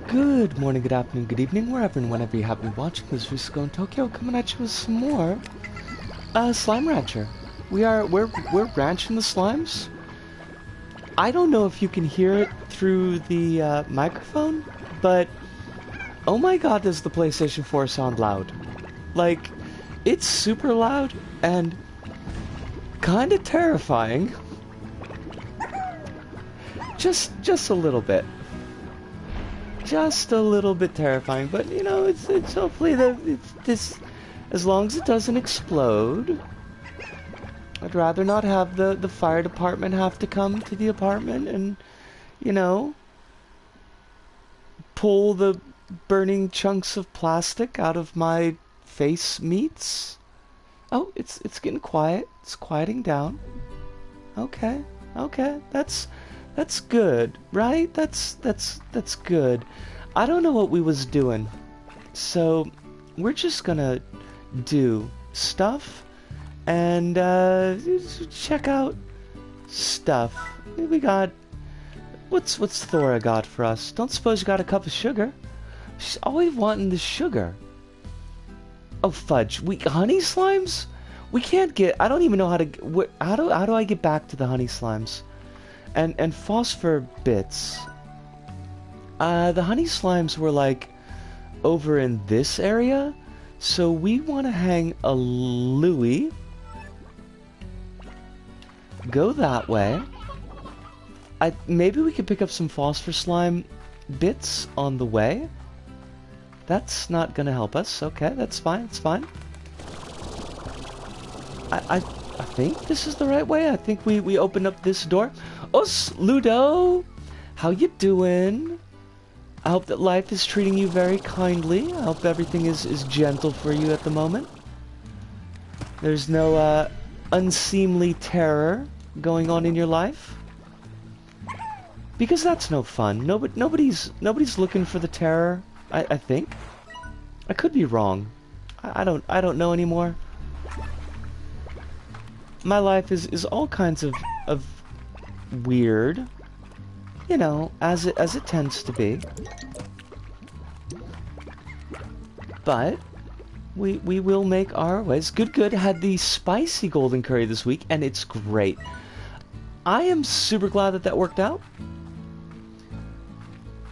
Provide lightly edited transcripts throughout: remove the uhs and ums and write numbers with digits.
Good morning, good afternoon, good evening, wherever and whenever you happen to be watching this Fusco in Tokyo, coming at you with some more Slime Rancher. We're ranching the slimes. I don't know if you can hear it through the microphone, but oh my god, does the PlayStation 4 sound loud. Like, it's super loud and kind of terrifying. Just a little bit. Just a little bit terrifying, but you know, it's hopefully this, as long as it doesn't explode. I'd rather not have the fire department have to come to the apartment and, you know, pull the burning chunks of plastic out of my face meats. Oh, it's getting quiet. It's quieting down. Okay, that's good, right? That's good. I don't know what we was doing, so we're just gonna do stuff and check out stuff. We got what's Thora got for us? Don't suppose you got a cup of sugar? She's always wanting the sugar. Oh fudge! Honey slimes? We can't get. I don't even know how to. How do I get back to the honey slimes? And phosphor bits. The honey slimes were like over in this area, so we want to hang a Louie. Go that way. Maybe we could pick up some phosphor slime bits on the way. That's not gonna help us. Okay, that's fine. It's fine. I think this is the right way. I think we open up this door. Oh, Ludo! How you doing? I hope that life is treating you very kindly. I hope everything is gentle for you at the moment. There's no unseemly terror going on in your life. Because that's no fun. Nobody's looking for the terror, I think. I could be wrong. I don't know anymore. My life is all kinds of weird, you know, as it tends to be. But we will make our ways. Good had the spicy golden curry this week, and it's great. I am super glad that worked out.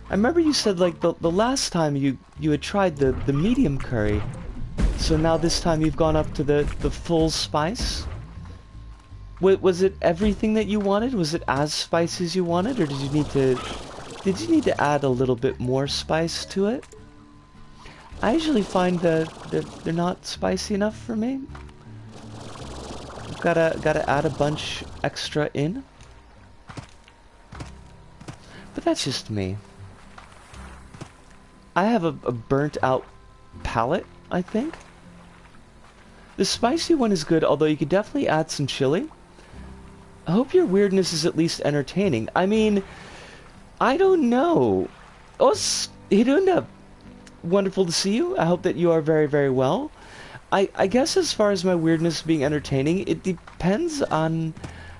I remember you said like the last time you had tried the medium curry, so now this time you've gone up to the full spice. Was it everything that you wanted? Was it as spicy as you wanted, or did you need to add a little bit more spice to it? I usually find that they're not spicy enough for me. I've gotta add a bunch extra in. But that's just me. I have a burnt out palate, I think. The spicy one is good, although you could definitely add some chili. I hope your weirdness is at least entertaining. I mean, I don't know. Oh, Hiruna, wonderful to see you. I hope that you are very, very well. I guess as far as my weirdness being entertaining, it depends on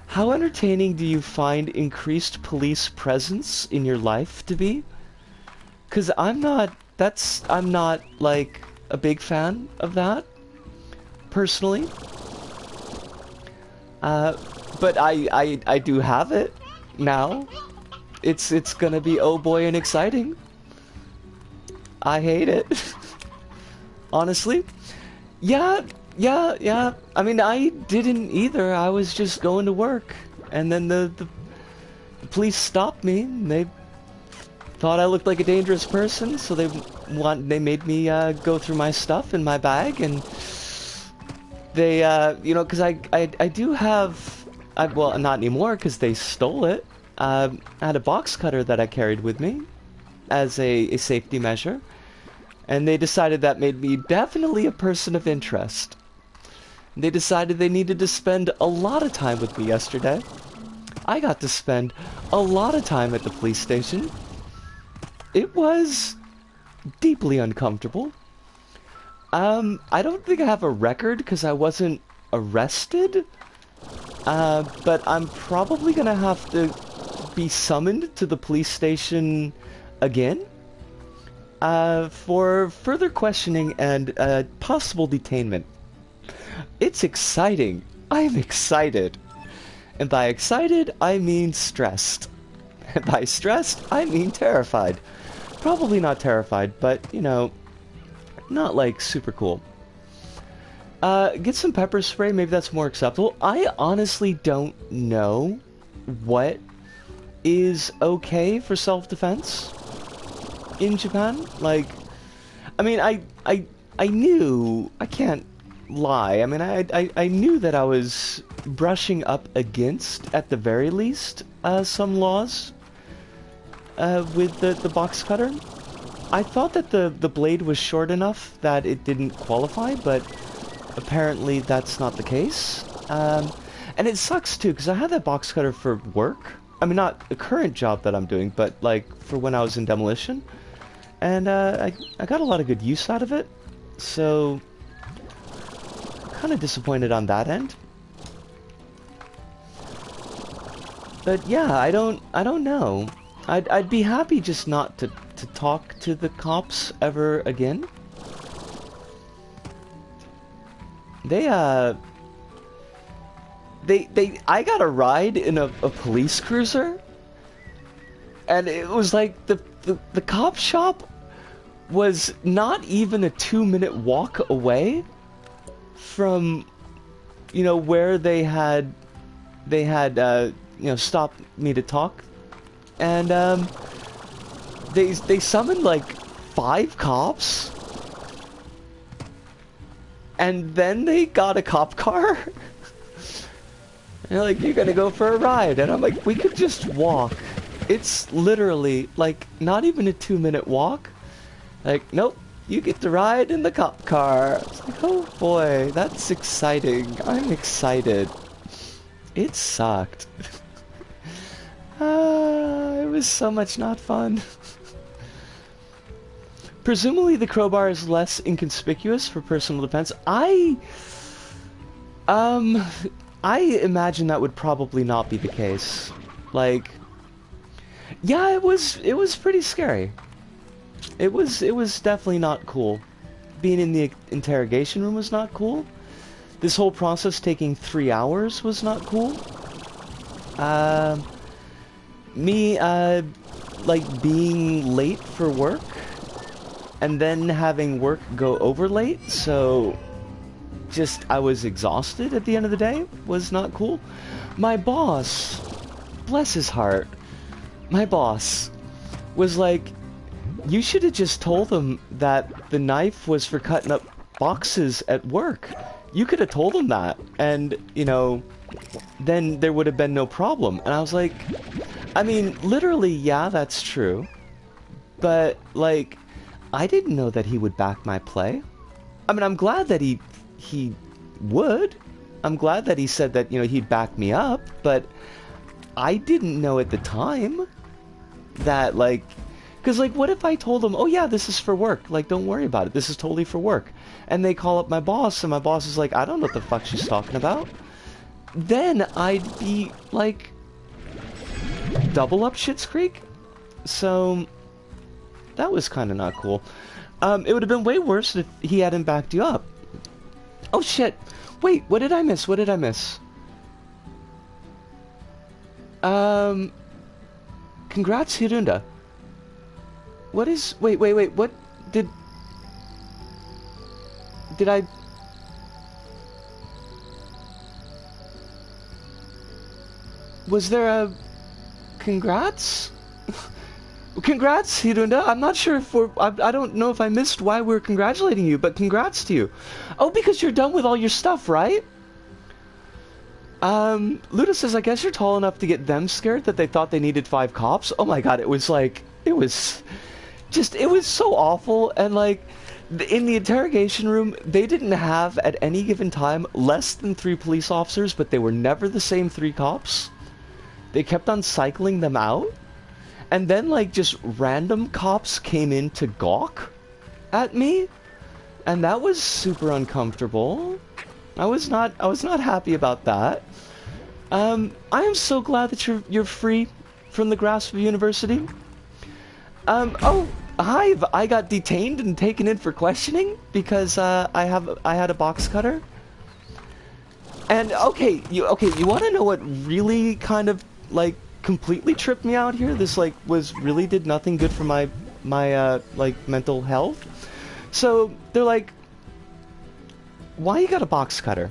how entertaining do you find increased police presence in your life to be? Because I'm not, like, a big fan of that, personally. But I do have it now. It's gonna be oh boy and exciting. I hate it. Honestly. Yeah. I mean, I didn't either. I was just going to work. And then the police stopped me. They thought I looked like a dangerous person, so they made me go through my stuff in my bag, and they you know, because I do have, well, not anymore because they stole it. I had a box cutter that I carried with me as a safety measure, and they decided that made me definitely a person of interest. They decided they needed to spend a lot of time with me yesterday. I got to spend a lot of time at the police station. It was deeply uncomfortable. I don't think I have a record because I wasn't arrested. But I'm probably gonna have to be summoned to the police station again for further questioning and possible detainment. It's exciting. I am excited. And by excited, I mean stressed. And by stressed, I mean terrified. Probably not terrified, but, you know, not like super cool. Get some pepper spray, maybe that's more acceptable. I honestly don't know what is okay for self-defense in Japan. Like, I mean, I knew, I can't lie, I mean, I knew that I was brushing up against, at the very least, some laws with the box cutter. I thought that the blade was short enough that it didn't qualify, but apparently that's not the case. And it sucks too, because I had that box cutter for work. I mean, not the current job that I'm doing, but like for when I was in demolition. And I got a lot of good use out of it. So, kind of disappointed on that end. But yeah, I don't know. I'd be happy just not to talk to the cops ever again. I got a ride in a police cruiser, and it was like the cop shop was not even a 2-minute walk away from, you know, where they had you know, stopped me to talk, and they summoned like 5 cops, and then they got a cop car. And they're like, you're gonna go for a ride. And I'm like, we could just walk. It's literally, like, not even a 2-minute walk. Like, nope, you get to ride in the cop car. It's like, oh boy, that's exciting. I'm excited. It sucked. It was so much not fun. Presumably the crowbar is less inconspicuous for personal defense. I imagine that would probably not be the case. Like, yeah, it was pretty scary. It was definitely not cool. Being in the interrogation room was not cool. This whole process taking 3 hours was not cool. Like being late for work and then having work go over late, so just I was exhausted at the end of the day was not cool. My boss, bless his heart, my boss was like, you should have just told them that the knife was for cutting up boxes at work. You could have told them that, and, you know, then there would have been no problem. And I was like, I mean, literally, yeah, that's true. But, like, I didn't know that he would back my play. I mean, I'm glad that he would. I'm glad that he said that, you know, he'd back me up, but I didn't know at the time that, like, because, like, what if I told them, oh yeah, this is for work, like, don't worry about it, this is totally for work, and they call up my boss, and my boss is like, I don't know what the fuck she's talking about, then I'd be, like, double up Schitt's Creek. So that was kind of not cool. It would have been way worse if he hadn't backed you up. Oh shit, wait, what did I miss? Congrats, Hirunda. What is... Wait, what did I... Was there a... Congrats? Congrats, Hirunda. I'm not sure if I don't know if I missed why we're congratulating you, but congrats to you. Oh, because you're done with all your stuff, right? Luda says, I guess you're tall enough to get them scared that they thought they needed 5 cops. Oh my god, it was like... It was so awful, and like... In the interrogation room, they didn't have, at any given time, less than 3 police officers, but they were never the same 3 cops. They kept on cycling them out. And then, like, just random cops came in to gawk at me. And that was super uncomfortable. I was not happy about that. I am so glad that you're free from the grasp of university. Oh, hi, I got detained and taken in for questioning because I had a box cutter. And okay, you want to know what really kind of like completely tripped me out here? This like really did nothing good for my like mental health. So they're like, why you got a box cutter?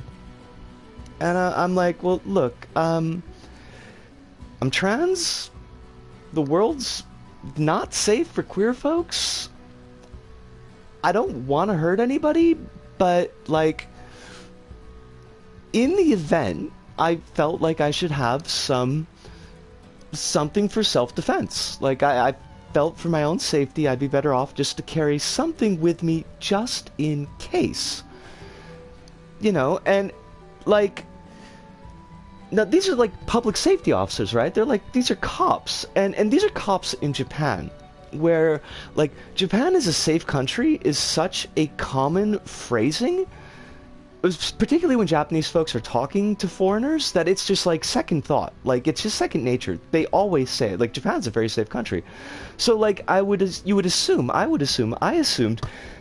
And I'm like, well, look, I'm trans. The world's not safe for queer folks. I don't want to hurt anybody, but like, in the event, I felt like I should have something for self-defense. Like, I felt for my own safety, I'd be better off just to carry something with me just in case. You know, and like, now these are like public safety officers, right? They're like, these are cops, and these are cops in Japan, where like Japan is a safe country is such a common phrasing, particularly when Japanese folks are talking to foreigners, that it's just like second thought, like it's just second nature. They always say it. Like, Japan's a very safe country, so like I assumed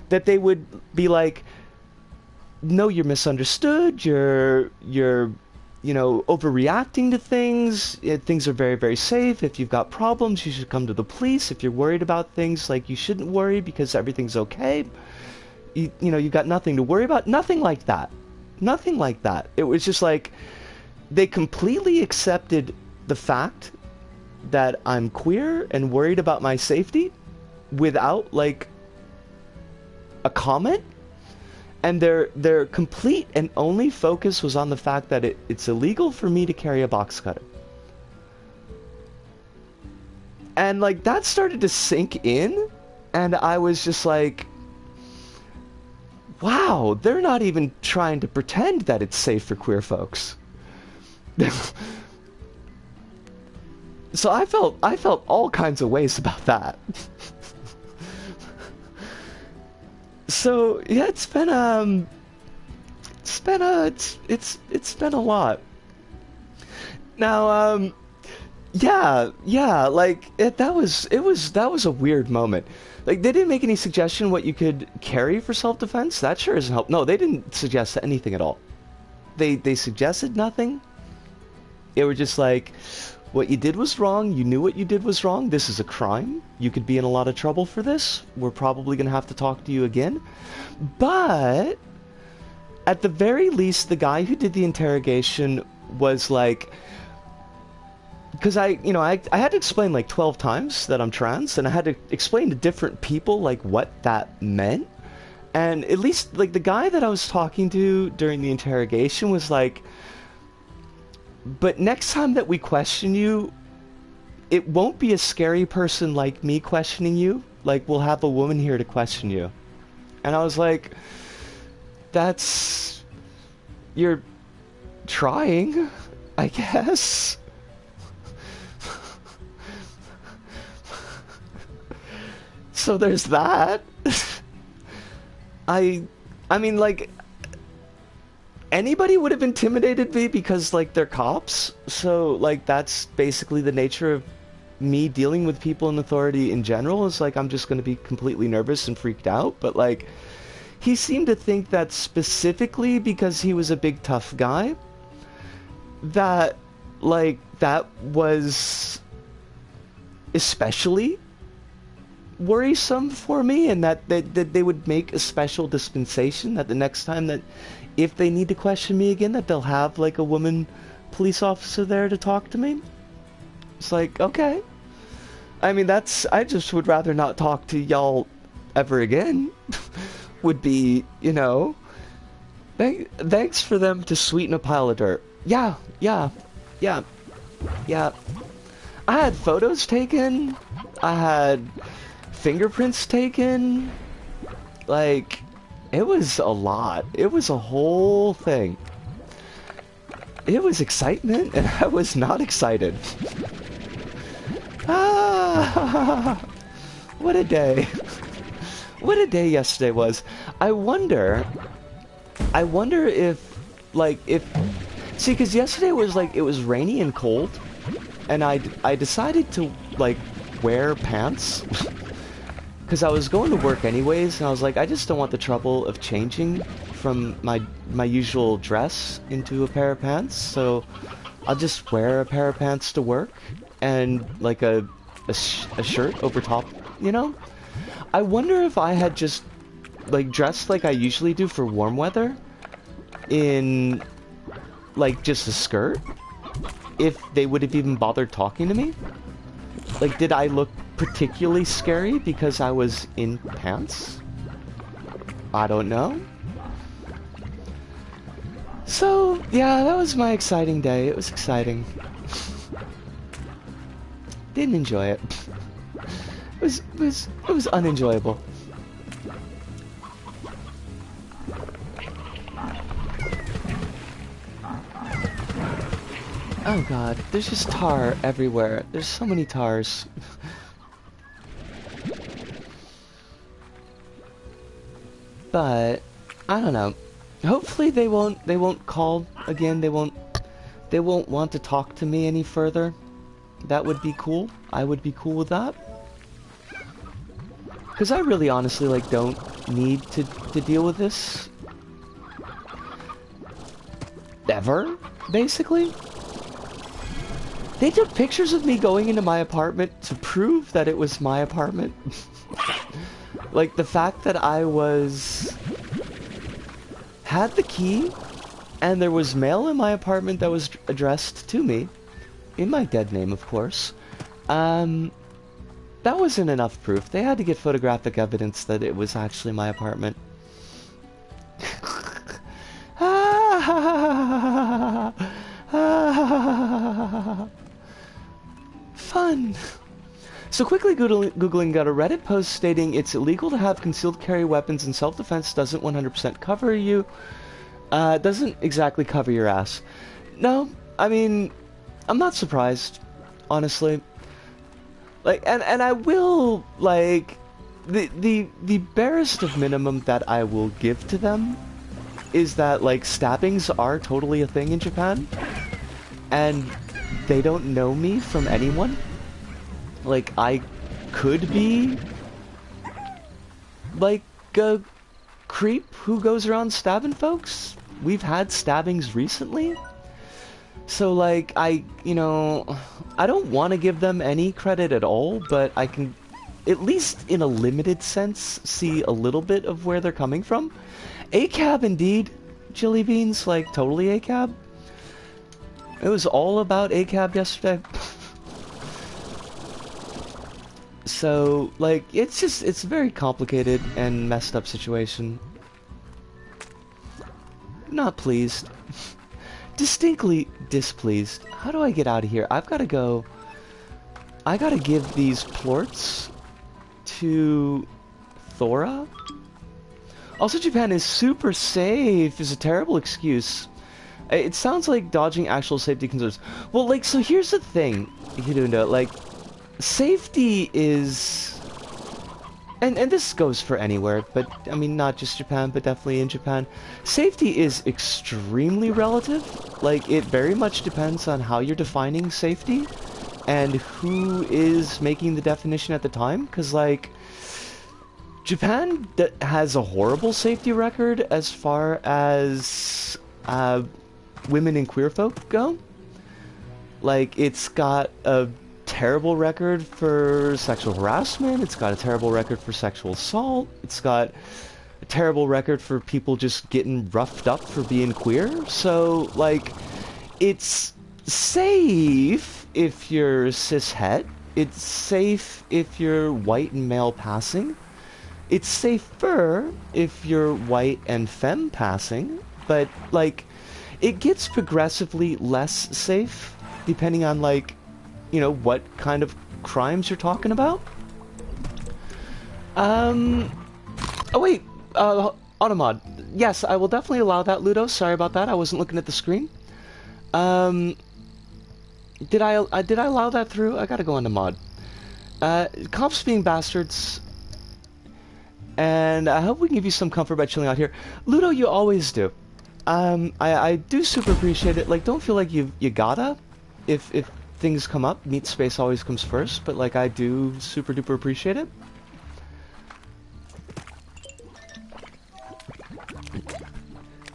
that they would be like, no, you're misunderstood, you're you know, overreacting to things. Things are very, very safe. If you've got problems, you should come to the police. If you're worried about things, like, you shouldn't worry because everything's okay. You know, you've got nothing to worry about. Nothing like that. Nothing like that. It was just like, they completely accepted the fact that I'm queer and worried about my safety without, like, a comment. And their complete and only focus was on the fact that it's illegal for me to carry a box cutter. And like, that started to sink in, and I was just like, wow, they're not even trying to pretend that it's safe for queer folks. So I felt all kinds of ways about that. So yeah, it's been a lot. Now yeah, like that was a weird moment. Like, they didn't make any suggestion what you could carry for self-defense. That sure doesn't help. No, they didn't suggest anything at all. They suggested nothing. They were just like, what you did was wrong. You knew what you did was wrong. This is a crime. You could be in a lot of trouble for this. We're probably going to have to talk to you again. But at the very least, the guy who did the interrogation was like, because I had to explain like 12 times that I'm trans, and I had to explain to different people like what that meant. And at least like the guy that I was talking to during the interrogation was like, but next time that we question you, it won't be a scary person like me questioning you. Like, we'll have a woman here to question you. And I was like, you're trying, I guess. So there's that. I mean, like, anybody would have intimidated me because, like, they're cops. So, like, that's basically the nature of me dealing with people in authority in general. Is like, I'm just going to be completely nervous and freaked out. But, like, he seemed to think that specifically because he was a big tough guy, that, like, that was especially worrisome for me, and that they would make a special dispensation that the next time that if they need to question me again, that they'll have like a woman police officer there to talk to me. It's like, okay. I mean, I just would rather not talk to y'all ever again. Would be, you know, thanks for them to sweeten a pile of dirt. Yeah. I had photos taken. I had fingerprints taken. Like, it was a lot. It was a whole thing. It was excitement, and I was not excited. Ah, what a day. What a day yesterday was. I wonder if, like, see, because yesterday was, like, it was rainy and cold, and I decided to, like, wear pants. Because I was going to work anyways, and I was like, I just don't want the trouble of changing from my usual dress into a pair of pants, so I'll just wear a pair of pants to work, and, like, a shirt over top, you know? I wonder if I had just, like, dressed like I usually do for warm weather, in, like, just a skirt, if they would have even bothered talking to me. Like, did I look particularly scary because I was in pants? I don't know. So, yeah, that was my exciting day. It was exciting. Didn't enjoy it. It was unenjoyable. Oh god, there's just tar everywhere. There's so many tars. But I don't know. Hopefully they won't call again. They won't want to talk to me any further. That would be cool. I would be cool with that. Cuz I really honestly like don't need to deal with this ever, basically. They took pictures of me going into my apartment to prove that it was my apartment. Like, the fact that I had the key, and there was mail in my apartment that was addressed to me, in my dead name, of course. That wasn't enough proof. They had to get photographic evidence that it was actually my apartment. Fun! So quickly Googling got a Reddit post stating it's illegal to have concealed carry weapons and self-defense doesn't 100% cover you. Doesn't exactly cover your ass. No, I mean, I'm not surprised, honestly. Like, and I will, like, the barest of minimum that I will give to them is that, like, stabbings are totally a thing in Japan. And they don't know me from anyone. Like, I could be, like, a creep who goes around stabbing folks. We've had stabbings recently. So, like, I don't want to give them any credit at all, but I can, at least in a limited sense, see a little bit of where they're coming from. ACAB indeed, Chili Beans, like, totally ACAB. It was all about ACAB yesterday. So, like, it's a very complicated and messed up situation. Not pleased. Distinctly displeased. How do I get out of here? I gotta give these plorts to Thora. Also, Japan is super safe is a terrible excuse. It sounds like dodging actual safety concerns. Well, like, so here's the thing, Hidunda, like, safety is, and this goes for anywhere, but, I mean, not just Japan, but definitely in Japan, safety is extremely relative. Like, it very much depends on how you're defining safety, and who is making the definition at the time, because, like, Japan has a horrible safety record as far as, women and queer folk go. Like, it's got a terrible record for sexual harassment, it's got a terrible record for sexual assault, it's got a terrible record for people just getting roughed up for being queer. So, like, it's safe if you're cis-het, it's safe if you're white and male passing, it's safer if you're white and femme passing, but, like, it gets progressively less safe depending on, like, you know, what kind of crimes you're talking about. Oh wait, Automod. Yes, I will definitely allow that, Ludo. Sorry about that. I wasn't looking at the screen. Did I allow that through? I gotta go on to mod. Cops being bastards. And I hope we can give you some comfort by chilling out here. Ludo, you always do. I do super appreciate it. Like, don't feel like you gotta. If things come up, meat space always comes first, but like I do super duper appreciate it.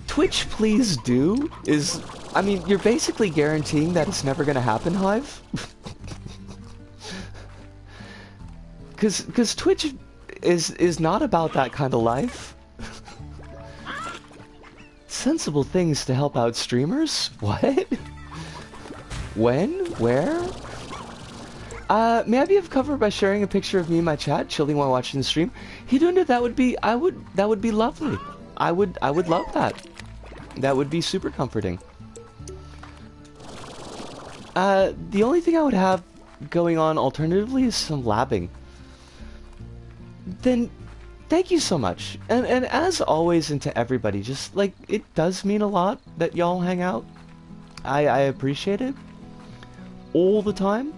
Twitch please do is, I mean, you're basically guaranteeing that it's never gonna happen, Hive. Cause Twitch is not about that kind of life. Sensible things to help out streamers? What? When? Where? May I be of cover by sharing a picture of me in my chat, chilling while watching the stream? Hidunda, that would be lovely. I would love that. That would be super comforting. The only thing I would have going on alternatively is some labbing. Then, thank you so much. And as always, and to everybody, just, like, it does mean a lot that y'all hang out. I appreciate it. All the time.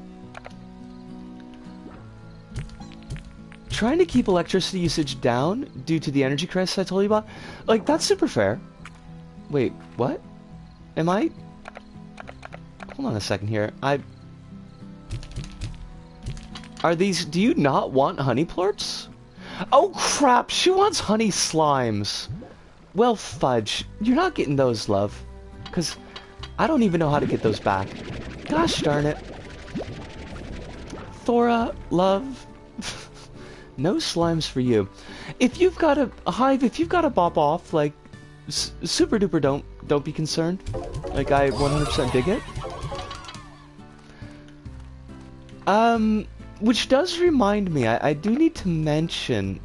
Trying to keep electricity usage down due to the energy crisis I told you about. Like, that's super fair. Wait, what? Am I... Hold on a second here. Are these... Do you not want honey plorts? Oh crap, she wants honey slimes. Well, fudge. You're not getting those, love. Because I don't even know how to get those back. Gosh darn it. Thora, love. No slimes for you. If you've got a Hive, if you've got to bop off, like, super duper don't be concerned. Like, I 100% dig it. Which does remind me, I do need to mention,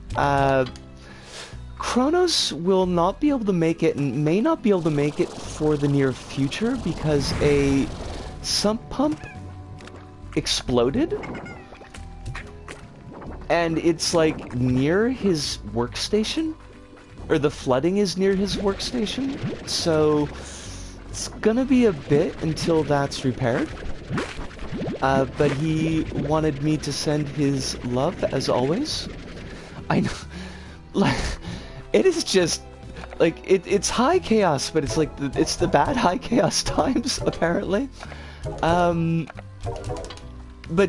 Kronos will not be able to make it, and may not be able to make it for the near future, because a sump pump exploded, and it's, like, near his workstation, or the flooding is near his workstation, so it's gonna be a bit until that's repaired. But he wanted me to send his love, as always. I know, like, it is just, like, it's high chaos, but it's like, it's the bad high chaos times, apparently. But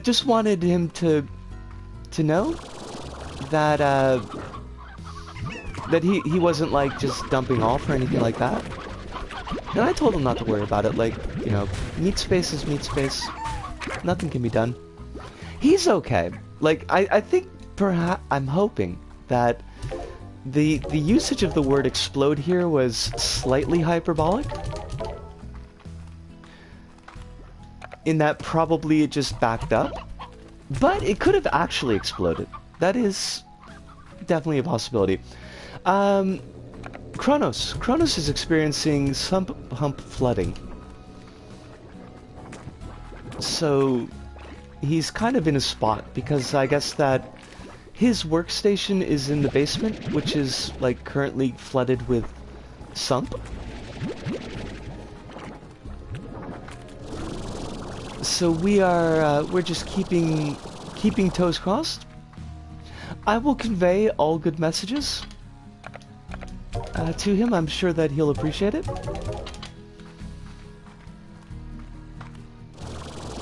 just wanted him to know that, that he wasn't, like, just dumping off or anything like that. And I told him not to worry about it, like, you know, meat space is meat space. Nothing can be done. He's okay. Like, I think perhaps, I'm hoping that the usage of the word explode here was slightly hyperbolic. In that probably it just backed up. But it could have actually exploded. That is definitely a possibility. Kronos. Kronos is experiencing sump pump flooding. So he's kind of in a spot, because I guess that his workstation is in the basement, which is, like, currently flooded with sump. So we're just keeping toes crossed. I will convey all good messages to him. I'm sure that he'll appreciate it.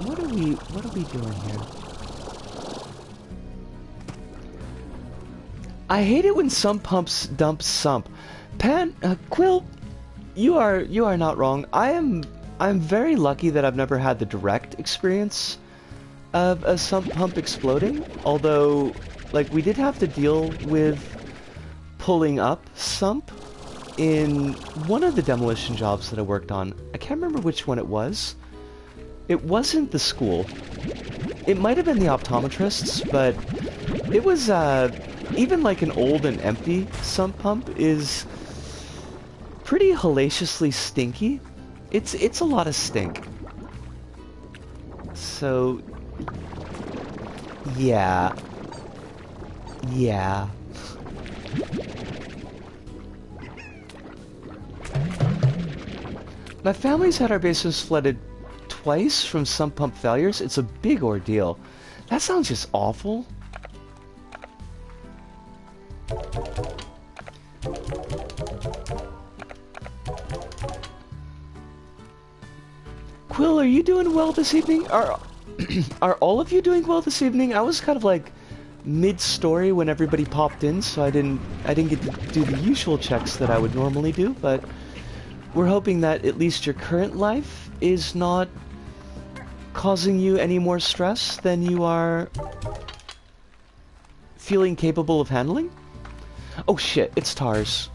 What are we doing here? I hate it when sump pumps dump sump. Quill, you are not wrong. I'm very lucky that I've never had the direct experience of a sump pump exploding. Although, like, we did have to deal with pulling up sump in one of the demolition jobs that I worked on. I can't remember which one it was. It wasn't the school. It might have been the optometrists, but it was, even like an old and empty sump pump is pretty hellaciously stinky. It's a lot of stink. So, yeah. Yeah. My family's had our basements flooded twice from sump pump failures. It's a big ordeal. That sounds just awful. Quill, are you doing well this evening? Are all of you doing well this evening? I was kind of like mid-story when everybody popped in, so I didn't get to do the usual checks that I would normally do, but we're hoping that at least your current life is not causing you any more stress than you are feeling capable of handling. Oh shit, it's Tars.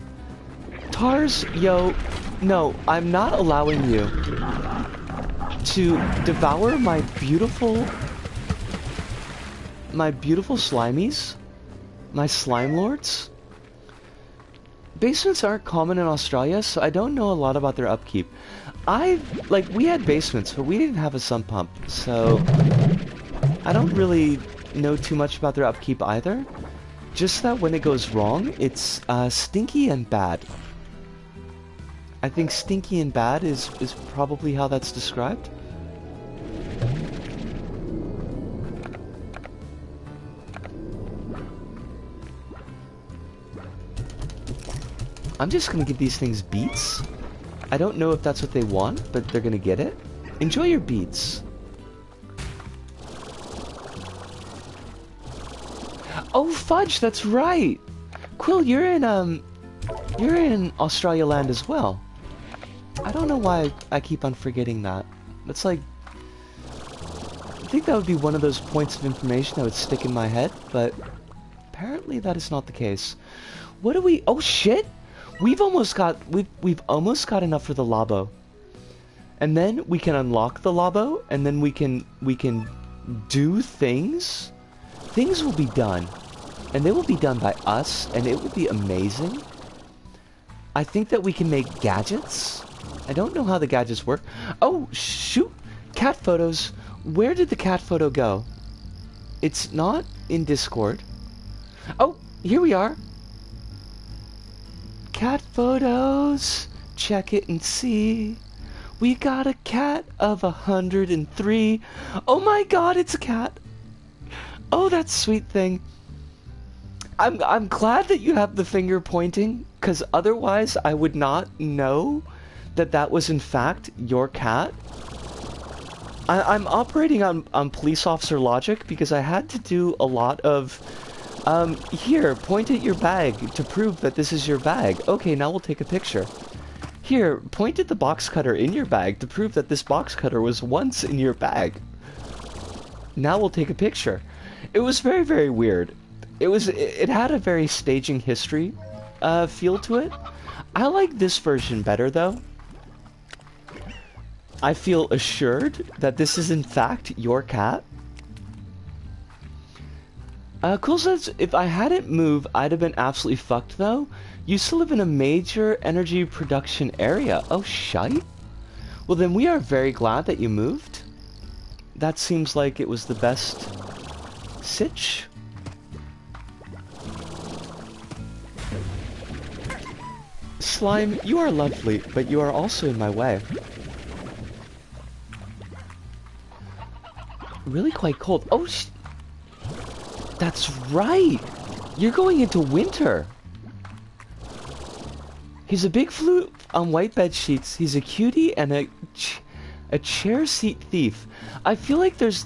Tars, yo, no, I'm not allowing you to devour my beautiful slimies, my slime lords. Basements aren't common in Australia, so I don't know a lot about their upkeep. We had basements, but we didn't have a sump pump, so I don't really know too much about their upkeep either. Just that when it goes wrong, it's stinky and bad. I think stinky and bad is probably how that's described. I'm just gonna give these things beets. I don't know if that's what they want, but they're gonna get it. Enjoy your beets. Oh fudge, that's right. Quill, you're in Australia land as well. I don't know why I keep on forgetting that. It's like, I think that would be one of those points of information that would stick in my head, but apparently that is not the case. What do we? Oh shit! We've almost got enough for the labo, and then we can unlock the labo, and then we can do things. Things will be done, and they will be done by us, and it will be amazing. I think that we can make gadgets. I don't know how the gadgets work. Oh shoot! Cat photos. Where did the cat photo go? It's not in Discord. Oh, here we are. Cat photos, check it and see. We got a cat of 103. Oh my god, it's a cat. Oh, that sweet thing. I'm glad that you have the finger pointing, because otherwise I would not know that that was in fact your cat. I'm operating on police officer logic because I had to do a lot of here, point at your bag to prove that this is your bag. Okay, now we'll take a picture. Here, point at the box cutter in your bag to prove that this box cutter was once in your bag. Now we'll take a picture. It was very, very weird. It had a very staging history feel to it. I like this version better though. I feel assured that this is in fact your cat. Cool says, if I hadn't moved, I'd have been absolutely fucked though. You still live in a major energy production area. Oh, shite. Well, then we are very glad that you moved. That seems like it was the best sitch. Slime, you are lovely, but you are also in my way. Really quite cold. Oh, that's right! You're going into winter! He's a big flute on white bed sheets. He's a cutie and a chair seat thief. I feel like there's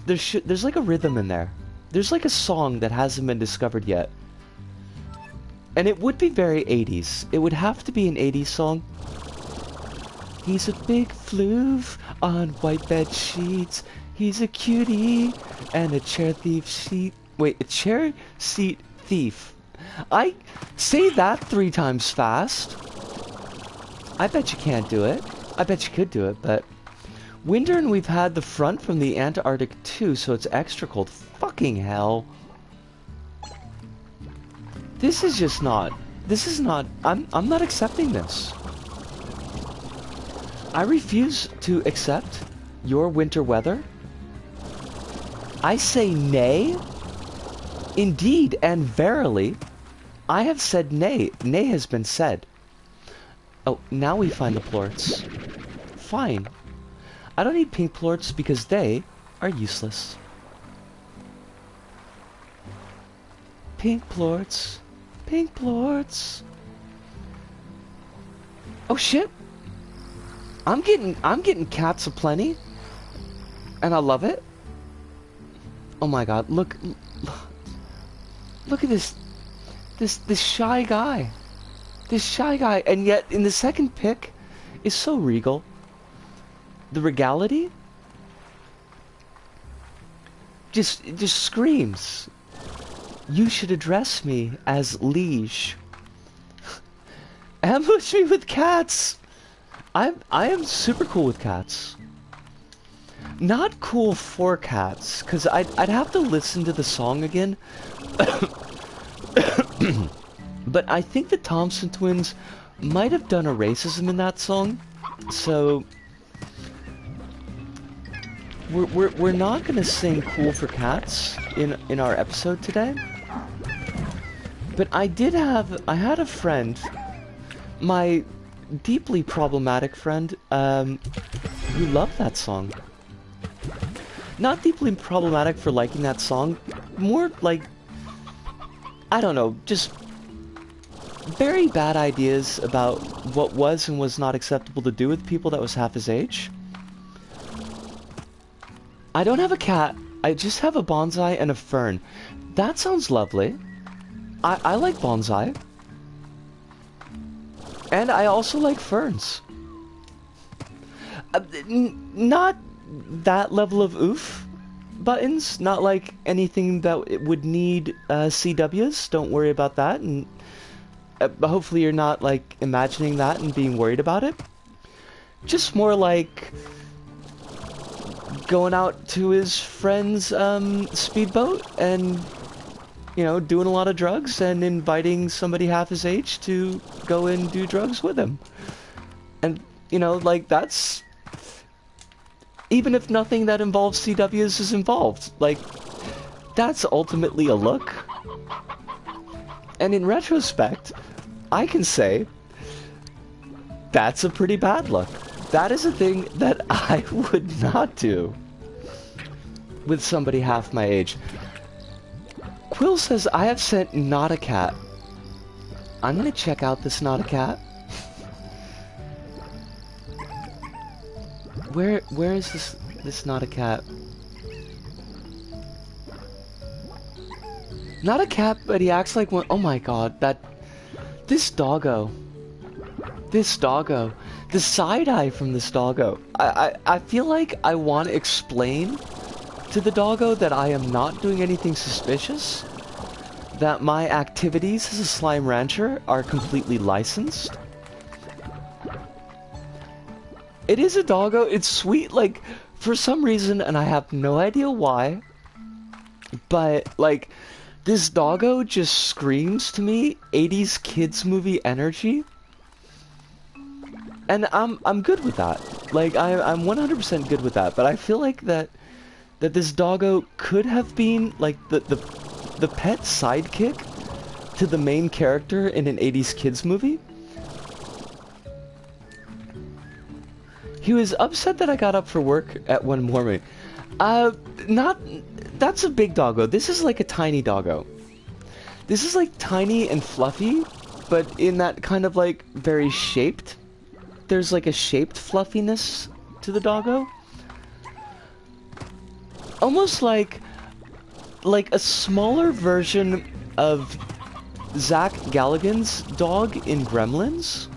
like a rhythm in there. There's like a song that hasn't been discovered yet. And it would be very 80s. It would have to be an 80s song. He's a big floof on white bed sheets. He's a cutie and a chair thief sheet. Wait, a chair seat thief. I say that 3 times fast. I bet you can't do it. I bet you could do it, but winter, and we've had the front from the Antarctic too, so it's extra cold. Fucking hell. This is just not. This is not. I'm not accepting this. I refuse to accept your winter weather. I say nay. Indeed and verily, I have said nay. Nay has been said. Oh, now we find the plorts. Fine. I don't need pink plorts because they are useless. Pink plorts. Pink plorts. Oh shit. I'm getting cats aplenty. And I love it. Oh my god, look at this shy guy. This shy guy, and yet in the second pick is so regal. The regality just screams. You should address me as liege. Ambush me with cats. I am super cool with cats. Not cool for cats, because I'd have to listen to the song again. But I think the Thompson twins might have done a racism in that song, so we're not gonna sing "Cool for Cats" in our episode today. But I had a friend, my deeply problematic friend, who loved that song. Not deeply problematic for liking that song, more like, I don't know, just very bad ideas about what was and was not acceptable to do with people that was half his age. I don't have a cat, I just have a bonsai and a fern. That sounds lovely. I like bonsai. And I also like ferns. Not that level of oof buttons, not like anything that it would need CWs, don't worry about that, and hopefully you're not like imagining that and being worried about it. Just more like going out to his friend's speedboat and, you know, doing a lot of drugs and inviting somebody half his age to go and do drugs with him. And, you know, like, that's... Even if nothing that involves CWs is involved, like, that's ultimately a look. And in retrospect, I can say, that's a pretty bad look. That is a thing that I would not do with somebody half my age. Quill says, I have sent not a cat. I'm gonna check out this not a cat. Where is this not a cat? Not a cat, but he acts like one. Oh my god, this doggo. This doggo. The side-eye from this doggo. I feel like I want to explain to the doggo that I am not doing anything suspicious. That my activities as a slime rancher are completely licensed. It is a doggo. It's sweet, like, for some reason, and I have no idea why. But, like, this doggo just screams to me 80s kids movie energy. And I'm good with that. Like, I'm 100% good with that. But I feel like that this doggo could have been, like, the pet sidekick to the main character in an 80s kids movie. He was upset that I got up for work at 1 morning. That's a big doggo. This is like a tiny doggo. This is like tiny and fluffy, but in that kind of like very shaped. There's like a shaped fluffiness to the doggo. Almost like a smaller version of Zach Galligan's dog in Gremlins.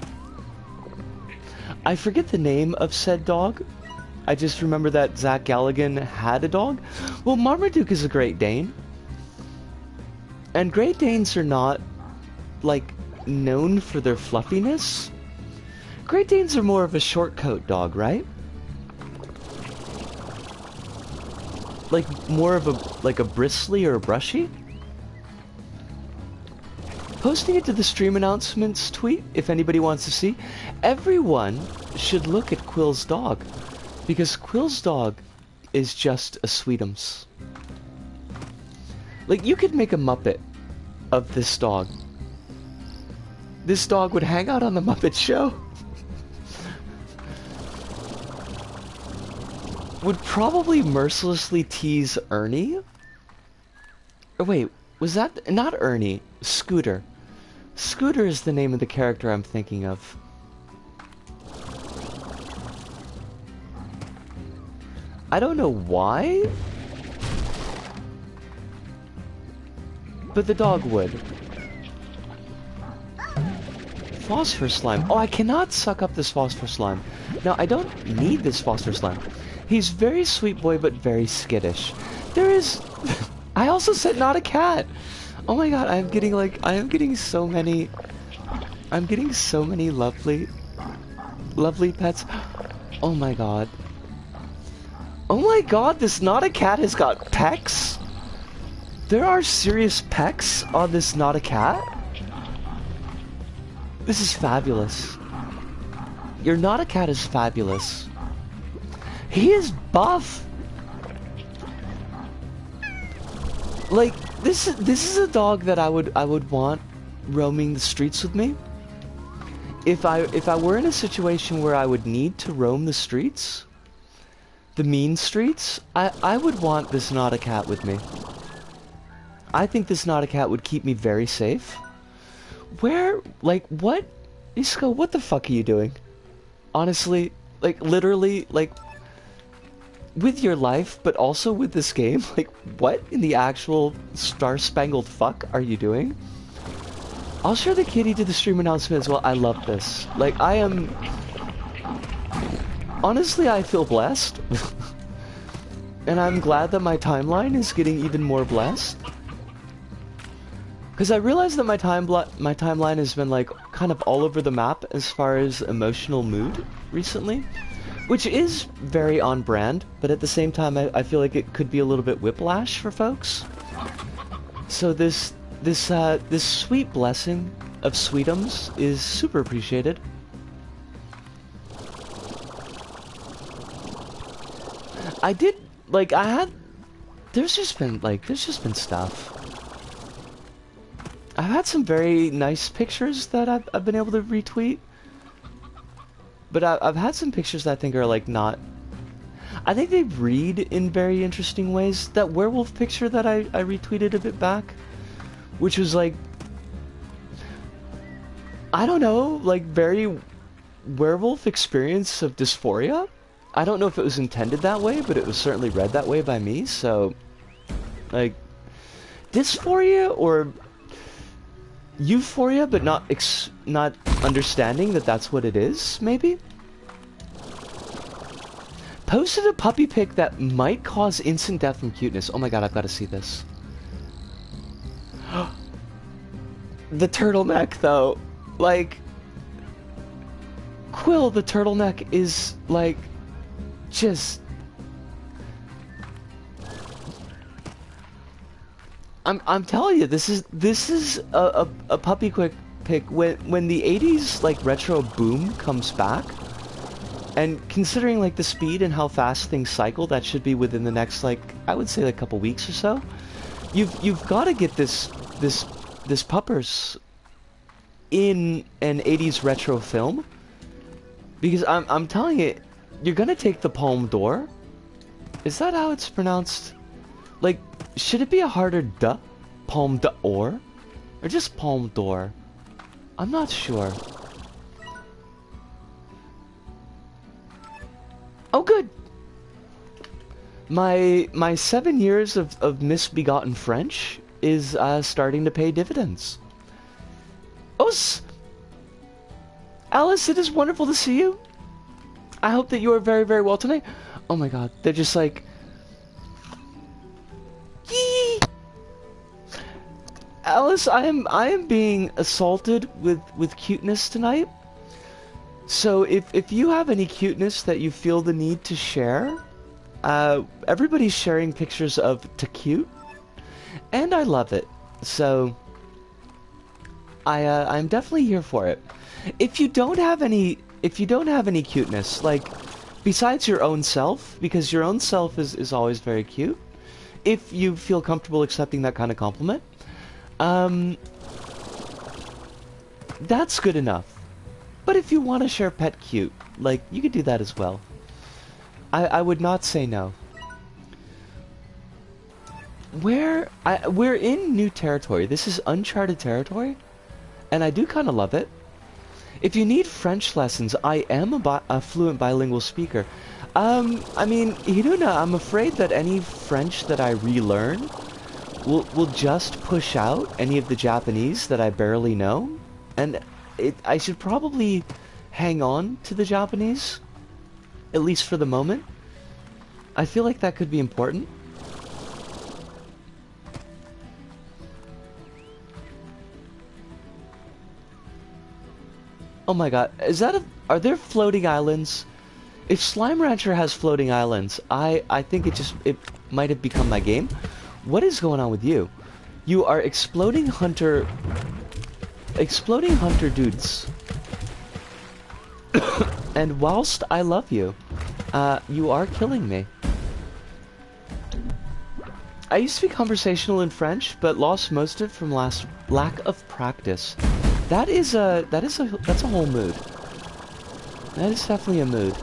I forget the name of said dog. I just remember that Zach Galligan had a dog. Well, Marmaduke is a Great Dane. And Great Danes are not, like, known for their fluffiness. Great Danes are more of a short coat dog, right? Like, more of a bristly or a brushy? Posting it to the stream announcements tweet, if anybody wants to see. Everyone should look at Quill's dog, because Quill's dog is just a sweetums. Like, you could make a Muppet of this dog. This dog would hang out on the Muppet Show. Would probably mercilessly tease Ernie. Or wait, was that not Ernie? Scooter. Scooter is the name of the character I'm thinking of. I don't know why, but the dog would. Phosphor slime. Oh, I cannot suck up this phosphor slime. Now, I don't need this phosphor slime. He's very sweet boy, but very skittish. There is... I also said not a cat. Oh my god, I am getting so many lovely pets. Oh my god. Oh my god, this not a cat has got pecs? There are serious pecs on this not a cat? This is fabulous. Your not a cat is fabulous. He is buff. Like, this is a dog that I would want roaming the streets with me. If I were in a situation where I would need to roam the streets, the mean streets, I would want this not a cat with me. I think this not a cat would keep me very safe. Where, like, what? Isco, what the fuck are you doing? Honestly, like, literally, like, with your life, but also with this game, like, what in the actual star-spangled fuck are you doing? I'll share the kitty to the stream announcement as well. I love this. Like, I am... Honestly, I feel blessed. And I'm glad that my timeline is getting even more blessed. Because I realized that my timeline has been, like, kind of all over the map as far as emotional mood recently. Which is very on brand, but at the same time I feel like it could be a little bit whiplash for folks. So this sweet blessing of sweetums is super appreciated. I did, like, there's just been stuff. I've had some very nice pictures that I've been able to retweet. But I've had some pictures that I think are, like, not... I think they read in very interesting ways. That werewolf picture that I retweeted a bit back, which was, like... I don't know, like, very werewolf experience of dysphoria? I don't know if it was intended that way, but it was certainly read that way by me, so... Like... Dysphoria or... Euphoria, but not understanding that that's what it is, maybe? Posted a puppy pic that might cause instant death from cuteness. Oh my god, I've got to see this. The turtleneck, though. Like... Quill, the turtleneck is, like... Just... I'm telling you, this is a puppy quick pick when the 80s like retro boom comes back, and considering like the speed and how fast things cycle, that should be within the next, like, I would say, like, a couple weeks or so. You've got to get this puppers in an 80s retro film, because I'm telling you, you're gonna take the Palme d'Or. Is that how it's pronounced? Like, should it be a harder duh? Palme d'Or? Or just Palme d'Or? I'm not sure. Oh, good! My 7 years of misbegotten French is starting to pay dividends. Oh, Alice, it is wonderful to see you. I hope that you are very, very well tonight. Oh my god, they're just like... Yee! Alice, I am being assaulted with cuteness tonight. So if you have any cuteness that you feel the need to share, everybody's sharing pictures of to cute, and I love it. So I'm definitely here for it. If you don't have any cuteness, like, besides your own self, because your own self is always very cute, if you feel comfortable accepting that kind of compliment, that's good enough. But if you want to share pet cute, like, you could do that as well. I would not say no. We're in new territory. This is uncharted territory, and I do kind of love it. If you need French lessons, I am a fluent bilingual speaker. I mean, Hiruna, I'm afraid that any French that I relearn will just push out any of the Japanese that I barely know. And I should probably hang on to the Japanese, at least for the moment. I feel like that could be important. Oh my god, are there floating islands? If Slime Rancher has floating islands, I think it might have become my game. What is going on with you? You are exploding hunter dudes. And whilst I love you, you are killing me. I used to be conversational in French, but lost most of it from lack of practice. That's a whole mood. That is definitely a mood.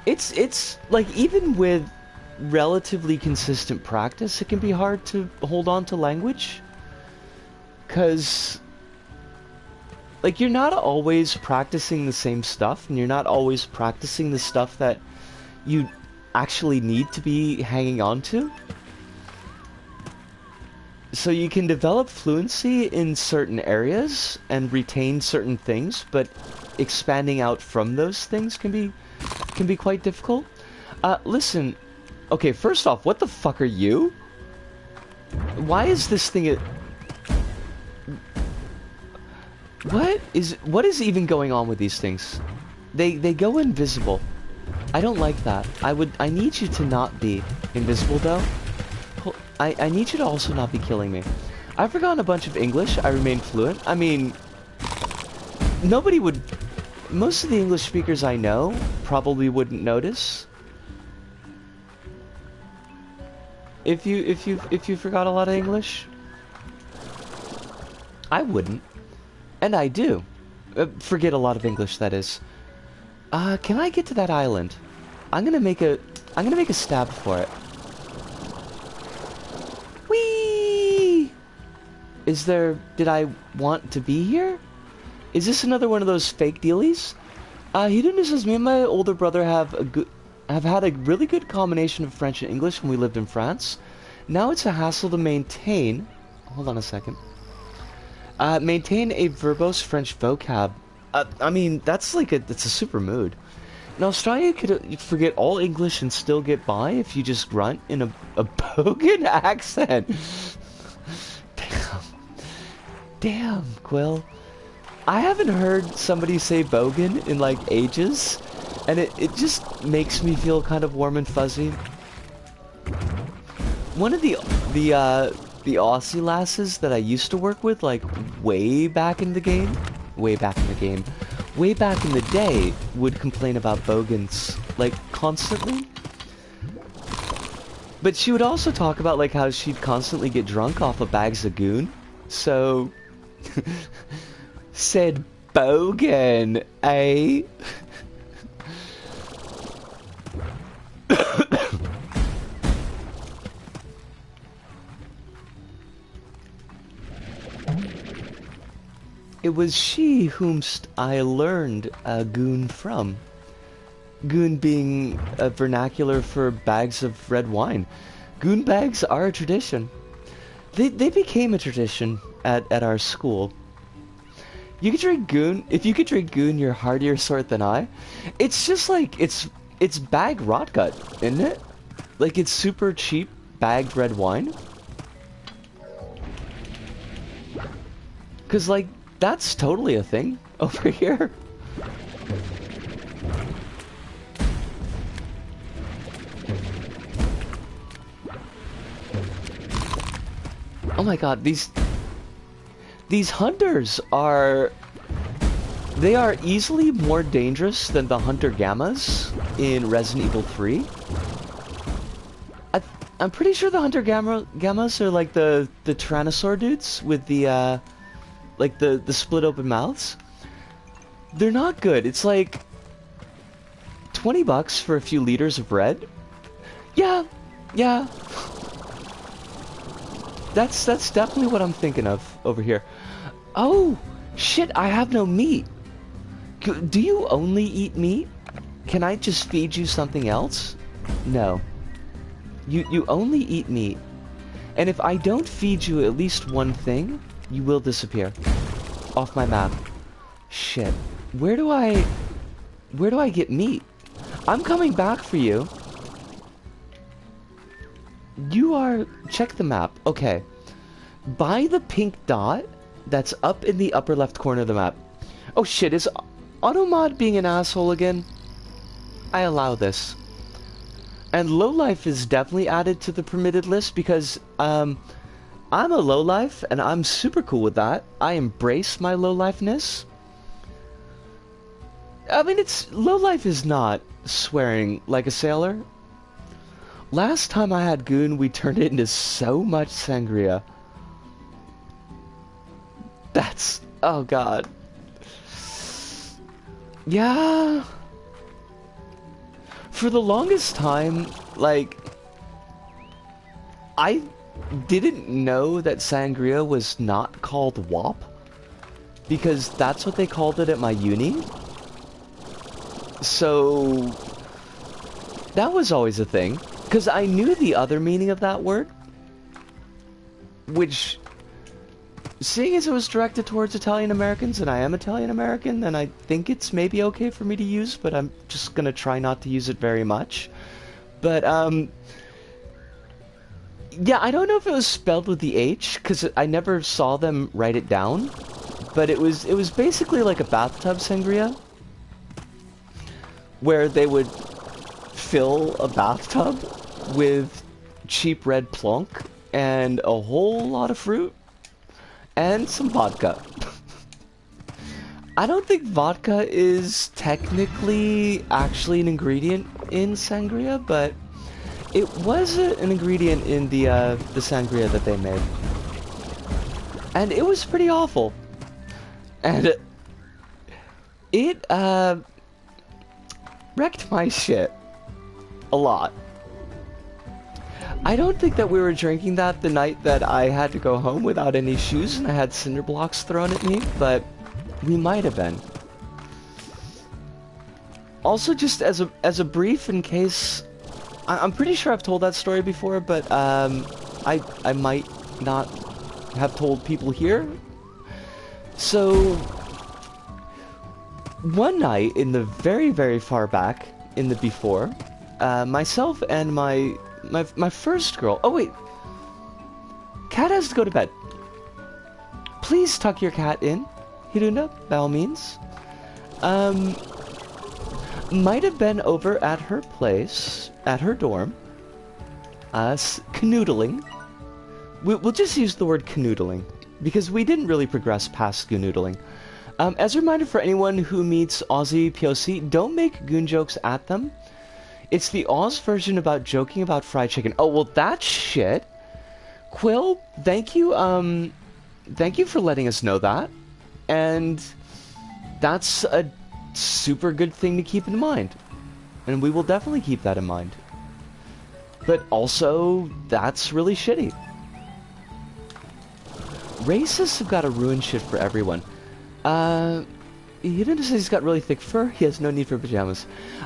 It's like, even with relatively consistent practice, it can be hard to hold on to language. 'Cause like, you're not always practicing the same stuff, and you're not always practicing the stuff that you actually need to be hanging on to. So you can develop fluency in certain areas and retain certain things, but expanding out from those things can be quite difficult. Listen, okay, first off, what the fuck are you? Why is this thing what is even going on with these things? They go invisible. I don't like that. I need you to not be invisible though. I need you to also not be killing me. I've forgotten a bunch of English. I remain fluent. I mean, most of the English speakers I know probably wouldn't notice. If you forgot a lot of English, I wouldn't. And I do. Forget a lot of English, that is. Can I get to that island? I'm gonna make a stab for it. Whee! Did I want to be here? Is this another one of those fake dealies? Hiduna says, me and my older brother have had a really good combination of French and English when we lived in France. Now it's a hassle to maintain. Hold on a second. Maintain a verbose French vocab. I mean, that's a super mood. In Australia, you could forget all English and still get by if you just grunt in a bogan accent. Damn, Quill. I haven't heard somebody say bogan in like ages, and it just makes me feel kind of warm and fuzzy. One of the Aussie lasses that I used to work with, like way back in the day, would complain about bogans like constantly. But she would also talk about like how she'd constantly get drunk off of bags of goon. So said bogan, eh? It was she whomst I learned goon from. Goon being a vernacular for bags of red wine. Goon bags are a tradition. They became a tradition at our school. You could drink goon. If you could drink goon, you're hardier sort than I. It's just like, it's bag rotgut, isn't it? Like, it's super cheap bagged red wine. 'Cause like, that's totally a thing over here. Oh my god, these hunters are easily more dangerous than the hunter gammas in Resident Evil 3. I'm pretty sure the hunter gammas are like the Tyrannosaur dudes with the like the split open mouths. They're not good. It's like $20 for a few liters of red. Yeah. That's definitely what I'm thinking of over here. Oh, shit, I have no meat. Do you only eat meat? Can I just feed you something else? No. You only eat meat. And if I don't feed you at least one thing, you will disappear. Off my map. Shit. Where do I get meat? I'm coming back for you. You are... Check the map. Okay. By the pink dot that's up in the upper left corner of the map. Oh shit, is Automod being an asshole again? I allow this. And lowlife is definitely added to the permitted list because, I'm a lowlife and I'm super cool with that. I embrace my lowlifeness. I mean, lowlife is not swearing like a sailor. Last time I had Goon, we turned it into so much sangria. That's... oh god. Yeah... For the longest time, like... I didn't know that sangria was not called WAP. Because that's what they called it at my uni. So... that was always a thing. Because I knew the other meaning of that word. Which... seeing as it was directed towards Italian Americans, and I am Italian American, then I think it's maybe okay for me to use, but I'm just gonna try not to use it very much. But, yeah, I don't know if it was spelled with the H, because I never saw them write it down. But it was basically like a bathtub sangria. Where they would fill a bathtub with cheap red plonk and a whole lot of fruit. And some vodka. I don't think vodka is technically actually an ingredient in sangria, but it was an ingredient in the sangria that they made. And it was pretty awful. And it wrecked my shit a lot. I don't think that we were drinking that the night that I had to go home without any shoes and I had cinder blocks thrown at me, but we might have been. Also, just as a brief, in case... I'm pretty sure I've told that story before, but I might not have told people here. So, one night in the very, very far back, in the before, myself and my first girl... oh wait, cat has to go to bed. Please tuck your cat in, Hiruna, by all means. Might have been over at her place, at her dorm, canoodling. We'll just use the word canoodling, because we didn't really progress past canoodling. As a reminder for anyone who meets Aussie POC, don't make goon jokes at them. It's the Oz version about joking about fried chicken. Oh, well, that's shit. Quill, thank you for letting us know that. And that's a super good thing to keep in mind. And we will definitely keep that in mind. But also, that's really shitty. Racists have got to ruin shit for everyone. He didn't say he's got really thick fur. He has no need for pajamas.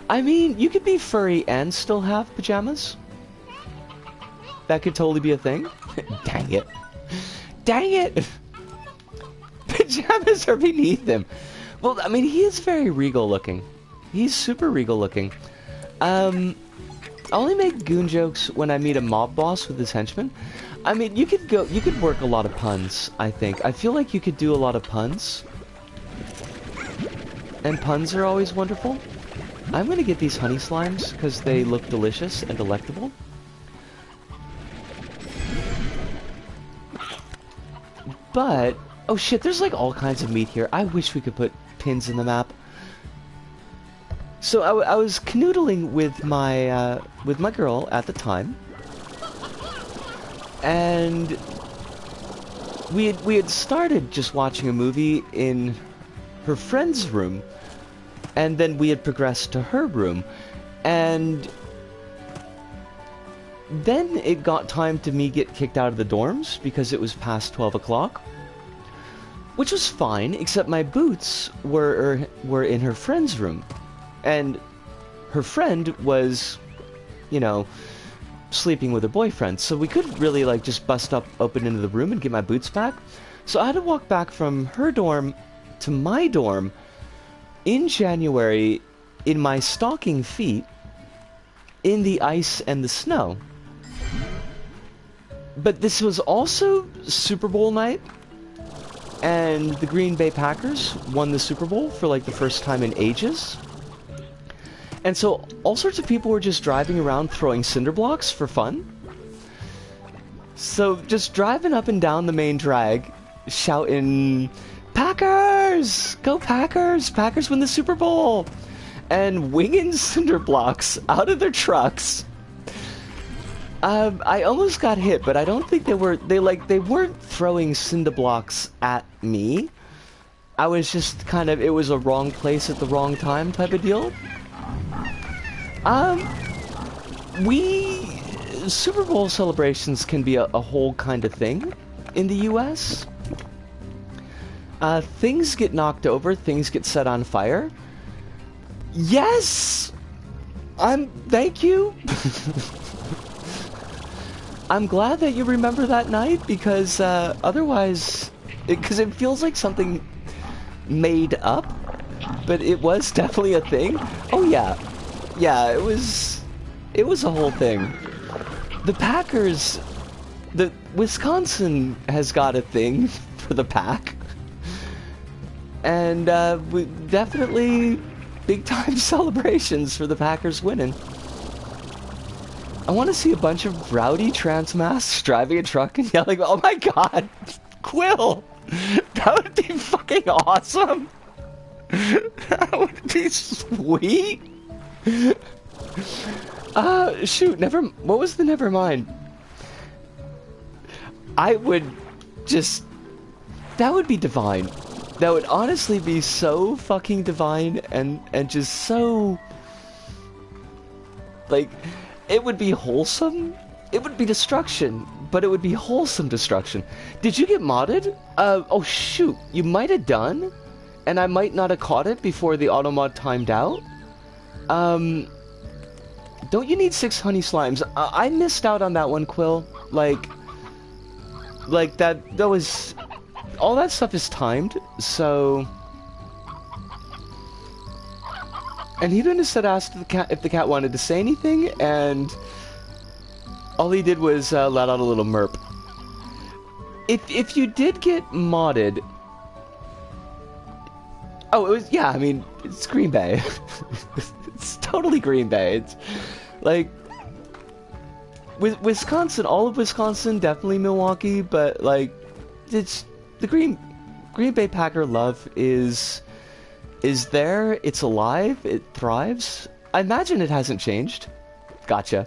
I mean, you could be furry and still have pajamas. That could totally be a thing. Dang it. Dang it! Pajamas are beneath him. Well, I mean, he is very regal looking. He's super regal looking. I only make goon jokes when I meet a mob boss with his henchmen. I mean, you could work a lot of puns, I think. I feel like you could do a lot of puns. And puns are always wonderful. I'm gonna get these honey slimes because they look delicious and delectable. But, oh shit, there's like all kinds of meat here. I wish we could put pins in the map. So I was canoodling with my girl at the time, and we had started just watching a movie in her friend's room, and then we had progressed to her room, and then it got time to me get kicked out of the dorms because it was past 12 o'clock. which was fine, except my boots were in her friend's room, and her friend was, you know, sleeping with her boyfriend, so we couldn't really like just bust open into the room and get my boots back. So I had to walk back from her dorm to my dorm in January in my stocking feet in the ice and the snow. But this was also Super Bowl night, and the Green Bay Packers won the Super Bowl for like the first time in ages. And so all sorts of people were just driving around throwing cinder blocks for fun. So just driving up and down the main drag, shouting, "Packers! Go Packers! Packers win the Super Bowl!" And winging cinder blocks out of their trucks. I almost got hit, but I don't think they weren't throwing cinder blocks at me. I was just kind of, it was a wrong place at the wrong time type of deal. Super Bowl celebrations can be a whole kind of thing in the US. Things get knocked over, things get set on fire. Yes! Thank you! I'm glad that you remember that night, because otherwise, because it feels like something made up, but it was definitely a thing. Oh yeah. Yeah, it was a whole thing. The Packers, Wisconsin has got a thing for the Pack, and we definitely big time celebrations for the Packers winning. I want to see a bunch of rowdy trans masks driving a truck and yelling, "Oh my god, Quill! That would be fucking awesome! That would be sweet!" Shoot, what was the never mind? I would just, that would be divine. That would honestly be so fucking divine and just so, like, it would be wholesome. It would be destruction, but it would be wholesome destruction. Did you get modded? Oh shoot, you might have done, and I might not have caught it before the automod timed out. Don't you need 6 honey slimes? I missed out on that one, Quill. Like that was, all that stuff is timed, so. And he didn't just ask the cat if the cat wanted to say anything, and all he did was let out a little merp. If you did get modded, oh, it was, yeah. I mean, it's Green Bay. It's totally Green Bay. It's like with Wisconsin, all of Wisconsin, definitely Milwaukee, but like it's the Green Bay Packer love is there. It's alive. It thrives. I imagine it hasn't changed. Gotcha.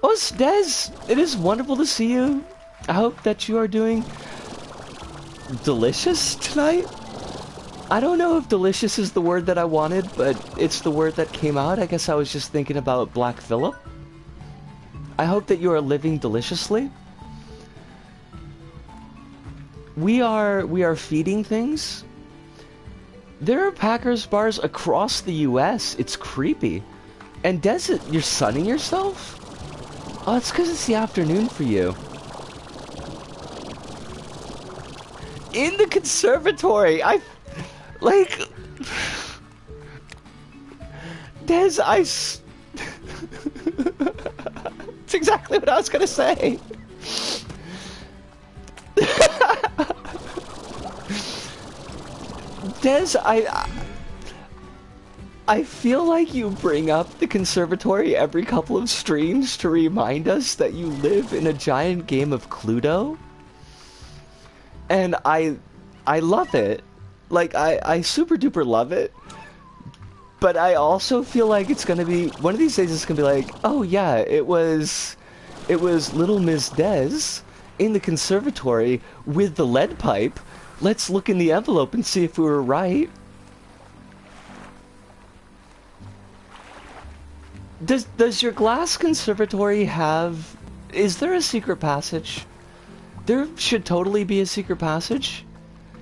Oh, Des, it is wonderful to see you. I hope that you are doing delicious tonight. I don't know if delicious is the word that I wanted, but it's the word that came out. I guess I was just thinking about Black Phillip. I hope that you are living deliciously. We are feeding things. There are Packers bars across the US. It's creepy. And Des, you're sunning yourself? Oh, it's because it's the afternoon for you. In the conservatory, like, Des, it's exactly what I was gonna say. Des, I feel like you bring up the conservatory every couple of streams to remind us that you live in a giant game of Cluedo. And I love it. Like, I super duper love it. But I also feel like it's gonna be, one of these days it's gonna be like, oh yeah, it was little Miss Des in the conservatory with the lead pipe. Let's look in the envelope and see if we were right. Does your glass conservatory have, is there a secret passage? There should totally be a secret passage.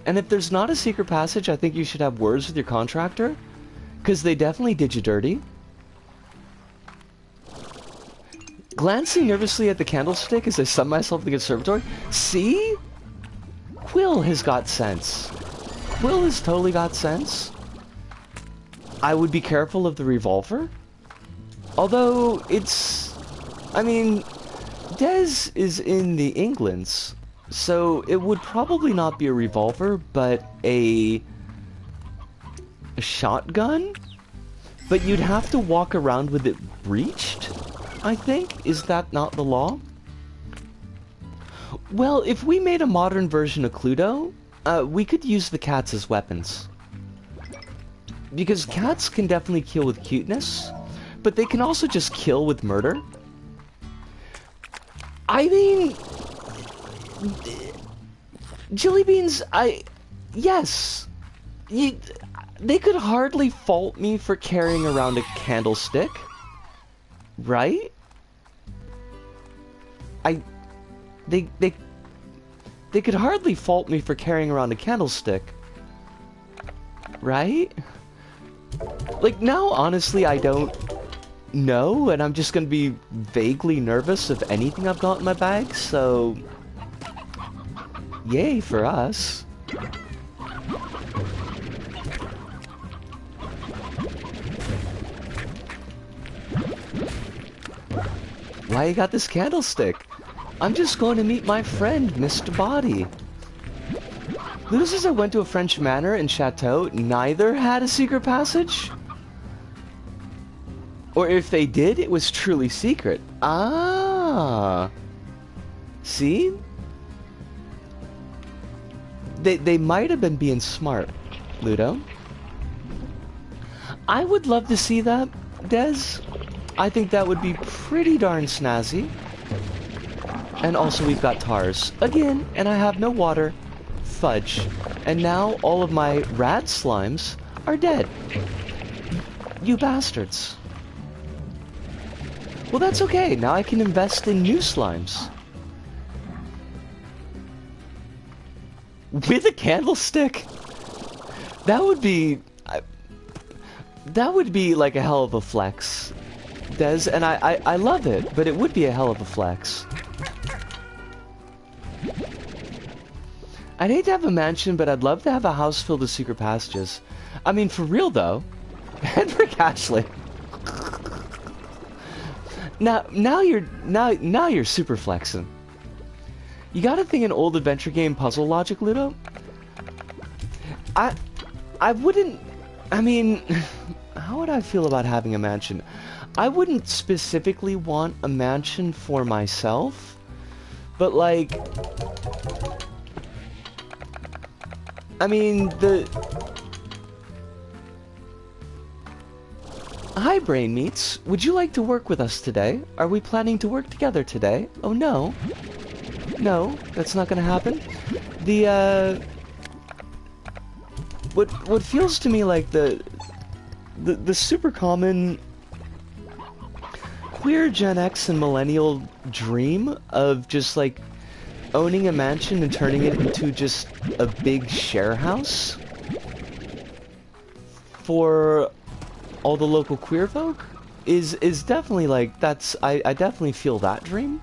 And if there's not a secret passage, I think you should have words with your contractor. Because they definitely did you dirty. Glancing nervously at the candlestick as I sun myself in the conservatory. See? Quill has got sense. Quill has totally got sense. I would be careful of the revolver. Although it's... I mean, Des is in the Englands, so it would probably not be a revolver, but a shotgun? But you'd have to walk around with it breached, I think? Is that not the law? Well, if we made a modern version of Cluedo, we could use the cats as weapons. Because cats can definitely kill with cuteness, but they can also just kill with murder. I mean... Jelly beans, yes. They could hardly fault me for carrying around a candlestick. Right? They could hardly fault me for carrying around a candlestick. Right? Like, now, honestly, I don't know, and I'm just gonna be vaguely nervous of anything I've got in my bag, so... Yay for us. Why you got this candlestick? I'm just going to meet my friend, Mr. Body. Luna says I went to a French manor and chateau. Neither had a secret passage? Or if they did, it was truly secret. Ah. See? They might have been being smart, Ludo. I would love to see that, Des. I think that would be pretty darn snazzy. And also we've got tars. Again, and I have no water. Fudge. And now all of my rad slimes are dead. You bastards. Well, that's okay. Now I can invest in new slimes. With a candlestick? That would be... that would be like a hell of a flex, Des, and I love it, but it would be a hell of a flex. I'd hate to have a mansion, but I'd love to have a house filled with secret passages. I mean, for real though. Henrik Ashley. Now you're super flexing. You gotta think an old adventure game puzzle logic, Ludo. I wouldn't... I mean, how would I feel about having a mansion? I wouldn't specifically want a mansion for myself, but like... I mean, Hi, Brain Meats. Would you like to work with us today? Are we planning to work together today? Oh, no. No, that's not gonna happen. What feels to me like the super common queer Gen X and millennial dream of just like owning a mansion and turning it into just a big share house for all the local queer folk is definitely like, that's, I definitely feel that dream.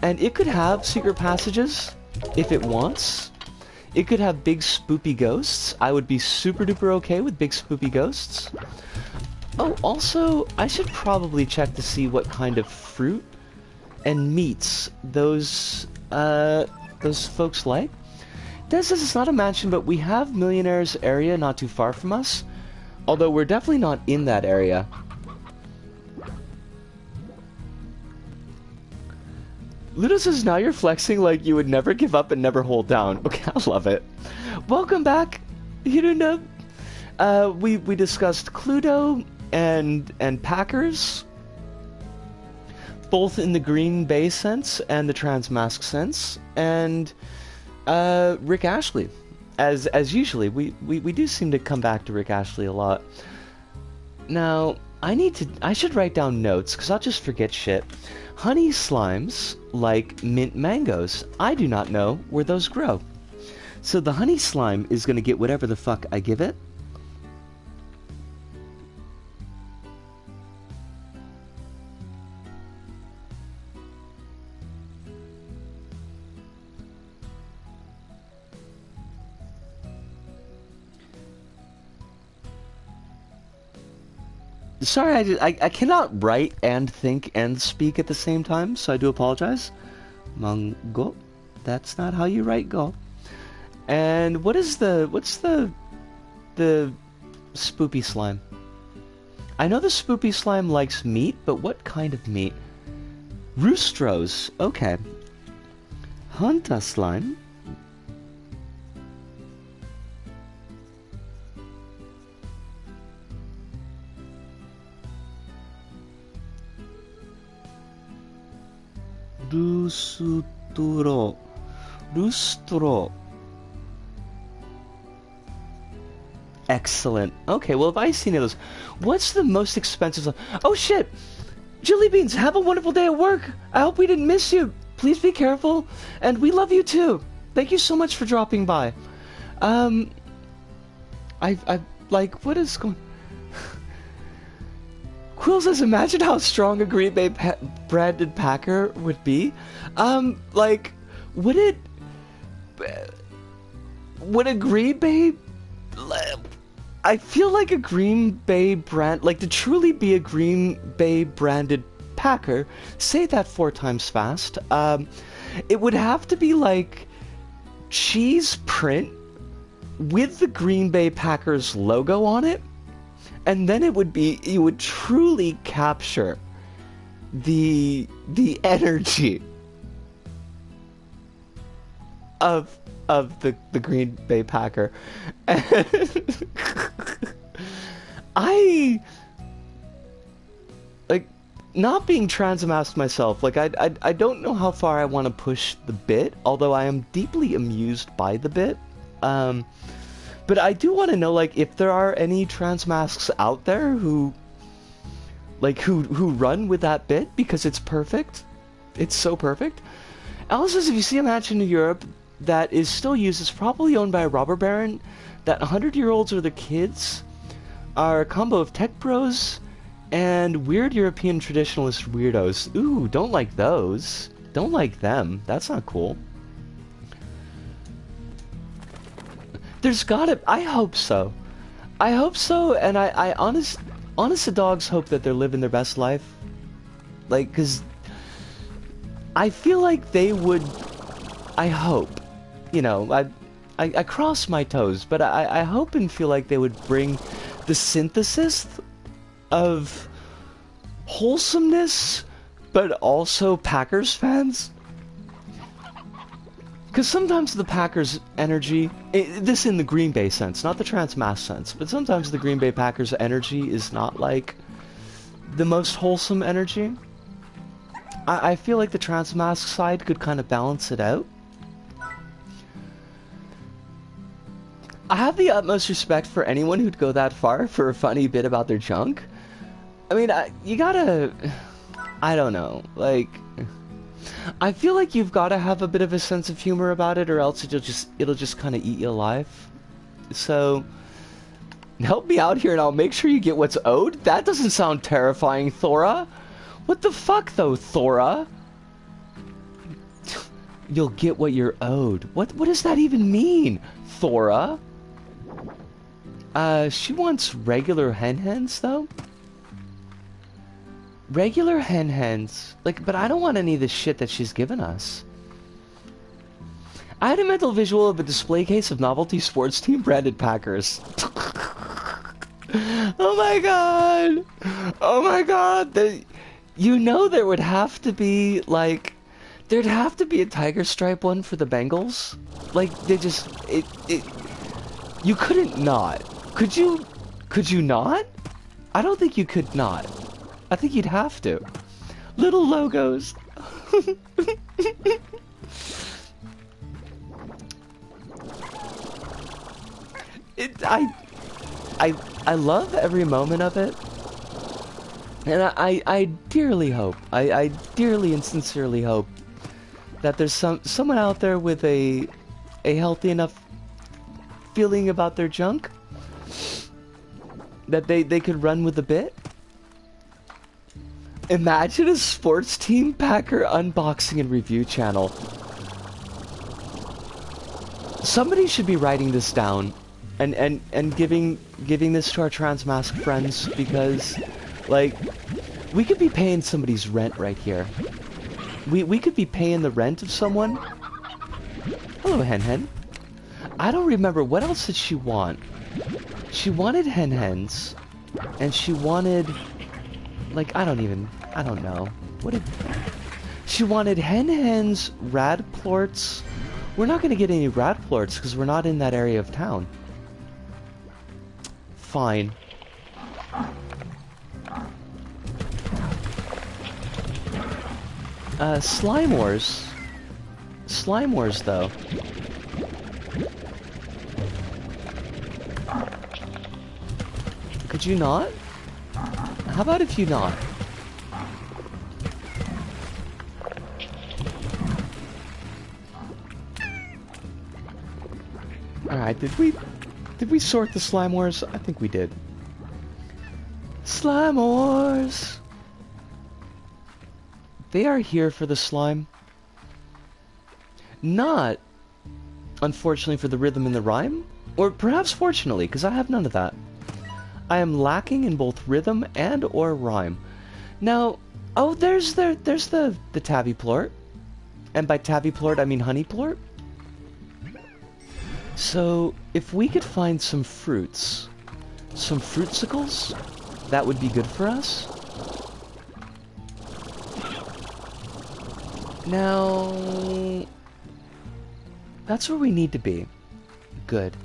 And it could have secret passages if it wants. It could have big spoopy ghosts. I would be super duper okay with big spoopy ghosts. Oh, also, I should probably check to see what kind of fruit and meats those folks like. Des says it's not a mansion, but we have Millionaires area not too far from us. Although we're definitely not in that area. Ludo says, now you're flexing like you would never give up and never hold down. Okay, I love it. Welcome back, Hirunub. We discussed Cluedo and Packers, both in the Green Bay sense and the Transmask sense, and Rick Ashley. As usually, we do seem to come back to Rick Ashley a lot. Now, I should write down notes, because I'll just forget shit. Honey slimes like mint mangoes. I do not know where those grow. So the honey slime is going to get whatever the fuck I give it. Sorry, I cannot write and think and speak at the same time, so I do apologize. Mango. That's not how you write go. And what's the spoopy slime? I know the spoopy slime likes meat, but what kind of meat? Roostros. Okay. Hunter slime. Lustro. Excellent. Okay, well, if I see any of those, what's the most expensive? Oh shit! Jelly Beans, have a wonderful day at work. I hope we didn't miss you. Please be careful, and we love you too. Thank you so much for dropping by. I like, what is going? Quill says, imagine how strong a Green Bay branded Packer would be. Like, would a Green Bay? I feel like a Green Bay brand, like to truly be a Green Bay branded Packer, say that 4 times fast, it would have to be like cheese print with the Green Bay Packers logo on it, and then it would be, you would truly capture the energy of the Green Bay Packer. I like, not being transmasked myself, like I don't know how far I want to push the bit, although I am deeply amused by the bit. But I do want to know, like, if there are any transmasks out there who run with that bit, because it's perfect. It's so perfect. Alice says, if you see a mansion in Europe that is still used, it's probably owned by a robber baron, that 100-year-olds or their kids are a combo of tech bros and weird European traditionalist weirdos. Ooh, don't like those. Don't like them. That's not cool. There's gotta... I hope so. I hope so, and I honest to dogs hope that they're living their best life. Like, because I feel like they would... I hope. You know, I cross my toes, but I hope and feel like they would bring the synthesis of wholesomeness, but also Packers fans. Because sometimes the Packers' energy, this in the Green Bay sense, not the transmask sense, but sometimes the Green Bay Packers' energy is not like the most wholesome energy. I feel like the transmask side could kind of balance it out. I have the utmost respect for anyone who'd go that far for a funny bit about their junk. I mean, you gotta... I don't know, like... I feel like you've gotta have a bit of a sense of humor about it, or else it'll just kind of eat you alive. So... help me out here and I'll make sure you get what's owed? That doesn't sound terrifying, Thora. What the fuck, though, Thora? You'll get what you're owed. What does that even mean, Thora? She wants regular hen-hens, though? Regular hen-hens. Like, but I don't want any of the shit that she's given us. I had a mental visual of a display case of novelty sports team branded Packers. Oh my god! Oh my god! You know there would have to be, like... there'd have to be a tiger stripe one for the Bengals. Like, they just... You couldn't not. Could you not? I don't think you could not. I think you'd have to. Little logos. I love every moment of it. And I dearly hope, I dearly and sincerely hope that there's someone out there with a healthy enough feeling about their junk that they could run with a bit. Imagine a sports team packer unboxing and review channel. Somebody should be writing this down and giving this to our transmask friends, because like we could be paying somebody's rent right here. We could be paying the rent of someone. Hello, Hen Hen. I don't remember, what else did she want? She wanted Hen Hens, and she wanted, like, I don't know. What did... She wanted Hen Hens, rad plorts. We're not gonna get any rad plorts because we're not in that area of town. Fine. Slime Wars. Slime Wars, though. Could you not? How about if you not? Alright, did we sort the Slime Wars? I think we did. Slime Wars! They are here for the slime. Not, unfortunately, for the rhythm and the rhyme. Or perhaps fortunately, because I have none of that. I am lacking in both rhythm and or rhyme. Now, oh, there's the tabby plort. And by tabby plort, I mean honey plort. So, if we could find some fruits, some fruitsicles, that would be good for us. Now, that's where we need to be. Good.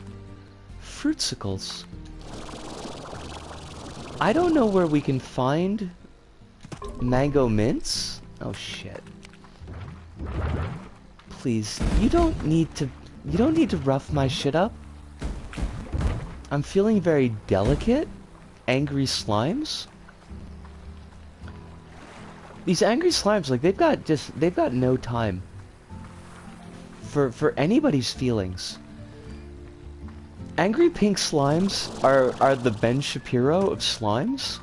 Fruitsicles. I don't know where we can find mango mints. Oh shit. Please, you don't need to rough my shit up. I'm feeling very delicate. Angry slimes. These angry slimes, like, they've got no time for anybody's feelings. Angry pink slimes are the Ben Shapiro of slimes.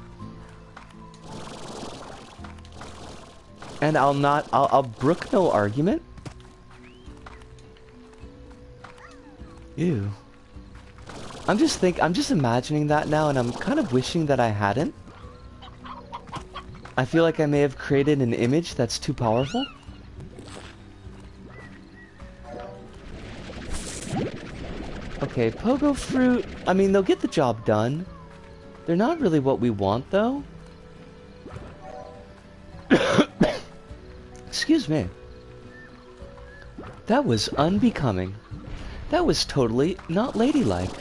And I'll brook no argument. Ew. I'm just imagining that now, and I'm kind of wishing that I hadn't. I feel like I may have created an image that's too powerful. Okay, pogo fruit. I mean, they'll get the job done. They're not really what we want, though. Excuse me. That was unbecoming. That was totally not ladylike.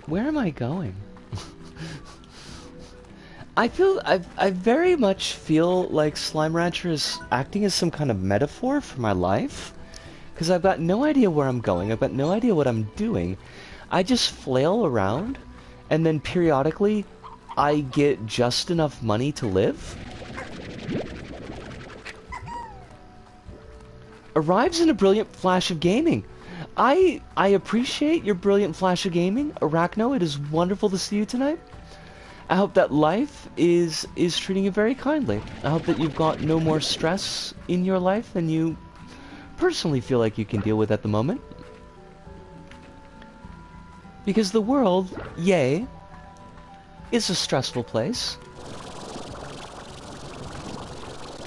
Where am I going? I very much feel like Slime Rancher is acting as some kind of metaphor for my life. Because I've got no idea where I'm going, I've got no idea what I'm doing. I just flail around, and then periodically, I get just enough money to live. Arrives in a brilliant flash of gaming. I appreciate your brilliant flash of gaming, Arachno. It is wonderful to see you tonight. I hope that life is treating you very kindly. I hope that you've got no more stress in your life than you personally feel like you can deal with at the moment. Because the world, yay, is a stressful place.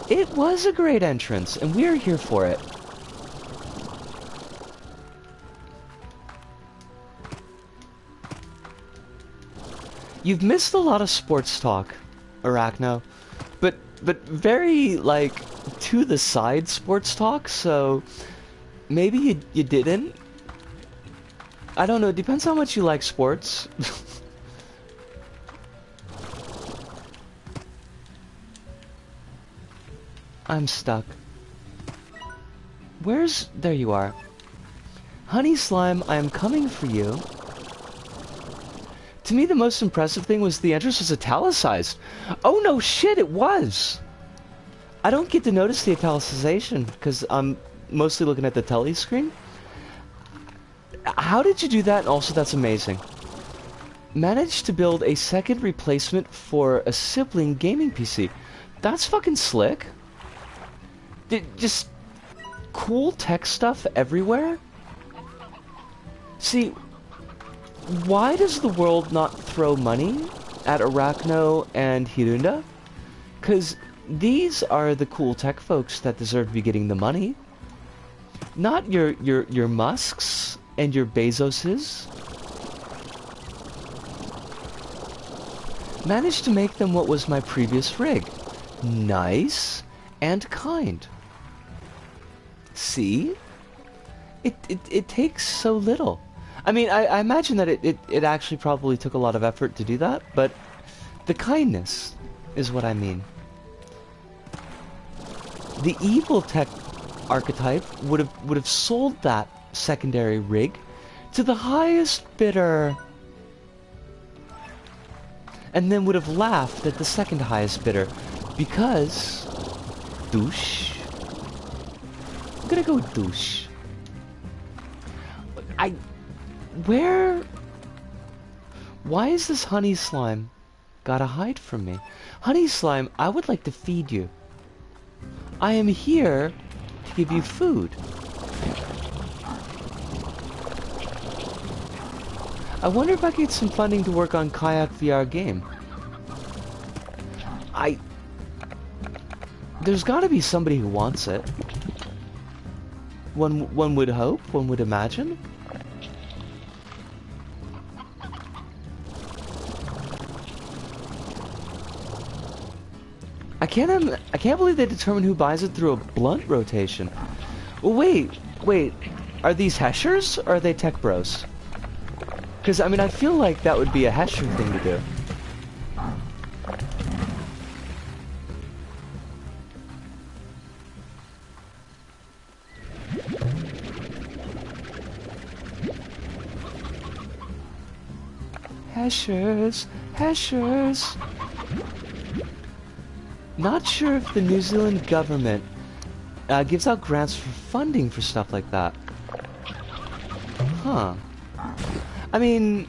It was a great entrance, and we're here for it. You've missed a lot of sports talk, Arachno, but very, like, to the side sports talk, so maybe you didn't. I don't know, it depends how much you like sports. I'm stuck. Where's... There you are. Honey Slime, I am coming for you. To me, the most impressive thing was the entrance was italicized. Oh, no shit, it was! I don't get to notice the italicization, because I'm mostly looking at the telly screen. How did you do that? And also, that's amazing. Managed to build a second replacement for a sibling gaming PC. That's fucking slick. Just cool tech stuff everywhere. See, why does the world not throw money at Arachno and Hirunda? Because these are the cool tech folks that deserve to be getting the money. Not your Musks and your Bezoses. Managed to make them what was my previous rig. Nice and kind. See? It takes so little. I mean, I imagine that it actually probably took a lot of effort to do that, but the kindness is what I mean. The evil tech archetype would have sold that secondary rig to the highest bidder, and then would have laughed at the second highest bidder because douche. I'm gonna go douche. Why is this Honey Slime gotta hide from me? Honey Slime, I would like to feed you. I am here to give you food. I wonder if I could get some funding to work on Kayak VR game. There's gotta be somebody who wants it. One would hope, one would imagine. I can't believe they determine who buys it through a blunt rotation. Well, wait, are these Heshers or are they tech bros? Because I mean, I feel like that would be a Hesher thing to do. Heshers. Not sure if the New Zealand government gives out grants for funding for stuff like that. Huh. I mean,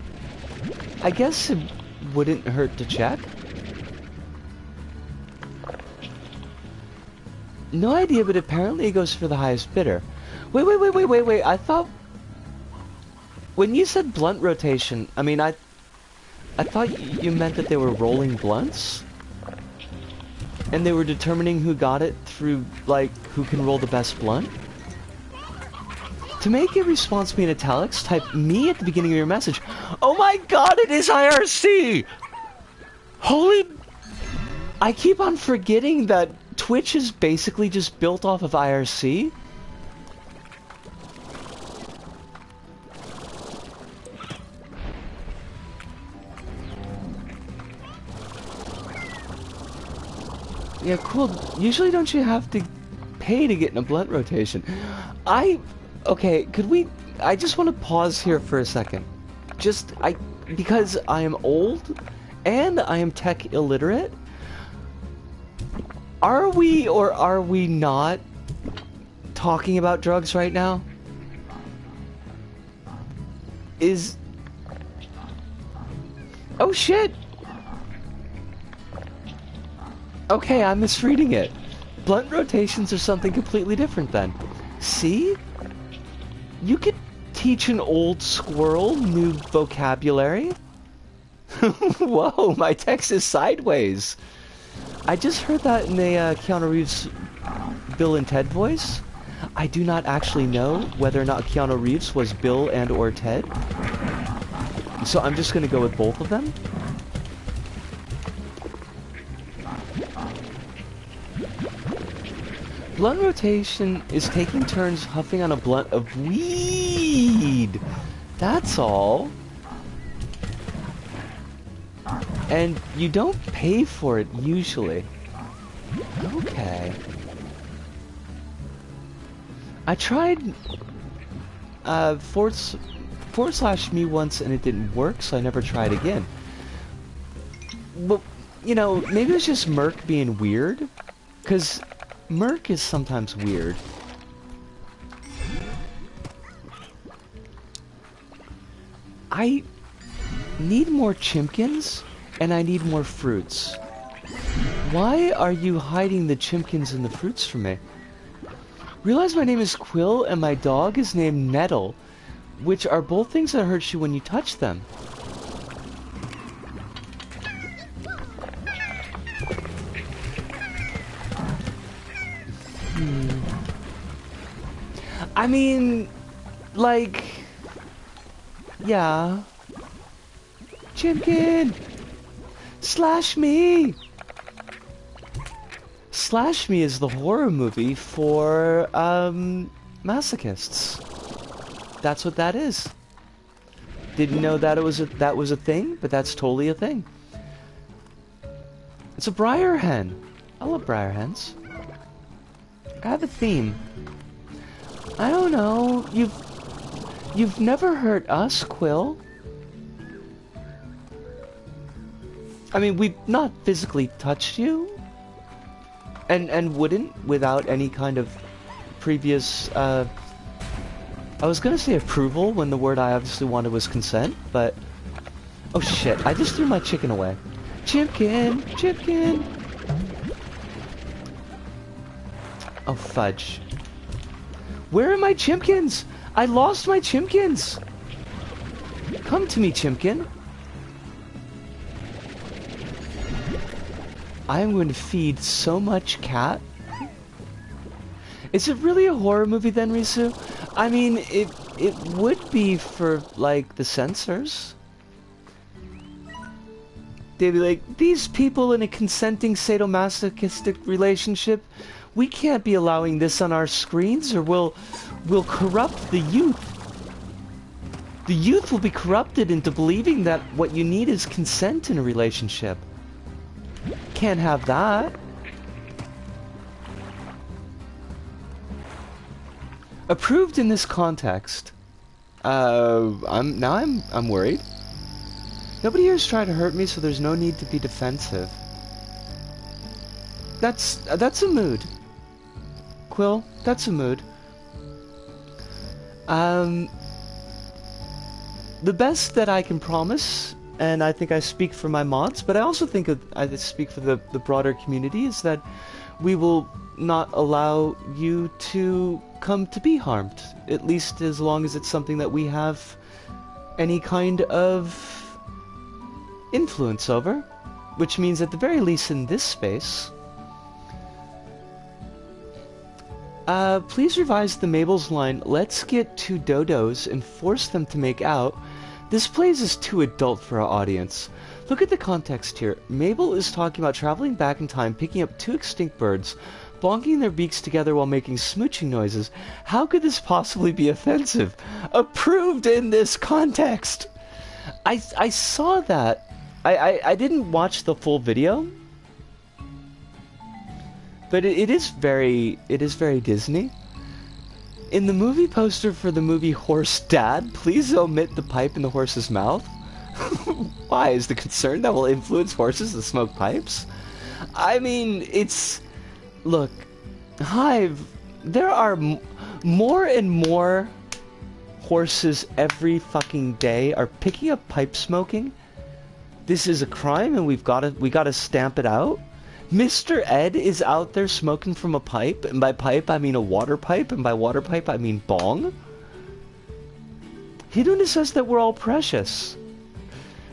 I guess it wouldn't hurt to check. No idea, but apparently it goes for the highest bidder. Wait. I thought... When you said blunt rotation, I mean, I thought you meant that they were rolling blunts? And they were determining who got it through, like, who can roll the best blunt? To make a response be in italics, type me at the beginning of your message. Oh my god, it is IRC! Holy... I keep on forgetting that Twitch is basically just built off of IRC. Yeah, cool. Usually don't you have to pay to get in a blunt rotation? Okay, could we... I just want to pause here for a second. Because I am old, and I am tech illiterate, are we or are we not talking about drugs right now? Oh shit! Okay, I'm misreading it. Blunt rotations are something completely different then. See? You could teach an old squirrel new vocabulary. Whoa, my text is sideways. I just heard that in a Keanu Reeves Bill and Ted voice. I do not actually know whether or not Keanu Reeves was Bill and or Ted. So I'm just gonna go with both of them. Blunt rotation is taking turns huffing on a blunt of weed. That's all. And you don't pay for it usually. Okay. I tried forward slash me once and it didn't work, so I never tried again. But, you know, maybe it's just Merc being weird, because Merc is sometimes weird. I need more chimkins, and I need more fruits. Why are you hiding the chimkins and the fruits from me? Realize my name is Quill, and my dog is named Nettle, which are both things that hurt you when you touch them. I mean, like, yeah. Chimkin! Slash Me! Slash Me is the horror movie for, masochists. That's what that is. Didn't know that that was a thing, but that's totally a thing. It's a briar hen. I love briar hens. I have a theme. I don't know. You've never hurt us, Quill. I mean, we've not physically touched you. And wouldn't without any kind of previous, I was gonna say approval when the word I obviously wanted was consent, but... Oh shit, I just threw my chicken away. Chimkin! Chimkin! Oh fudge. Where are my chimkins? I lost my chimkins! Come to me, chimkin. I am going to feed so much cat. Is it really a horror movie then, Risu? I mean, it would be for, like, the censors. They'd be like, these people in a consenting sadomasochistic relationship, we can't be allowing this on our screens or we'll corrupt the youth. The youth will be corrupted into believing that what you need is consent in a relationship. Can't have that. Approved in this context. I'm worried. Nobody here has tried to hurt me, so there's no need to be defensive. That's a mood. Quill, that's a mood. The best that I can promise, and I think I speak for my mods, but I also think I speak for the broader community, is that we will not allow you to come to be harmed, at least as long as it's something that we have any kind of influence over, which means at the very least in this space. Please revise the Mabel's line, let's get two dodos and force them to make out. This plays is too adult for our audience. Look at the context here. Mabel is talking about traveling back in time, picking up two extinct birds, bonking their beaks together while making smooching noises. How could this possibly be offensive? Approved in this context! I saw that. I didn't watch the full video. But it is very Disney. In the movie poster for the movie Horse Dad, please omit the pipe in the horse's mouth. Why? Is the concern that will influence horses to smoke pipes? I mean, it's... Look, Hive, there are more and more horses every fucking day are picking up pipe smoking. This is a crime and we gotta stamp it out. Mr. Ed is out there smoking from a pipe, and by pipe I mean a water pipe, and by water pipe I mean bong. Hiduna says that we're all precious.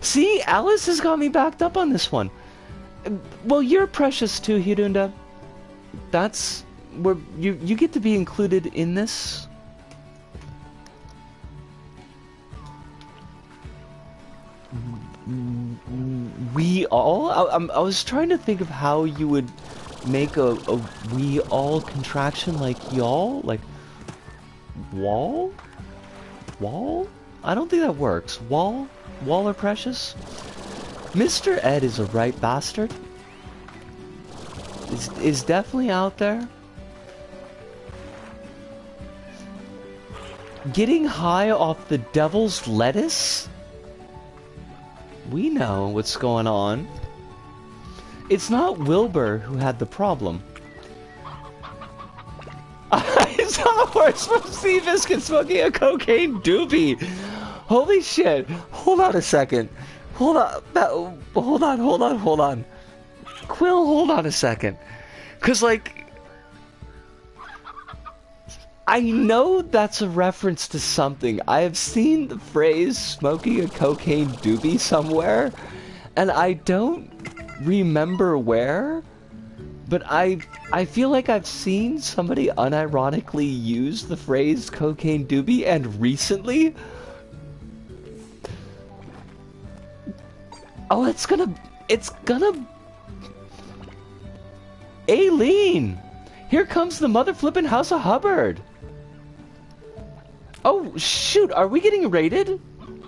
See, Alice has got me backed up on this one. Well, you're precious too, Hiduna. That's where you get to be included in this. We all? I was trying to think of how you would make a we all contraction, like y'all? Like, wall? Wall? I don't think that works. Wall? Wall are precious? Mr. Ed is a right bastard. Is definitely out there. Getting high off the devil's lettuce? We know what's going on. It's not Wilbur who had the problem. I saw a horse from Seabiscuit smoking a cocaine doobie. Holy shit. Hold on a second. Hold on. Hold on. Quill, hold on a second. Cause like... I know that's a reference to something. I have seen the phrase smoking a cocaine doobie somewhere, and I don't remember where, but I feel like I've seen somebody unironically use the phrase cocaine doobie, and recently. Oh, it's gonna... Aileen! Here comes the mother flippin' House of Hubbard! Oh, shoot, are we getting raided?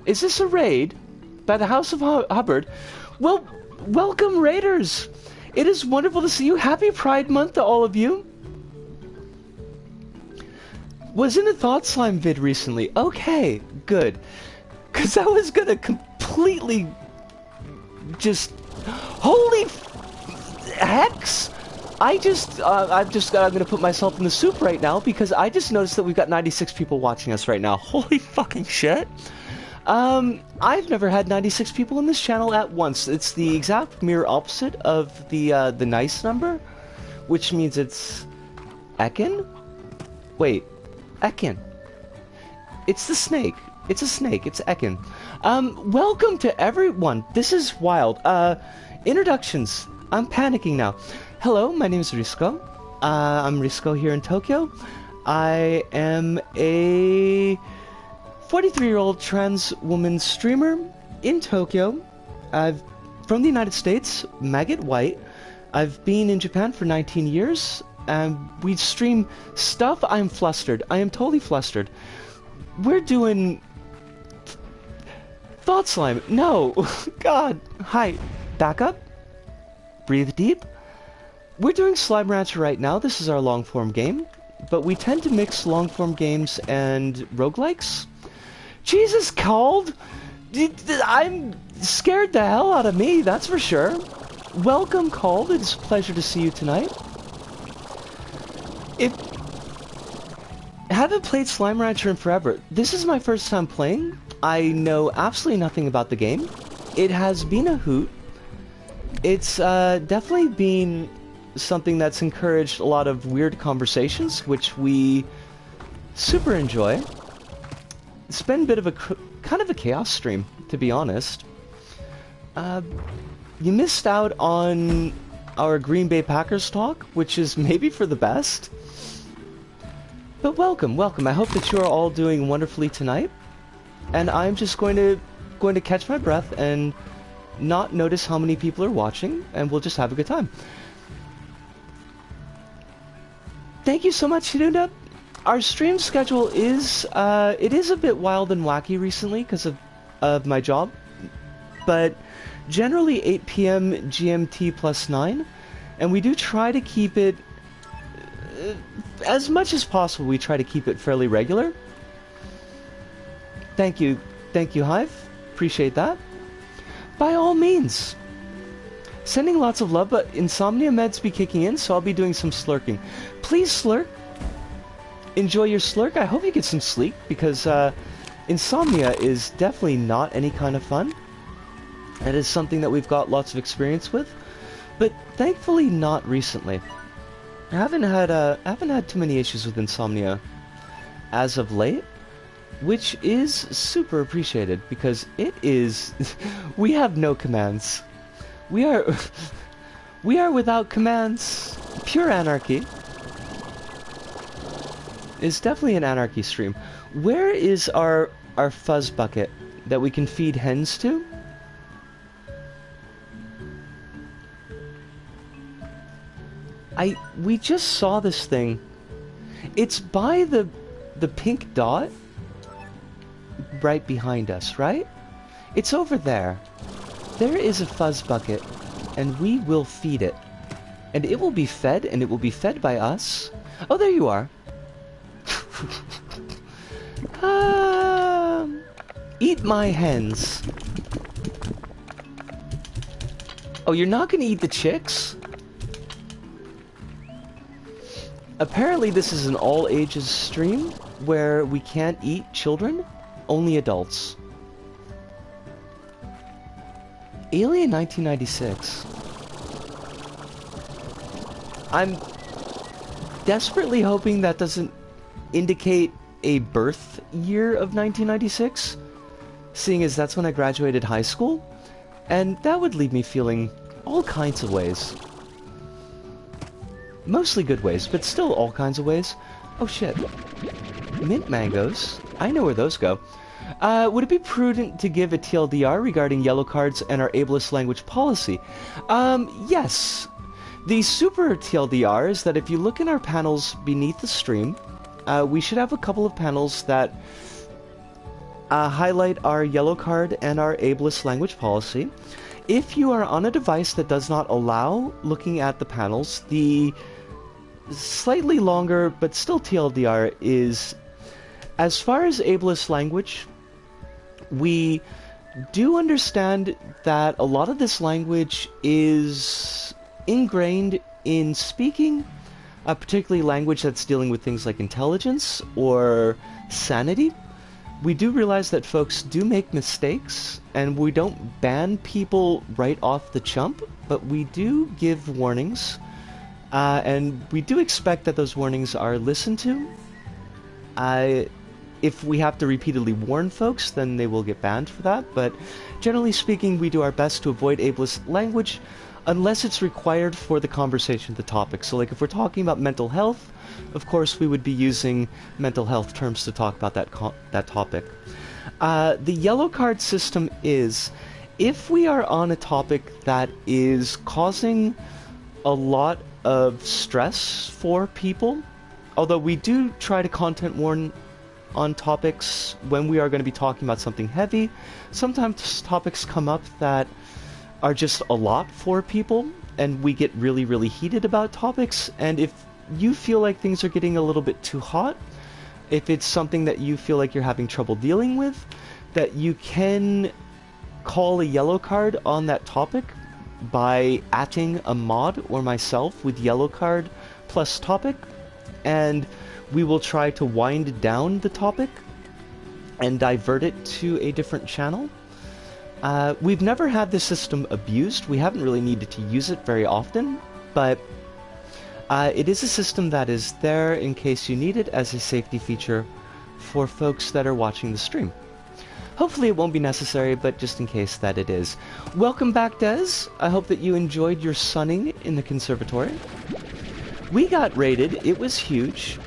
Is this a raid by the House of Hubbard? Well, welcome, raiders! It is wonderful to see you. Happy Pride Month to all of you. Was in a Thought Slime vid recently. Okay, good. Because I was gonna completely just... Holy hex! I'm gonna put myself in the soup right now because I just noticed that we've got 96 people watching us right now. Holy fucking shit. I've never had 96 people in this channel at once. It's the exact mirror opposite of the nice number, which means it's Ekin? Wait, Ekin. It's the snake. It's a snake. It's Ekin. Welcome to everyone. This is wild. Introductions. I'm panicking now. Hello, my name is Risco. I'm Risco here in Tokyo. I am a 43-year-old trans woman streamer in Tokyo. I'm from the United States, maggot white. I've been in Japan for 19 years. We stream stuff. I'm flustered. I am totally flustered. We're doing... Thought Slime. No. God. Hi. Back up. Breathe deep. We're doing Slime Rancher right now. This is our long-form game, but we tend to mix long-form games and roguelikes. Jesus, Called! I'm scared the hell out of me, that's for sure. Welcome, Called. It's a pleasure to see you tonight. I haven't played Slime Rancher in forever. This is my first time playing. I know absolutely nothing about the game. It has been a hoot. It's definitely been something that's encouraged a lot of weird conversations, which we super enjoy. It's been a bit of a kind of a chaos stream, to be honest. You missed out on our Green Bay Packers talk, which is maybe for the best. But welcome. I hope that you are all doing wonderfully tonight. And I'm just going to catch my breath and not notice how many people are watching, and we'll just have a good time. Thank you so much, Hidunda. Our stream schedule is, it is a bit wild and wacky recently because of my job, but generally 8 p.m. GMT plus 9, and we do try to keep it, as much as possible, we try to keep it fairly regular. Thank you, Hive. Appreciate that. By all means. Sending lots of love, but insomnia meds be kicking in, so I'll be doing some slurking. Please slurk. Enjoy your slurk. I hope you get some sleep, because insomnia is definitely not any kind of fun. That is something that we've got lots of experience with, but thankfully not recently. I haven't had too many issues with insomnia as of late, which is super appreciated, because it is... we have no commands. We are without commands. Pure anarchy. It's definitely an anarchy stream. Where is our fuzz bucket that we can feed hens to? We just saw this thing. It's by the pink dot right behind us, right? It's over there. There is a fuzz bucket, and we will feed it. And it will be fed, and it will be fed by us. Oh, there you are. Eat my hens. Oh, you're not gonna eat the chicks? Apparently this is an all-ages stream where we can't eat children, only adults. Alien 1996. I'm desperately hoping that doesn't indicate a birth year of 1996, seeing as that's when I graduated high school, and that would leave me feeling all kinds of ways. Mostly good ways, but still all kinds of ways. Oh shit. Mint mangoes. I know where those go. Would it be prudent to give a TLDR regarding yellow cards and our ableist language policy? Yes. The super TLDR is that if you look in our panels beneath the stream, we should have a couple of panels that highlight our yellow card and our ableist language policy. If you are on a device that does not allow looking at the panels, the slightly longer but still TLDR is, as far as ableist language, we do understand that a lot of this language is ingrained in speaking, particularly language that's dealing with things like intelligence or sanity. We do realize that folks do make mistakes, and we don't ban people right off the jump, but we do give warnings, and we do expect that those warnings are listened to. If we have to repeatedly warn folks, then they will get banned for that, but generally speaking, we do our best to avoid ableist language unless it's required for the conversation, the topic. So like if we're talking about mental health, of course we would be using mental health terms to talk about that topic. The yellow card system is, if we are on a topic that is causing a lot of stress for people, although we do try to content warn on topics when we are going to be talking about something heavy, sometimes topics come up that are just a lot for people, and we get really, really heated about topics, and if you feel like things are getting a little bit too hot, if it's something that you feel like you're having trouble dealing with, that you can call a yellow card on that topic by @ing a mod or myself with yellow card plus topic, and we will try to wind down the topic and divert it to a different channel. We've never had this system abused. We haven't really needed to use it very often, but it is a system that is there in case you need it as a safety feature for folks that are watching the stream. Hopefully it won't be necessary, but just in case that it is. Welcome back, Des. I hope that you enjoyed your sunning in the conservatory. We got raided. It was huge.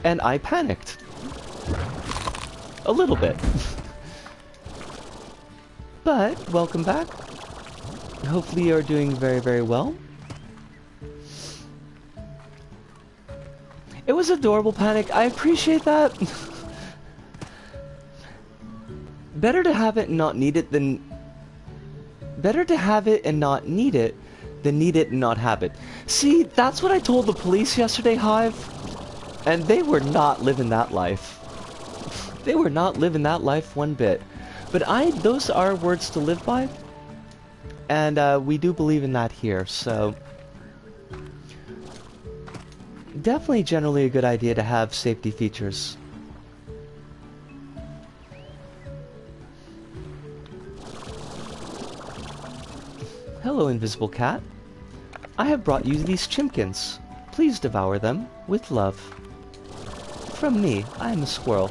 And I panicked. A little bit. But, welcome back. Hopefully you're doing very, very well. It was adorable panic. I appreciate that. Better to have it and not need it than... Better to have it and not need it than need it and not have it. See, that's what I told the police yesterday, Hive. And they were not living that life. They were not living that life one bit. But those are words to live by. And we do believe in that here, so... Definitely generally a good idea to have safety features. Hello, Invisible Cat. I have brought you these chimkins. Please devour them with love. From me, I am a squirrel.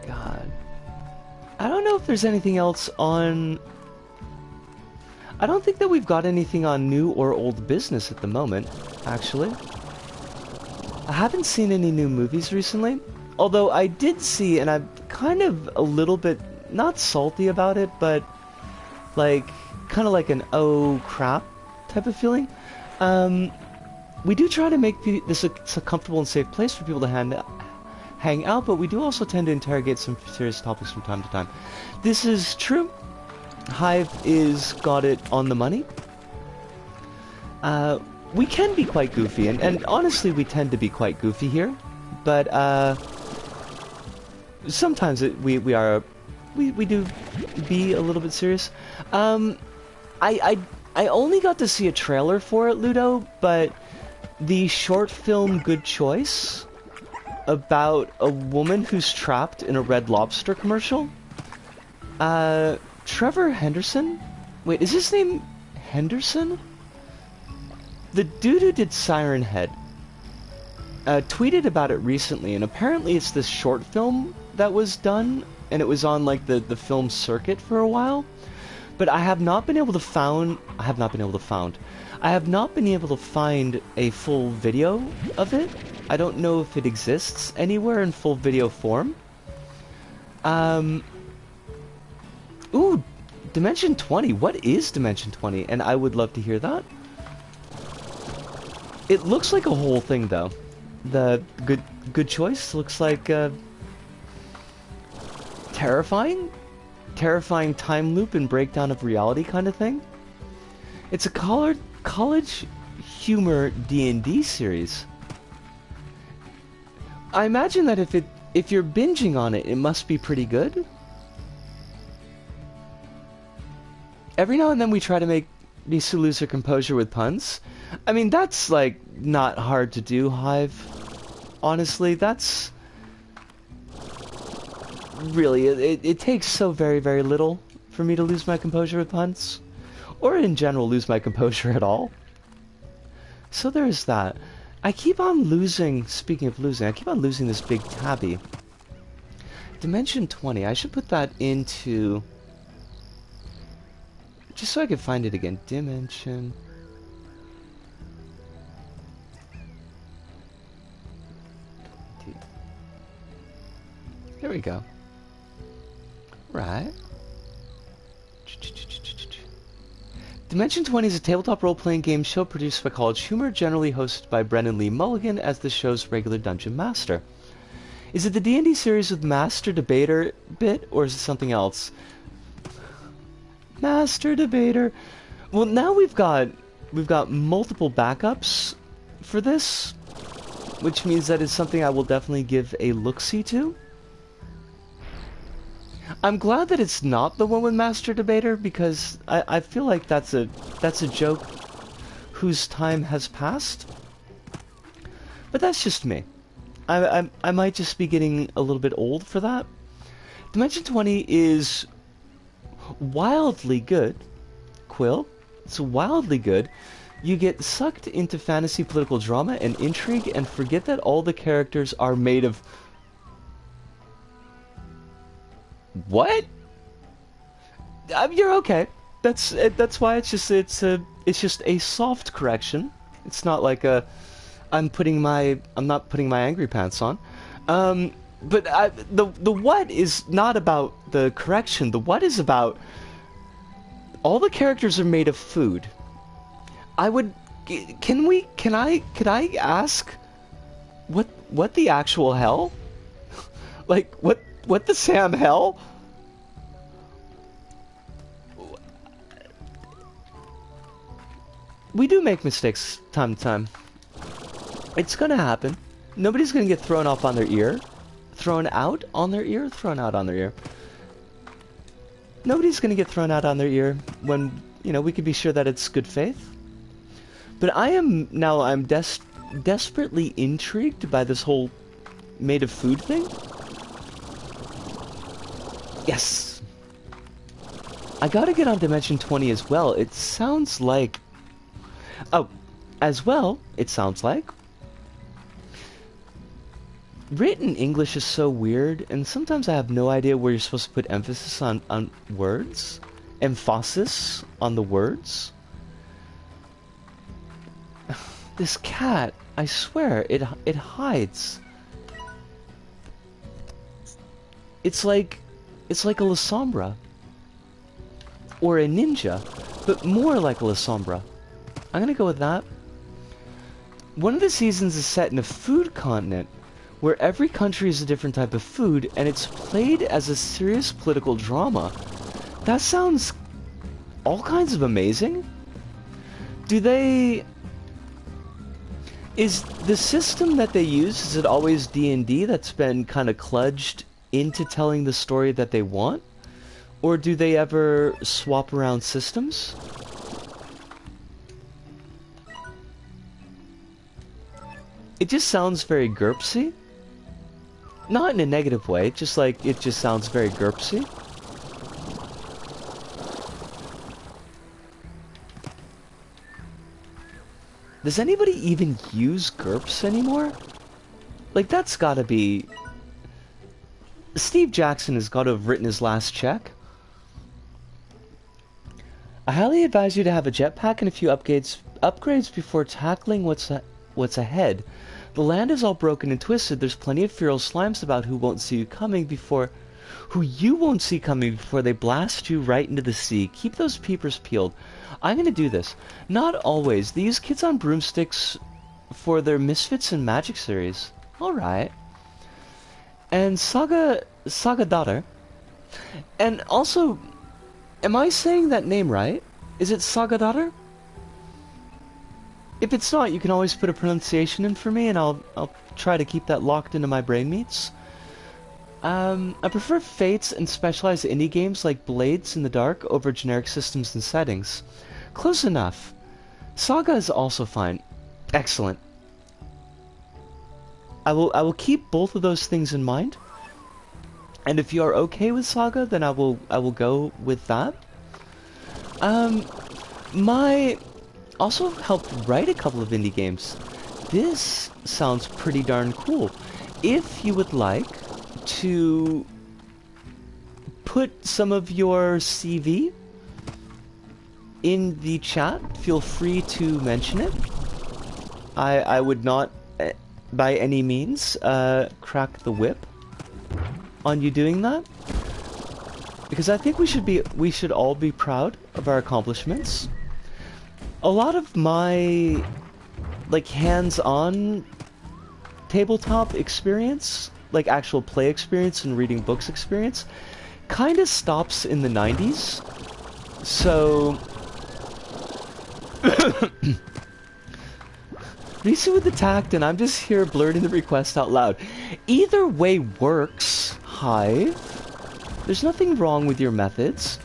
God. I don't know if there's anything else on... I don't think that we've got anything on new or old business at the moment, actually. I haven't seen any new movies recently, although I did see, and I'm kind of a little bit, not salty about it, but like, kind of like an oh crap type of feeling. We do try to make this a comfortable and safe place for people to hang out, but we do also tend to interrogate some serious topics from time to time. This is true. Hive got it on the money. we can be quite goofy, and honestly, we tend to be quite goofy here. But sometimes we do be a little bit serious. I only got to see a trailer for it, Ludo, but the short film Good Choice about a woman who's trapped in a Red Lobster commercial. Trevor Henderson? Wait, is his name Henderson? The dude who did Siren Head tweeted about it recently, and apparently it's this short film that was done, and it was on like the film circuit for a while. But I have not been able to find a full video of it. I don't know if it exists anywhere in full video form. Ooh, Dimension 20. What is Dimension 20? And I would love to hear that. It looks like a whole thing, though. The good choice looks like terrifying time loop and breakdown of reality kind of thing. It's a college humor D&D series. I imagine that if you're binging on it, it must be pretty good. Every now and then we try to make Nisu lose her composure with puns. I mean, that's like not hard to do, Hive. Honestly, that's really it takes so very, very little for me to lose my composure with puns, or in general lose my composure at all. So there's that. I keep on losing. Speaking of losing, I keep on losing this big tabby. Dimension 20. I should put that into just so I can find it again. Dimension. There we go. Right. Dimension 20 is a tabletop role-playing game show produced by College Humor, generally hosted by Brendan Lee Mulligan as the show's regular Dungeon Master. Is it the D&D series with Master Debater bit, or is it something else? Master Debater. Well, now we've got multiple backups for this, which means that it's something I will definitely give a look-see to. I'm glad that it's not the one with Master Debater, because I feel like that's a joke whose time has passed. But that's just me. I might just be getting a little bit old for that. Dimension 20 is wildly good. Quill, it's wildly good. You get sucked into fantasy political drama and intrigue and forget that all the characters are made of... What? You're okay. That's why it's just a soft correction. It's not like I'm not putting my angry pants on. But the what is not about the correction. The what is about all the characters are made of food. Could I ask what the actual hell? Like what the Sam hell? We do make mistakes time to time. It's gonna happen. Nobody's gonna get thrown off on their ear. Thrown out on their ear? Thrown out on their ear. Nobody's gonna get thrown out on their ear when, you know, we can be sure that it's good faith. But I'm desperately intrigued by this whole made of food thing. Yes! I gotta get on Dimension 20 as well. It sounds like... Oh, as well, it sounds like... Written English is so weird, and sometimes I have no idea where you're supposed to put emphasis on words. Emphasis on the words. This cat, I swear, it hides. It's like a Lasombra. Or a ninja, but more like a Lasombra. I'm gonna go with that. One of the seasons is set in a food continent, where every country is a different type of food, and it's played as a serious political drama. That sounds all kinds of amazing. Do they Is the system that they use, is it always D&D that's been kind of kludged into telling the story that they want? Or do they ever swap around systems? It just sounds very GURPSy. Not in a negative way, just like it just sounds very GURPSy. Does anybody even use GURPS anymore? Like, that's gotta be... Steve Jackson has got to have written his last check. I highly advise you to have a jetpack and a few upgrades before tackling what's ahead. The land is all broken and twisted. There's plenty of feral slimes about who you won't see coming before they blast you right into the sea. Keep those peepers peeled. I'm gonna do this. Not always. They use kids on broomsticks for their Misfits and Magic series. Alright. And Saga Daughter. And also, am I saying that name right? Is it Saga Daughter? If it's not, you can always put a pronunciation in for me and I'll try to keep that locked into my brain meats. I prefer Fates and specialized indie games like Blades in the Dark over generic systems and settings. Close enough. Saga is also fine. Excellent. I will keep both of those things in mind. And if you are okay with Saga, then I will go with that. My also helped write a couple of indie games. This sounds pretty darn cool. If you would like to put some of your CV in the chat, feel free to mention it. I would not by any means crack the whip on you doing that, because I think we should all be proud of our accomplishments. A lot of my like hands-on tabletop experience, like actual play experience and reading books experience, kind of stops in the 90s. So Lisa with the tact, and I'm just here blurting the request out loud. Either way works, Hive. There's nothing wrong with your methods.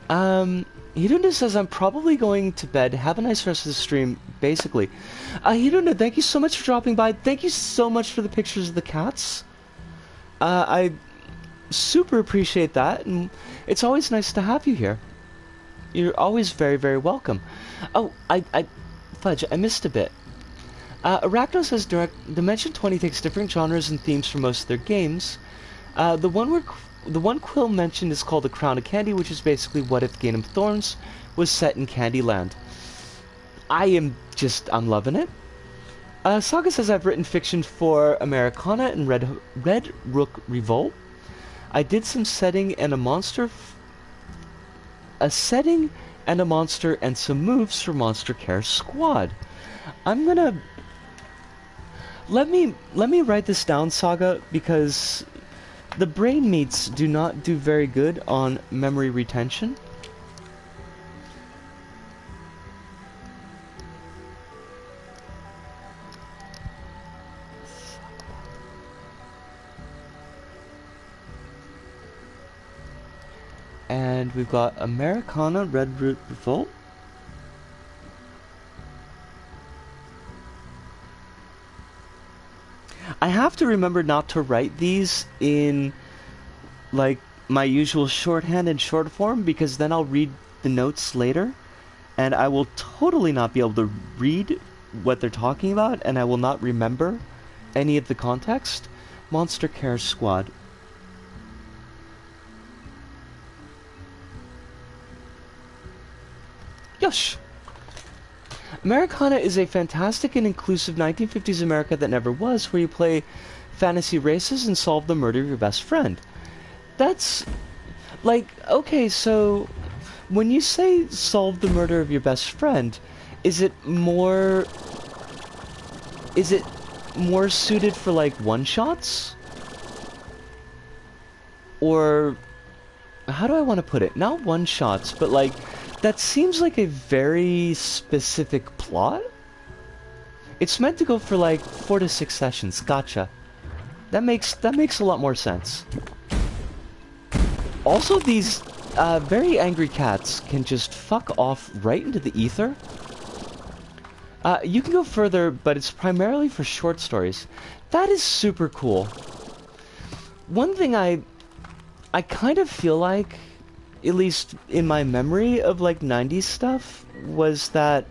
Hidunda says, I'm probably going to bed. Have a nice rest of the stream, basically. Hidunda, thank you so much for dropping by. Thank you so much for the pictures of the cats. I super appreciate that, and it's always nice to have you here. You're always very, very welcome. Oh, Fudge, I missed a bit. Arachno says, Dimension 20 takes different genres and themes for most of their games. The one Quill mentioned is called The Crown of Candy, which is basically what if Game of Thorns was set in Candyland. I'm loving it. Saga says, I've written fiction for Americana and Red Rook Revolt. I did some setting and a monster and some moves for Monster Care Squad. I'm gonna... Let me write this down, Saga, because the brain meats do not do very good on memory retention. And we've got Americana, Red Root Revolt. I have to remember not to write these in, like, my usual shorthand and short form, because then I'll read the notes later, and I will totally not be able to read what they're talking about, and I will not remember any of the context. Monster Care Squad. Yosh! Americana is a fantastic and inclusive 1950s America that never was, where you play fantasy races and solve the murder of your best friend. That's... like, okay, so... when you say solve the murder of your best friend, is it more suited for, like, one-shots? Or... how do I want to put it? Not one-shots, but, like... that seems like a very specific plot. It's meant to go for like 4 to 6 sessions. Gotcha. That makes a lot more sense. Also, these very angry cats can just fuck off right into the ether. You can go further, but it's primarily for short stories. That is super cool. One thing I kind of feel like, at least in my memory of like 90s stuff, was that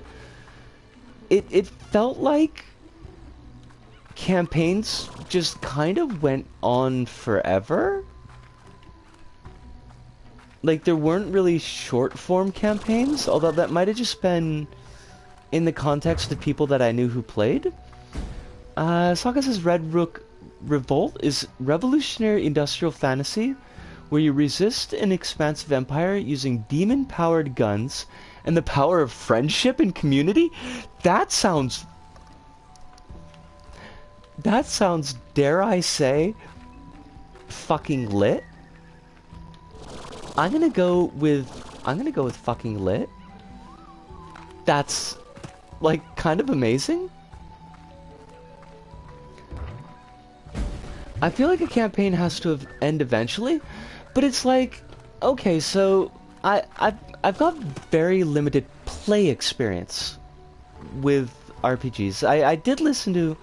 it felt like campaigns just kind of went on forever. Like, there weren't really short form campaigns, although that might have just been in the context of people that I knew who played. Sokka says Red Rook Revolt is revolutionary industrial fantasy where you resist an expansive empire using demon-powered guns and the power of friendship and community. That sounds, dare I say, fucking lit. I'm gonna go with fucking lit. That's, like, kind of amazing. I feel like a campaign has to end eventually, but it's like, okay, so I've got very limited play experience with RPGs. I did listen to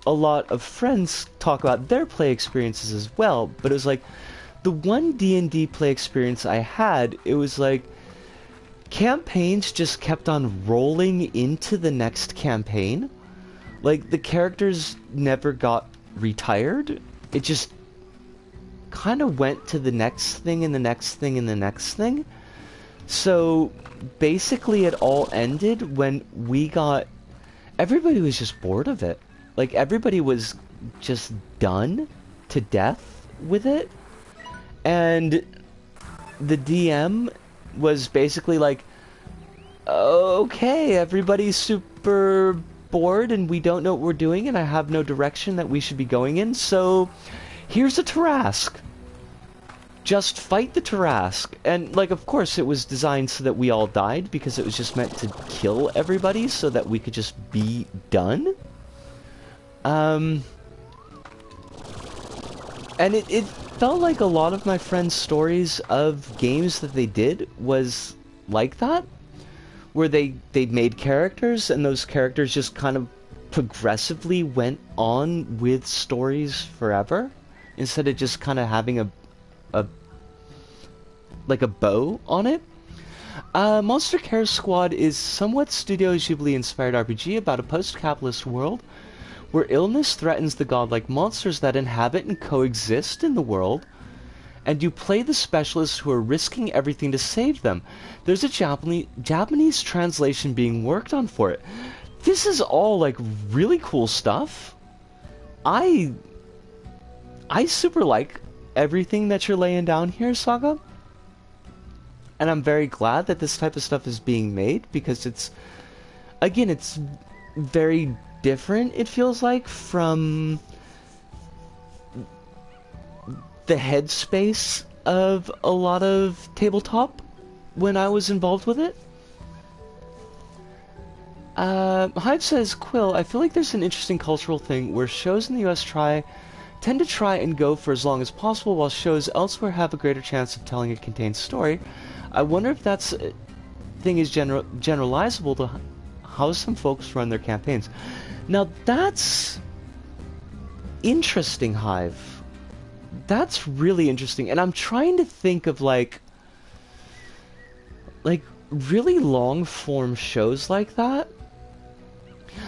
a lot of friends talk about their play experiences as well, but it was like, the one D&D play experience I had, it was like, campaigns just kept on rolling into the next campaign. Like, the characters never got retired. It just kind of went to the next thing and the next thing and the next thing. So basically it all ended when everybody was just bored of it. Like, everybody was just done to death with it. And the DM was basically like, okay, everybody's super bored and we don't know what we're doing and I have no direction that we should be going in, so here's a Tarrasque. Just fight the Tarrasque. And, like, of course it was designed so that we all died because it was just meant to kill everybody so that we could just be done. And it felt like a lot of my friends' stories of games that they did was like that, where they made characters and those characters just kind of progressively went on with stories forever instead of just kind of having a bow on it. Monster Care Squad is somewhat Studio Ghibli inspired RPG about a post-capitalist world where illness threatens the godlike monsters that inhabit and coexist in the world, and you play the specialists who are risking everything to save them. There's a Japanese translation being worked on for it. This is all, like, really cool stuff. I super like everything that you're laying down here, Saga. And I'm very glad that this type of stuff is being made, because it's very different, it feels like, from the headspace of a lot of tabletop when I was involved with it. Hive says, Quill, I feel like there's an interesting cultural thing where shows in the US tend to try and go for as long as possible, while shows elsewhere have a greater chance of telling a contained story. I wonder if that thing is generalizable to how some folks run their campaigns. Now that's interesting, Hive. That's really interesting, and I'm trying to think of like really long form shows like that.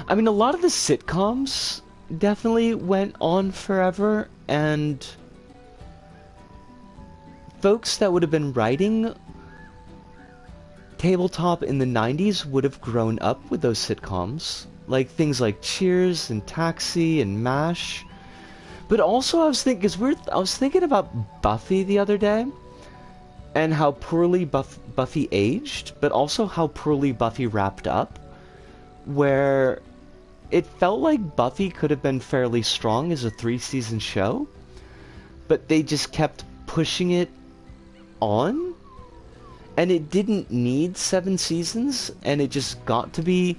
I mean, a lot of the sitcoms definitely went on forever, and folks that would have been writing tabletop in the 90s would have grown up with those sitcoms, like things like Cheers and Taxi and MASH. But also I was thinking about Buffy the other day, and how poorly Buffy aged, but also how poorly Buffy wrapped up, where it felt like Buffy could have been fairly strong as a 3-season show, but they just kept pushing it on, and it didn't need 7 seasons, and it just got to be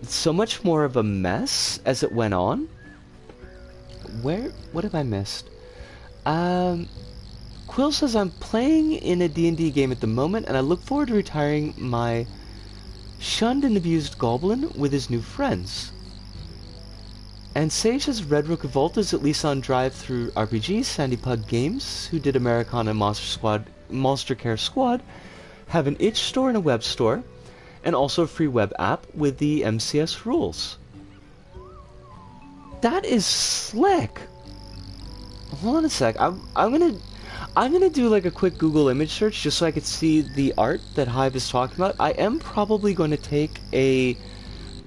so much more of a mess as it went on. What have I missed? Quill says, I'm playing in a D&D game at the moment, and I look forward to retiring my shunned and abused goblin with his new friends. And Sage says, Red Rook Revolt is at least on Drive Through RPGs. Sandy Pug Games, who did Americana and Monster Care Squad, have an itch store and a web store, and also a free web app with the MCS rules. That is slick. Hold on a sec. I'm gonna do like a quick Google image search just so I could see the art that Hive is talking about. I am probably going to take a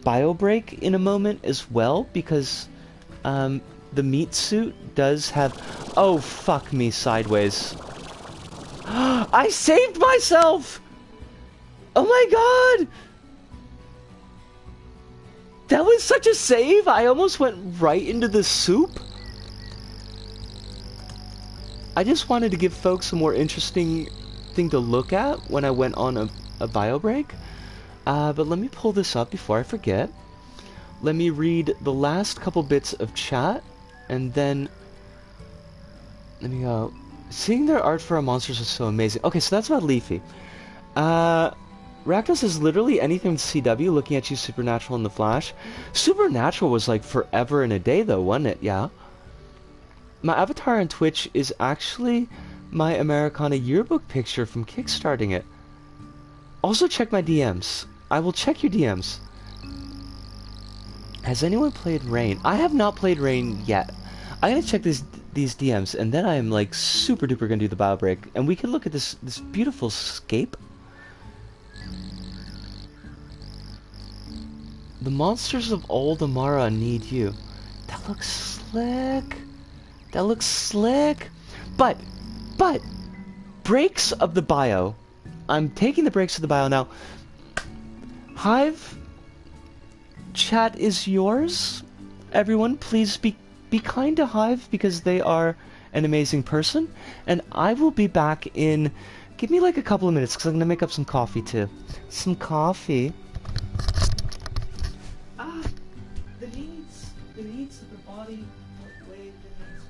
bio break in a moment as well because the meat suit does have. Oh fuck me sideways! I saved myself! Oh my god! That was such a save! I almost went right into the soup. I just wanted to give folks a more interesting thing to look at when I went on a bio break. But let me pull this up before I forget. Let me read the last couple bits of chat, and then let me go. Seeing their art for our monsters is so amazing. Okay, so that's about Leafy. Rakdos is literally anything with CW, looking at you, Supernatural and The Flash. Supernatural was like forever and a day though, wasn't it? Yeah. My avatar on Twitch is actually my Americana yearbook picture from kickstarting it. Also check my DMs. I will check your DMs. Has anyone played Rain? I have not played Rain yet. I gotta check these DMs, and then I am like super duper gonna do the bio break, and we can look at this beautiful scape. The monsters of old Amara need you. That looks slick. That looks slick. But, breaks of the bio. I'm taking the breaks of the bio now. Hive, chat is yours. Everyone, please be kind to Hive because they are an amazing person. And I will be back in... Give me like a couple of minutes because I'm going to make up some coffee too. Some coffee. The needs of the body outweigh the needs.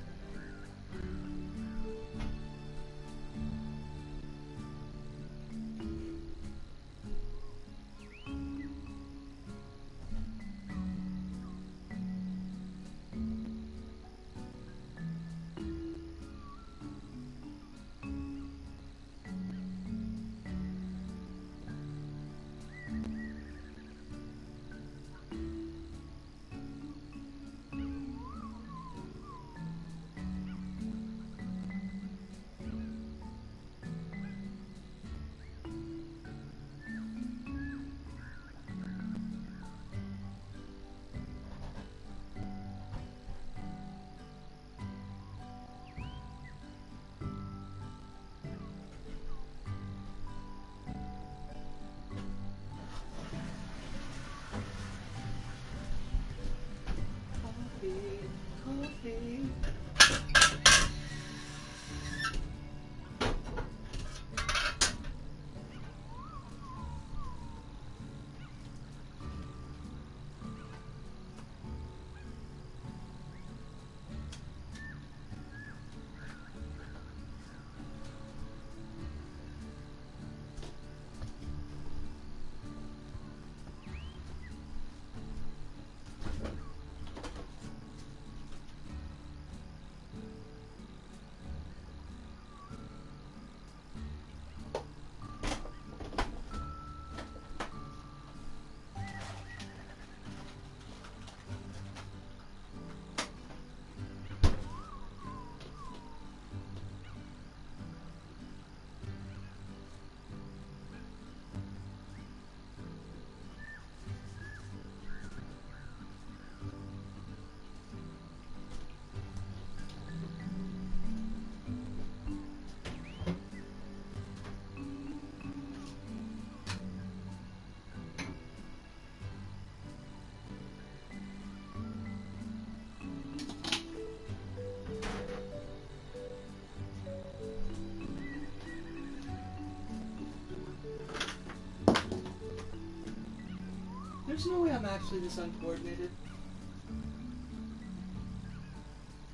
There's no way I'm actually this uncoordinated.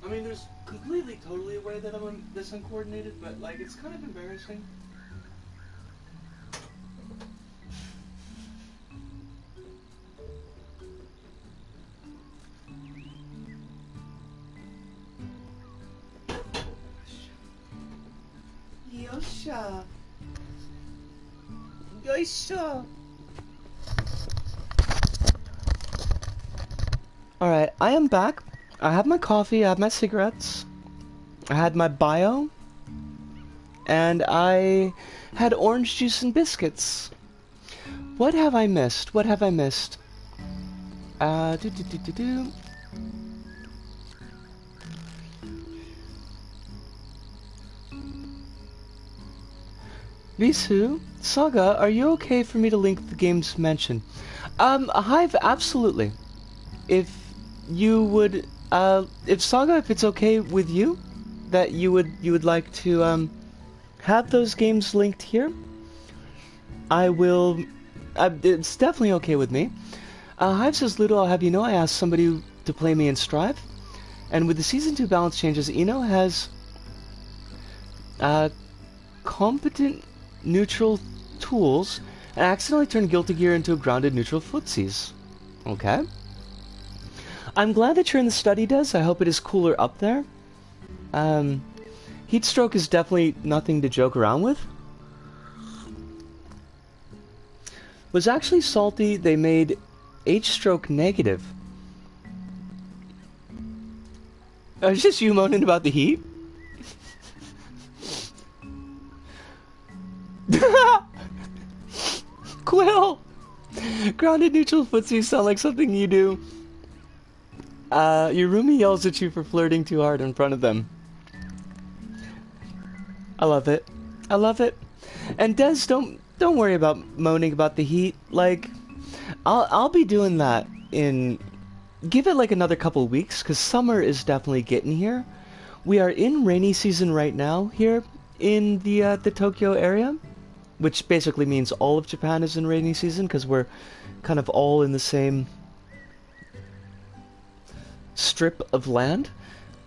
I mean, there's completely, totally a way that I'm this uncoordinated, but, like, it's kind of embarrassing. Yosha. Yosha. Alright, I am back. I have my coffee, I have my cigarettes, I had my bio, and I had orange juice and biscuits. What have I missed? What have I missed? Visu, Saga, are you okay for me to link the games mentioned? Hive, absolutely. If you would, if Saga, if it's okay with you, that you would like to, have those games linked here, I will, it's definitely okay with me. Hive says, Ludo, I'll have you know I asked somebody to play me in Strive, and with the Season 2 balance changes, Eno has, competent neutral tools and accidentally turned Guilty Gear into a grounded neutral footsies. Okay. I'm glad that you're in the study, Des. I hope it is cooler up there. Heatstroke is definitely nothing to joke around with. Was actually salty they made H-stroke negative. It's just you moaning about the heat? Quill! Grounded neutral footsies sound like something you do. Your roomie yells at you for flirting too hard in front of them. I love it. I love it. And Des, don't worry about moaning about the heat. Like, I'll be doing that in... Give it like another couple weeks, because summer is definitely getting here. We are in rainy season right now here in the Tokyo area, which basically means all of Japan is in rainy season, because we're kind of all in the same strip of land.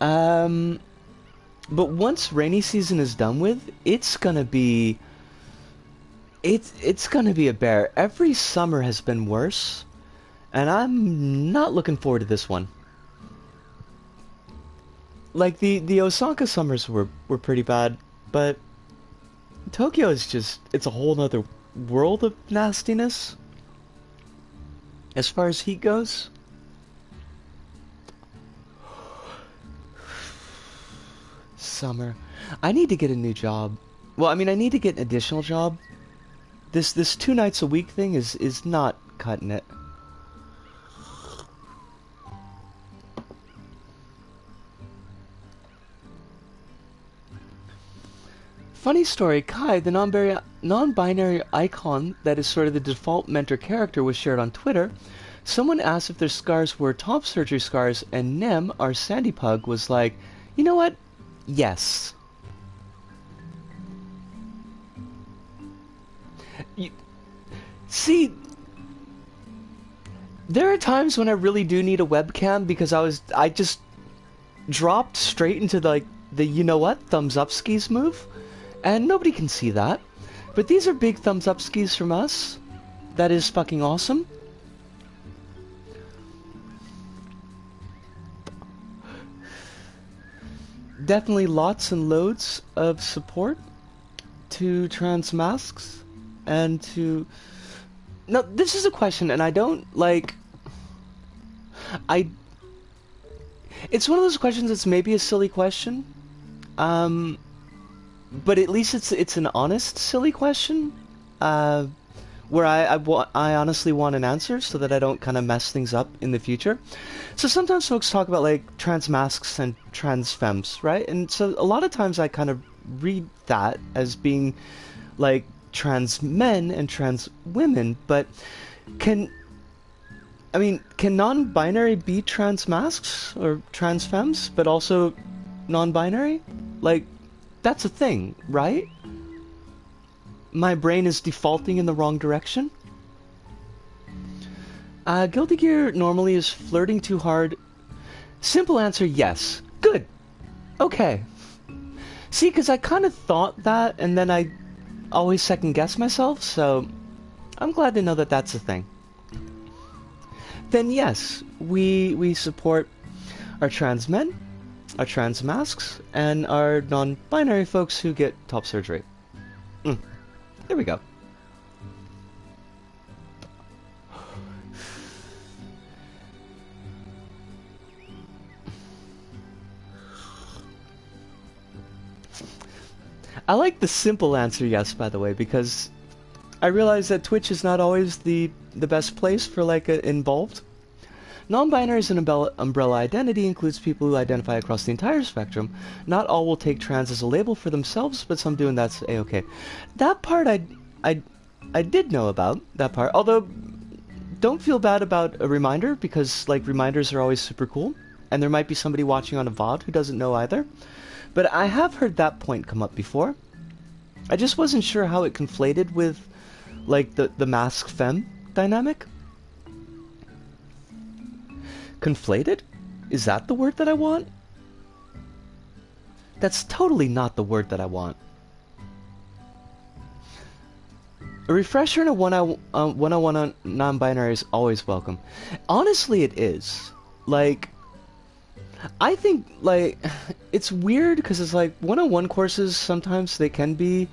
But once rainy season is done with, it's gonna be... It's gonna be a bear. Every summer has been worse, and I'm not looking forward to this one. Like, the Osaka summers were pretty bad, but Tokyo is just... It's a whole nother world of nastiness as far as heat goes. Summer. I need to get a new job. Well, I mean, I need to get an additional job. This 2 nights a week thing is not cutting it. Funny story, Kai, the non-binary icon that is sort of the default mentor character, was shared on Twitter. Someone asked if their scars were top surgery scars, and Nem, our Sandy Pug, was like, you know what? Yes. See, there are times when I really do need a webcam because I just dropped straight into the you know what, thumbs up skis move, and nobody can see that. But these are big thumbs up skis from us. That is fucking awesome. Definitely lots and loads of support to trans masks and to... No, this is a question, and I don't, like... It's one of those questions that's maybe a silly question. But at least it's an honest, silly question. Where I honestly want an answer so that I don't kind of mess things up in the future. So sometimes folks talk about, like, trans masks and trans femmes, right? And so a lot of times I kind of read that as being, like, trans men and trans women, but can non-binary be trans masks or trans femmes, but also non-binary? Like, that's a thing, right? My brain is defaulting in the wrong direction. Guilty Gear normally is flirting too hard. Simple answer, yes. Good. Okay. See, because I kind of thought that, and then I always second-guess myself, so I'm glad to know that that's a thing. Then yes, we support our trans men, our trans masks, and our non-binary folks who get top surgery. There we go. I like the simple answer yes, by the way, because I realize that Twitch is not always the best place for like involved. Non-binary as an umbrella identity includes people who identify across the entire spectrum. Not all will take trans as a label for themselves, but some do, and that's a-okay. That part I did know about, that part. Although, don't feel bad about a reminder, because like reminders are always super cool, and there might be somebody watching on a VOD who doesn't know either. But I have heard that point come up before. I just wasn't sure how it conflated with like the mask femme dynamic. Conflated? Is that the word that I want? That's totally not the word that I want. A refresher and a 101 on non-binary is always welcome. Honestly, it is. Like, I think, like, it's weird because it's like 101 courses, sometimes they can be,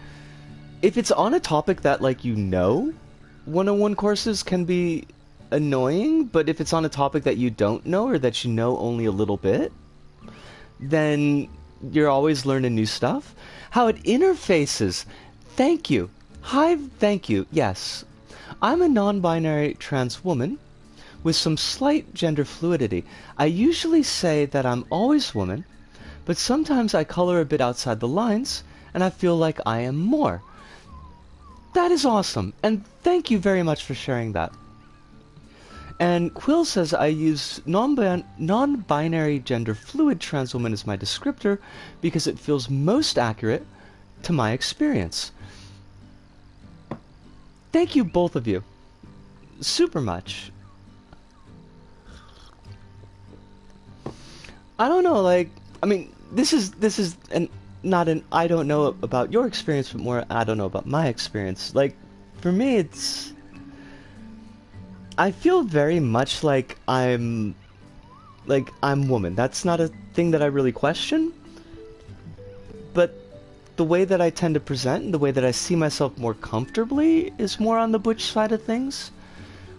if it's on a topic that, like, you know, 101 courses can be annoying, but if it's on a topic that you don't know or that you know only a little bit, then you're always learning new stuff. How it interfaces. Thank you. Hi, thank you. Yes. I'm a non-binary trans woman with some slight gender fluidity. I usually say that I'm always woman, but sometimes I color a bit outside the lines, and I feel like I am more. That is awesome, and thank you very much for sharing that. And Quill says I use non-binary gender fluid trans woman as my descriptor because it feels most accurate to my experience. Thank you, both of you. Super much. I don't know, like, I mean, this is not an I don't know about your experience, but more I don't know about my experience. Like, for me, it's, I feel very much like I'm woman. That's not a thing that I really question, but the way that I tend to present and the way that I see myself more comfortably is more on the butch side of things,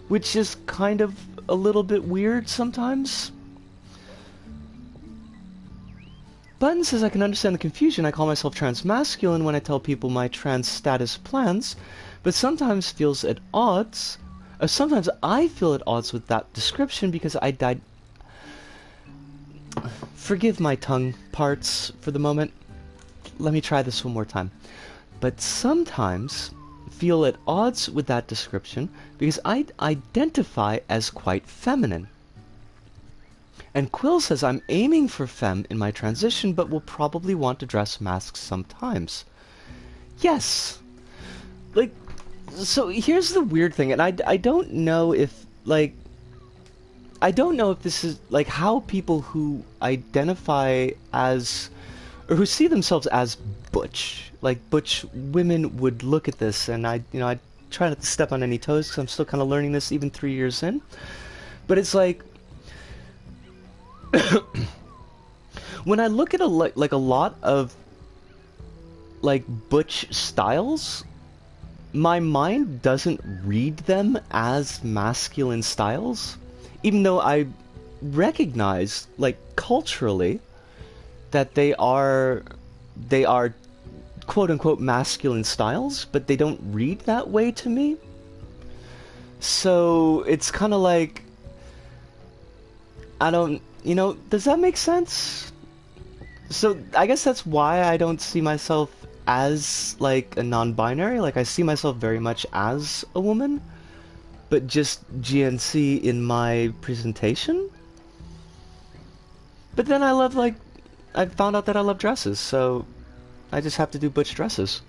which is kind of a little bit weird sometimes. Button says I can understand the confusion. I call myself transmasculine when I tell people my trans status plans, but sometimes feels at odds. Sometimes I feel at odds with that description because I died. Forgive my tongue parts for the moment. Let me try this one more time. But sometimes feel at odds with that description because I identify as quite feminine. And Quill says I'm aiming for femme in my transition, but will probably want to dress masks sometimes. Yes. Like, so here's the weird thing, and I don't know if, like, I don't know if this is, like, how people who identify as, or who see themselves as butch, like butch women would look at this, and I try not to step on any toes because I'm still kind of learning this even 3 years in. But it's like, when I look at a lot of like butch styles, my mind doesn't read them as masculine styles, even though I recognize, like, culturally that they are quote unquote masculine styles, but they don't read that way to me. So it's kind of like, I don't, does that make sense? So I guess that's why I don't see myself as, like, a non-binary. Like, I see myself very much as a woman, but just GNC in my presentation. But then I found out that I love dresses, so I just have to do butch dresses.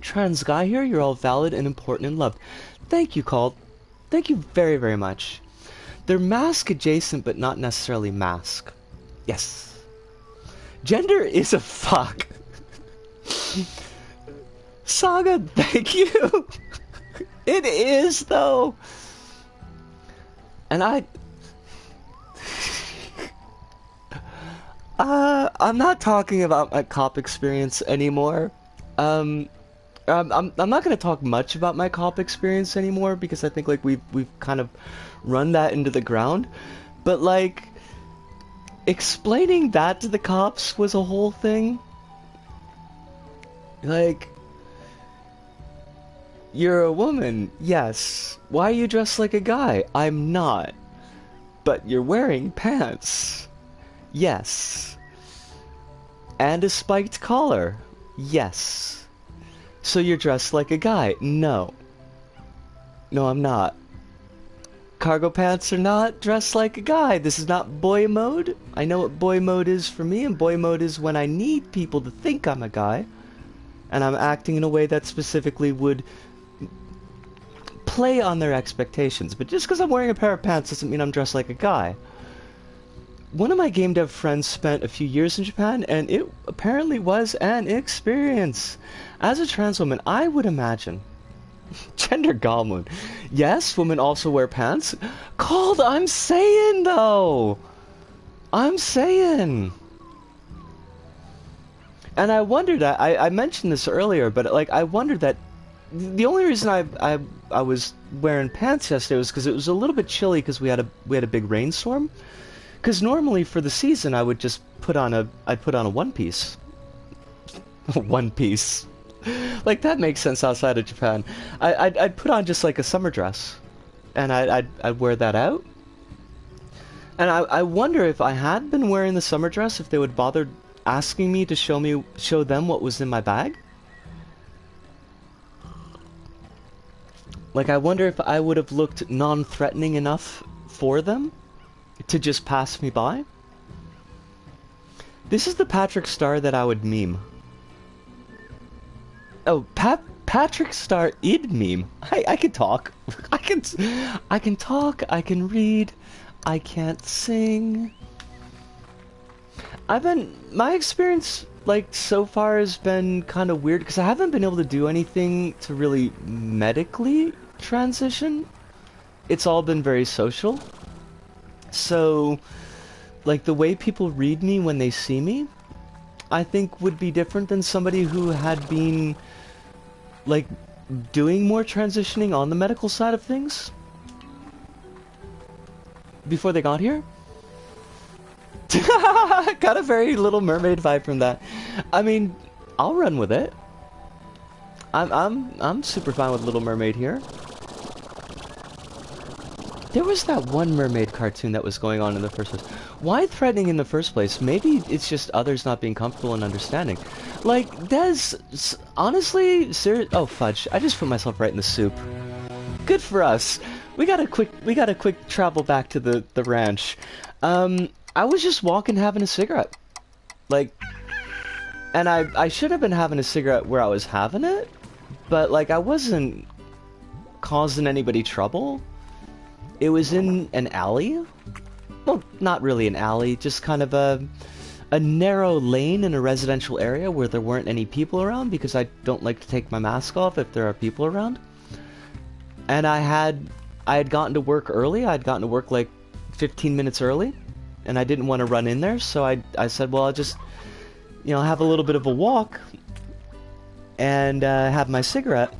Trans guy here, you're all valid and important and loved. Thank you, Called. Thank you very, very much. They're mask adjacent, but not necessarily mask. Yes. Gender is a fuck. Saga, thank you. It is, though. And I'm not talking about my cop experience anymore. I'm not gonna talk much about my cop experience anymore because I think like we've kind of run that into the ground. But like explaining that to the cops was a whole thing. Like, you're a woman, yes. Why are you dressed like a guy? I'm not. But you're wearing pants. Yes. And a spiked collar. Yes. So you're dressed like a guy. No. No, I'm not. Cargo pants are not dressed like a guy. This is not boy mode. I know what boy mode is for me, and boy mode is when I need people to think I'm a guy. And I'm acting in a way that specifically would play on their expectations. But just because I'm wearing a pair of pants doesn't mean I'm dressed like a guy. One of my game dev friends spent a few years in Japan, and it apparently was an experience. As a trans woman, I would imagine... Gender goblin. Yes, women also wear pants. Called, I'm saying, though! I'm saying... And I wondered that, I mentioned this earlier, but like I wondered that the only reason I was wearing pants yesterday was because it was a little bit chilly because we had a big rainstorm. Because normally for the season I would just put on a one piece. One piece. Like that makes sense outside of Japan. I'd put on just like a summer dress, and I'd wear that out. And I wonder if I had been wearing the summer dress, if they would bother asking me to show them what was in my bag. Like I wonder if I would have looked non-threatening enough for them to just pass me by. This is the Patrick Star that I would meme. Oh, Patrick Star id meme. I can talk. I can talk. I can read. I can't sing. My experience, like, so far has been kind of weird, because I haven't been able to do anything to really medically transition. It's all been very social. So, like, the way people read me when they see me, I think would be different than somebody who had been, like, doing more transitioning on the medical side of things before they got here. Got a very Little Mermaid vibe from that. I mean, I'll run with it. I'm super fine with Little Mermaid here. There was that one mermaid cartoon that was going on in the first place. Why threatening in the first place? Maybe it's just others not being comfortable and understanding. Like, Des, honestly, oh fudge, I just put myself right in the soup. Good for us. We got a quick travel back to the ranch. I was just walking having a cigarette. Like, and I should have been having a cigarette where I was having it, but like I wasn't causing anybody trouble. It was in an alley. Well, not really an alley, just kind of a narrow lane in a residential area where there weren't any people around, because I don't like to take my mask off if there are people around. And I had gotten to work early. I'd gotten to work like 15 minutes early, and I didn't want to run in there, so I said, well, I'll just, you know, have a little bit of a walk and have my cigarette.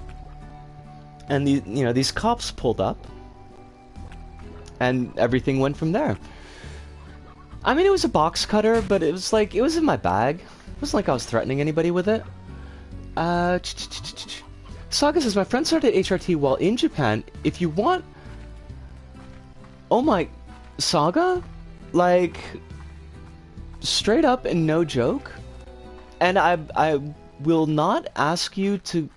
And these cops pulled up, and everything went from there. I mean, it was a box cutter, but it was like, it was in my bag. It wasn't like I was threatening anybody with it. Saga says, my friend started HRT while in Japan. If you want... Oh my... Saga? Like... Straight up and no joke. And I will not ask you to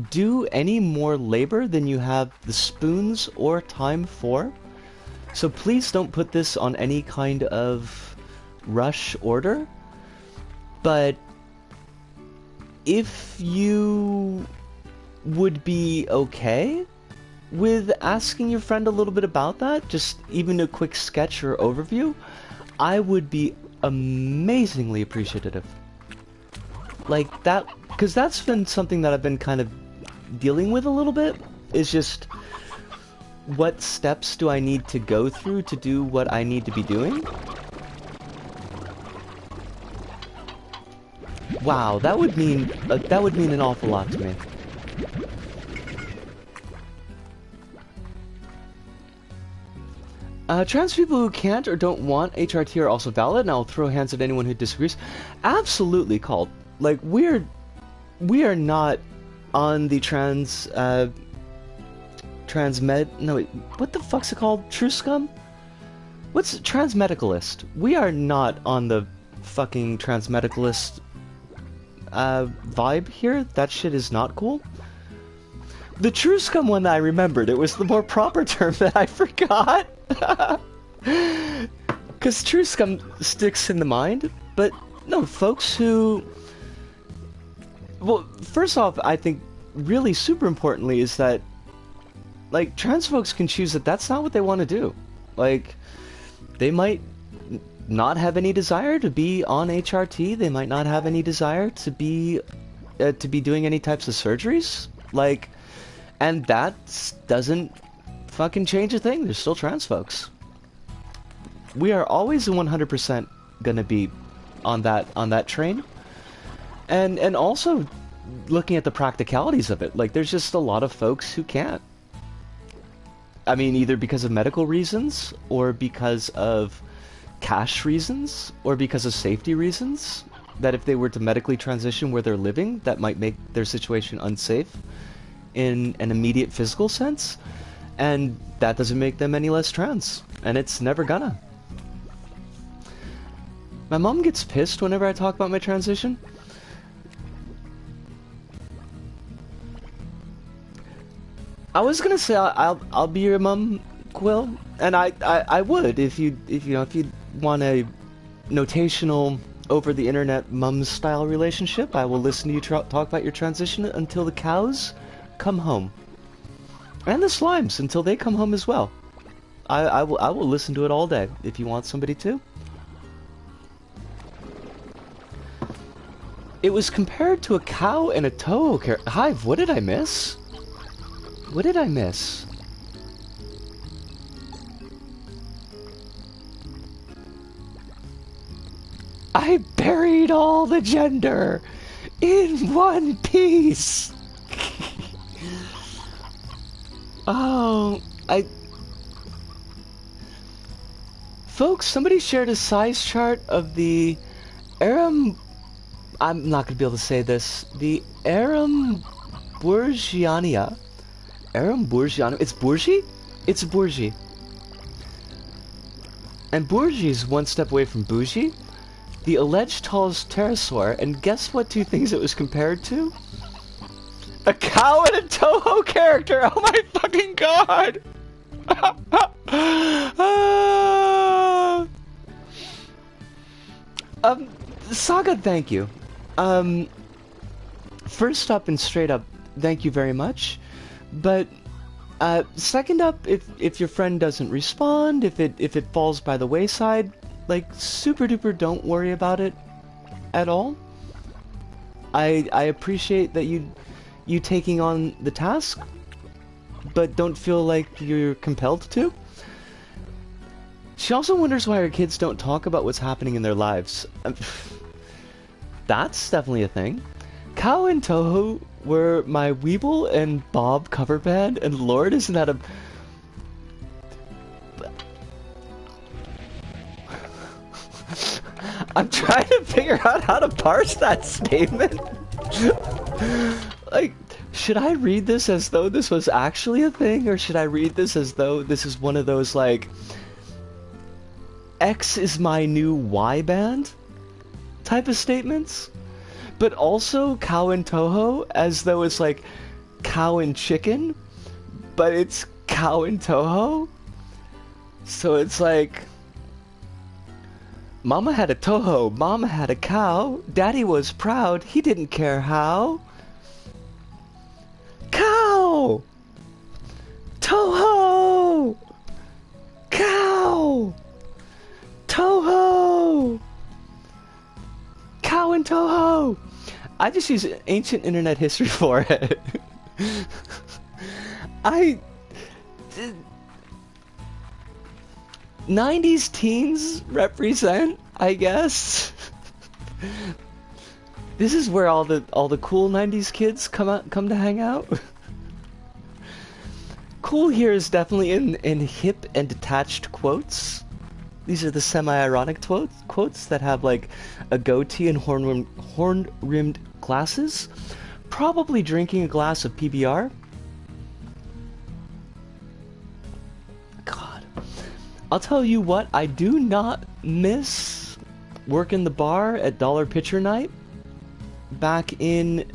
do any more labor than you have the spoons or time for. So please don't put this on any kind of rush order. But if you would be okay with asking your friend a little bit about that, just even a quick sketch or overview, I would be amazingly appreciative. Like that, because that's been something that I've been kind of dealing with a little bit, is just what steps do I need to go through to do what I need to be doing? Wow, that would mean an awful lot to me. Trans people who can't or don't want HRT are also valid, and I'll throw hands at anyone who disagrees. Absolutely, Called. Like, we are not on the no, wait, what the fuck's it called? True Scum? What's transmedicalist? We are not on the fucking transmedicalist vibe here. That shit is not cool. The True Scum one that I remembered, it was the more proper term that I forgot. Because True Scum sticks in the mind, but no, folks who... Well, first off, I think really super importantly is that, like, trans folks can choose that that's not what they want to do. Like, they might not have any desire to be on HRT, they might not have any desire to be doing any types of surgeries, like, and that doesn't fucking change a thing. They're still trans folks. We are always 100% gonna be on that train, and also looking at the practicalities of it. Like, there's just a lot of folks who can't. I mean, either because of medical reasons, or because of cash reasons, or because of safety reasons, that if they were to medically transition where they're living, that might make their situation unsafe in an immediate physical sense, and that doesn't make them any less trans, and it's never gonna. My mom gets pissed whenever I talk about my transition. I was gonna say I'll be your mom, Quill, and I would if you want a notational over the internet mum style relationship. I will listen to you talk about your transition until the cows come home, and the slimes until they come home as well. I will listen to it all day if you want somebody to. It was compared to a cow and a Toho character. Hive, what did I miss? What did I miss? I buried all the gender in one piece. Oh, folks, somebody shared a size chart of the Aram... I'm not going to be able to say this. The Arambourgiania. Arambourgiania. It's Bourgie? It's Bourgie. And Bourgie is one step away from Bougie, the alleged tallest pterosaur, and guess what two things it was compared to? A cow and a Toho character! Oh my fucking god! Saga, thank you. First up and straight up, thank you very much. But second up, if your friend doesn't respond, if it falls by the wayside, like, super duper don't worry about it at all. I appreciate that you taking on the task, but don't feel like you're compelled to. She also wonders why her kids don't talk about what's happening in their lives. That's definitely a thing. Cow and Toho were my Weeble and Bob cover band, and Lord, isn't that a... I'm trying to figure out how to parse that statement. Like, should I read this as though this was actually a thing, or should I read this as though this is one of those, like, X is my new Y band type of statements? But also cow and Toho as though it's like cow and chicken, but it's cow and Toho. So it's like, Mama had a Toho, Mama had a cow, Daddy was proud, he didn't care how. Cow Toho! Cow! Toho! Cow and Toho! I just use ancient internet history for it. 90s teens represent, I guess. This is where all the cool 90s kids come to hang out. Cool here is definitely in hip and detached quotes. These are the semi-ironic quotes that have like a goatee and horn-rimmed glasses, probably drinking a glass of PBR. God, I'll tell you what, I do not miss working the bar at Dollar Pitcher Night back in,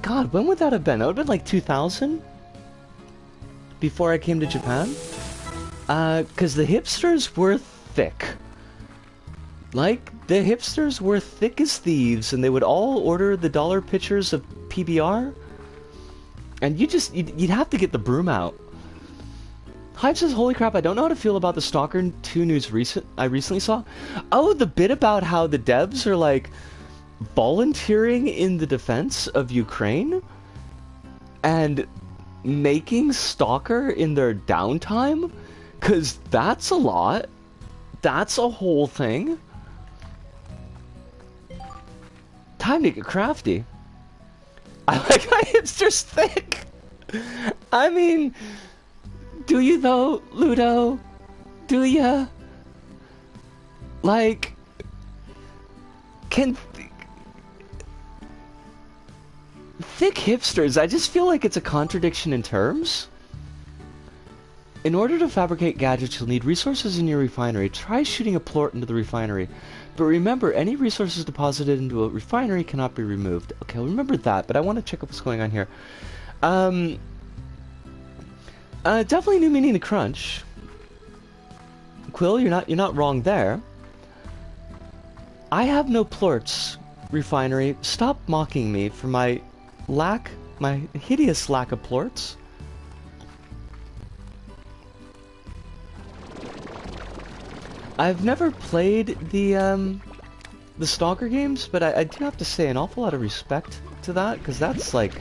God, when would that have been? That would have been like 2000? Before I came to Japan? Cause the hipsters were thick. Like, the hipsters were thick as thieves, and they would all order the dollar pitchers of PBR. And you'd have to get the broom out. Hype says, holy crap, I don't know how to feel about the Stalker 2 news I recently saw. Oh, the bit about how the devs are, like, volunteering in the defense of Ukraine? And making Stalker in their downtime? 'Cause that's a lot. That's a whole thing. Time to get crafty. I like my hipsters thick. I mean, do you though, Ludo? Do ya? Like, thick hipsters, I just feel like it's a contradiction in terms. In order to fabricate gadgets, you'll need resources in your refinery. Try shooting a plort into the refinery. But remember, any resources deposited into a refinery cannot be removed. Okay, I'll remember that, but I want to check out what's going on here. Definitely new meaning to crunch. Quill, you're not wrong there. I have no plorts, refinery. Stop mocking me for my hideous lack of plorts. I've never played the Stalker games, but I do have to say an awful lot of respect to that, because that's like...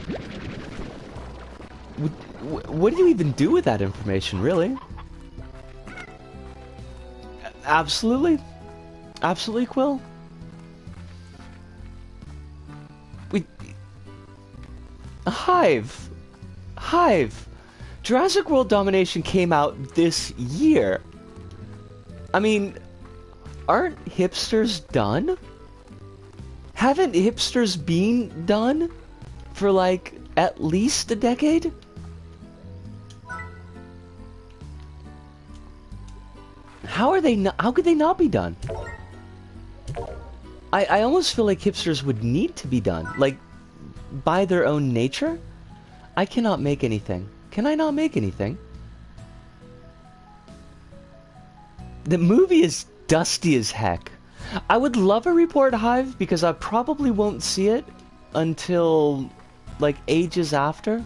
What do you even do with that information, really? Absolutely. Absolutely, Quill. Hive. Jurassic World Domination came out this year. I mean, aren't hipsters done? Haven't hipsters been done for like at least a decade? How could they not be done? I almost feel like hipsters would need to be done, like by their own nature. I cannot make anything. Can I not make anything? The movie is dusty as heck. I would love a report, Hive, because I probably won't see it until, like, ages after.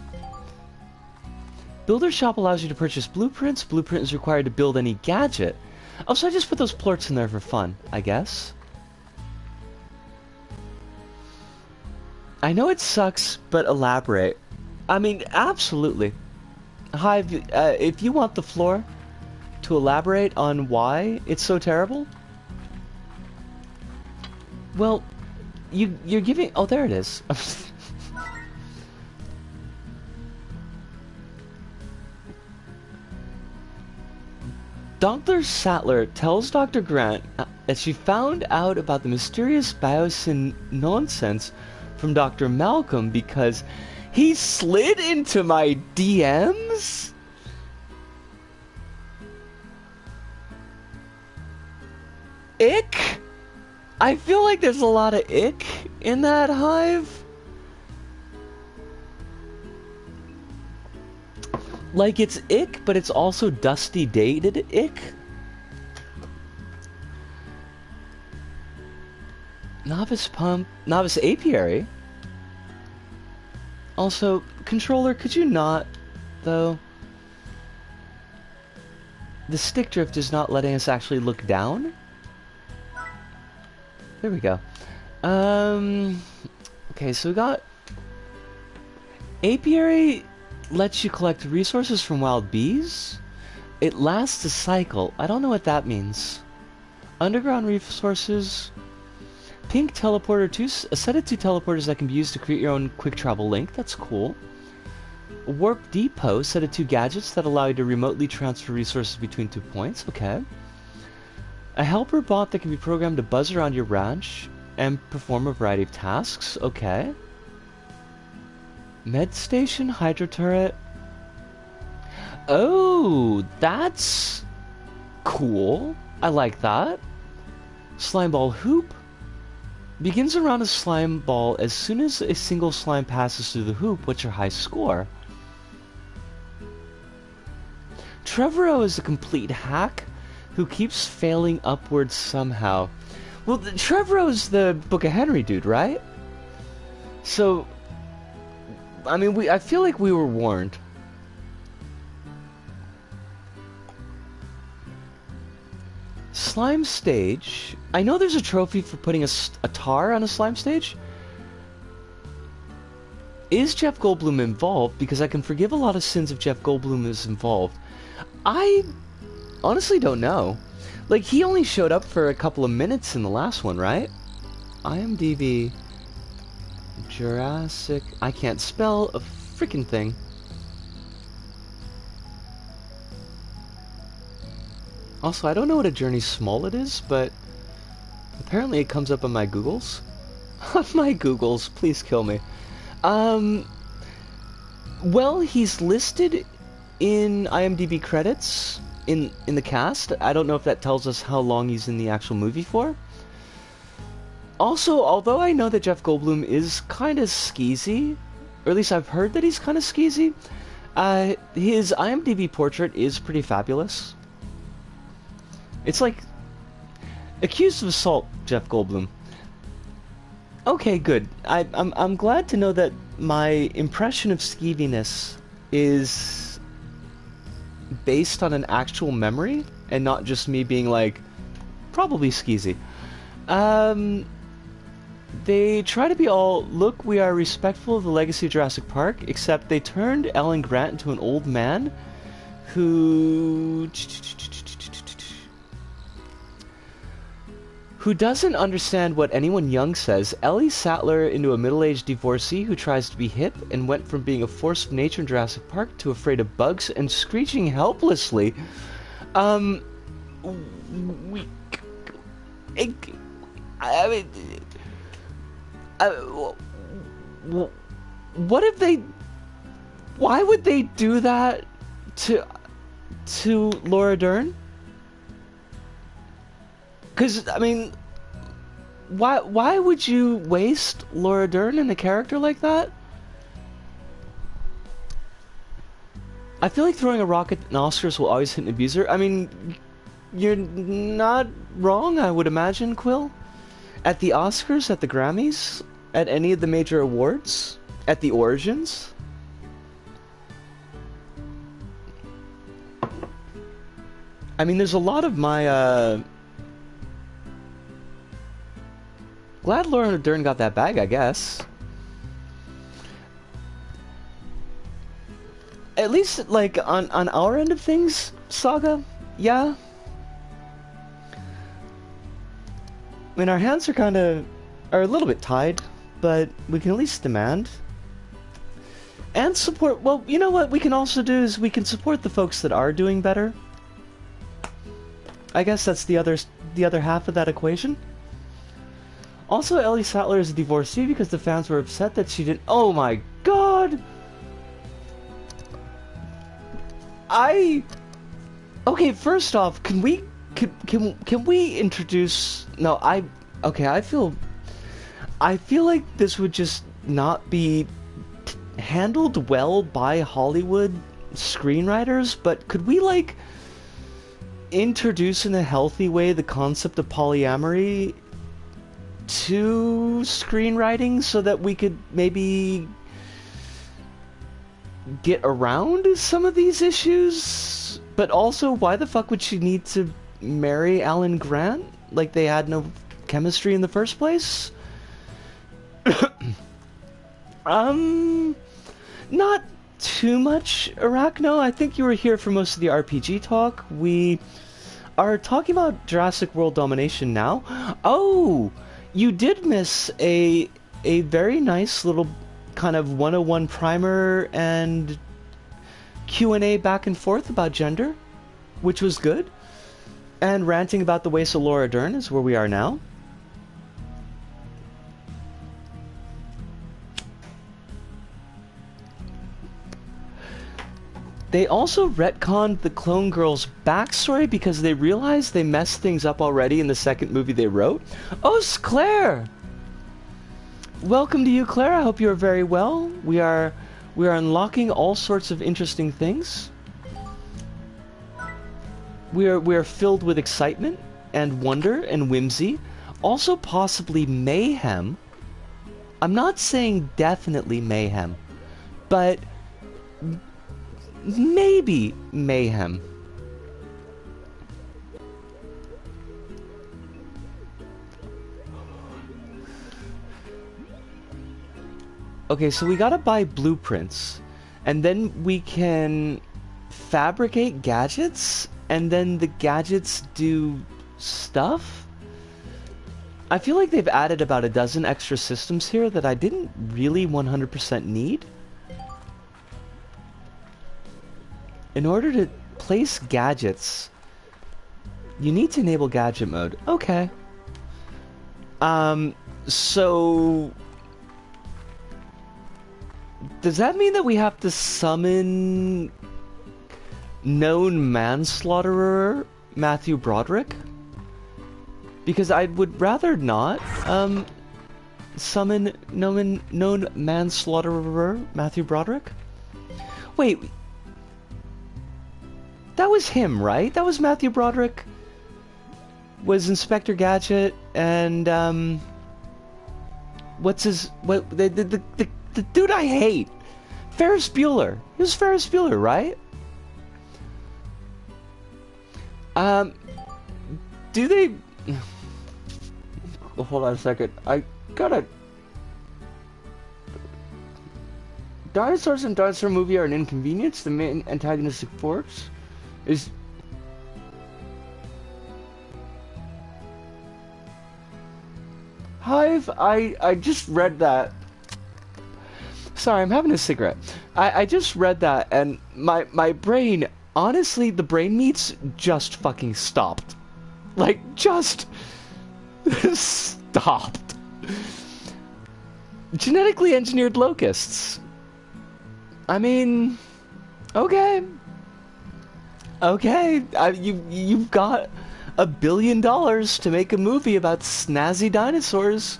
Builder Shop allows you to purchase blueprints. Blueprint is required to build any gadget. Oh, so I just put those plorts in there for fun, I guess. I know it sucks, but elaborate. I mean, absolutely. Hive, if you want the floor to elaborate on why it's so terrible, well, you're giving... Oh, there it is. Dr. Sattler tells Dr. Grant that she found out about the mysterious biosyn nonsense from Dr. Malcolm because he slid into my DMs? Ick? I feel like there's a lot of ick in that, Hive. Like, it's ick, but it's also dusty dated ick. Novice pump, novice apiary. Also, controller, could you not, though? the stick drift is not letting us actually look down. There we go. Okay, so we got... Apiary lets you collect resources from wild bees. It lasts a cycle. I don't know what that means. Underground resources. Pink teleporter, a set of 2 teleporters that can be used to create your own quick travel link. That's cool. A warp depot, set of 2 gadgets that allow you to remotely transfer resources between 2 points. Okay. A helper bot that can be programmed to buzz around your ranch and perform a variety of tasks. Okay. Med station, hydro turret. Oh, that's cool. I like that. Slime ball hoop. Begins around a slime ball as soon as a single slime passes through the hoop. What's your high score? Trevorrow is a complete hack who keeps failing upwards somehow. Well, Trevorrow's the Book of Henry dude, right? So, I mean, I feel like we were warned. Slime stage. I know there's a trophy for putting a tar on a slime stage. Is Jeff Goldblum involved? Because I can forgive a lot of sins if Jeff Goldblum is involved. I honestly don't know. Like, he only showed up for a couple of minutes in the last one, right? IMDb. Jurassic. I can't spell a freaking thing. Also, I don't know what a Journey Smollett is, but apparently it comes up on my Googles. On my Googles, please kill me. Well, he's listed in IMDb credits in the cast. I don't know if that tells us how long he's in the actual movie for. Also, although I know that Jeff Goldblum is kind of skeezy, or at least I've heard that he's kind of skeezy, his IMDb portrait is pretty fabulous. It's like, accused of assault, Jeff Goldblum. Okay, good. I'm glad to know that my impression of skeeviness is based on an actual memory, and not just me being like, probably skeezy. They try to be all, look, we are respectful of the legacy of Jurassic Park, except they turned Alan Grant into an old man who doesn't understand what anyone young says. Ellie Sattler into a middle-aged divorcee who tries to be hip and went from being a force of nature in Jurassic Park to afraid of bugs and screeching helplessly. I mean, what if they... Why would they do that to Laura Dern? Because, I mean, why would you waste Laura Dern in a character like that? I feel like throwing a rock at an Oscars will always hit an abuser. I mean, you're not wrong, I would imagine, Quill. At the Oscars, at the Grammys, at any of the major awards, at the Origins. I mean, there's a lot of my, glad Laura Dern got that bag, I guess. At least, like, on our end of things, Saga, yeah. I mean, our hands are a little bit tied, but we can at least demand. And support, well, you know what we can also do is we can support the folks that are doing better. I guess that's the other half of that equation. Also, Ellie Sattler is a divorcee because the fans were upset that she didn't... Oh my god! Okay, first off, can we introduce... No, okay, I feel like this would just not be handled well by Hollywood screenwriters, but could we, like, introduce in a healthy way the concept of polyamory to screenwriting so that we could maybe get around some of these issues But also, why the fuck would she need to marry Alan Grant? Like, they had no chemistry in the first place? Not too much, Arachno. I think you were here for most of the RPG talk. We are talking about Jurassic World Domination now. Oh! You did miss a very nice little kind of 101 primer and Q&A back and forth about gender, which was good. And ranting about the waste of Laura Dern is where we are now. They also retconned the Clone Girl's backstory because they realized they messed things up already in the second movie they wrote. Oh, it's Claire! Welcome to you, Claire. I hope you are very well. We are unlocking all sorts of interesting things. We are filled with excitement and wonder and whimsy. Also possibly mayhem. I'm not saying definitely mayhem, but maybe mayhem. Okay, so we gotta buy blueprints, and then we can fabricate gadgets, and then the gadgets do stuff? I feel like they've added about a dozen extra systems here that I didn't really 100% need. In order to place gadgets, you need to enable gadget mode. Okay. So does that mean that we have to summon known manslaughterer Matthew Broderick? Because I would rather not summon known manslaughterer Matthew Broderick. Wait, that was him, right? That was Matthew Broderick. Was Inspector Gadget and what's his the dude I hate? Ferris Bueller. It was Ferris Bueller, right? Do they... Hold on a second. I gotta... Dinosaurs and Dinosaur movie are an inconvenience. The main antagonistic force is... Hive, I just read that. Sorry, I'm having a cigarette. I just read that, and my brain, honestly, the brain meats just fucking stopped. Like, just stopped. Genetically engineered locusts. I mean, okay. Okay, you've got $1 billion to make a movie about snazzy dinosaurs,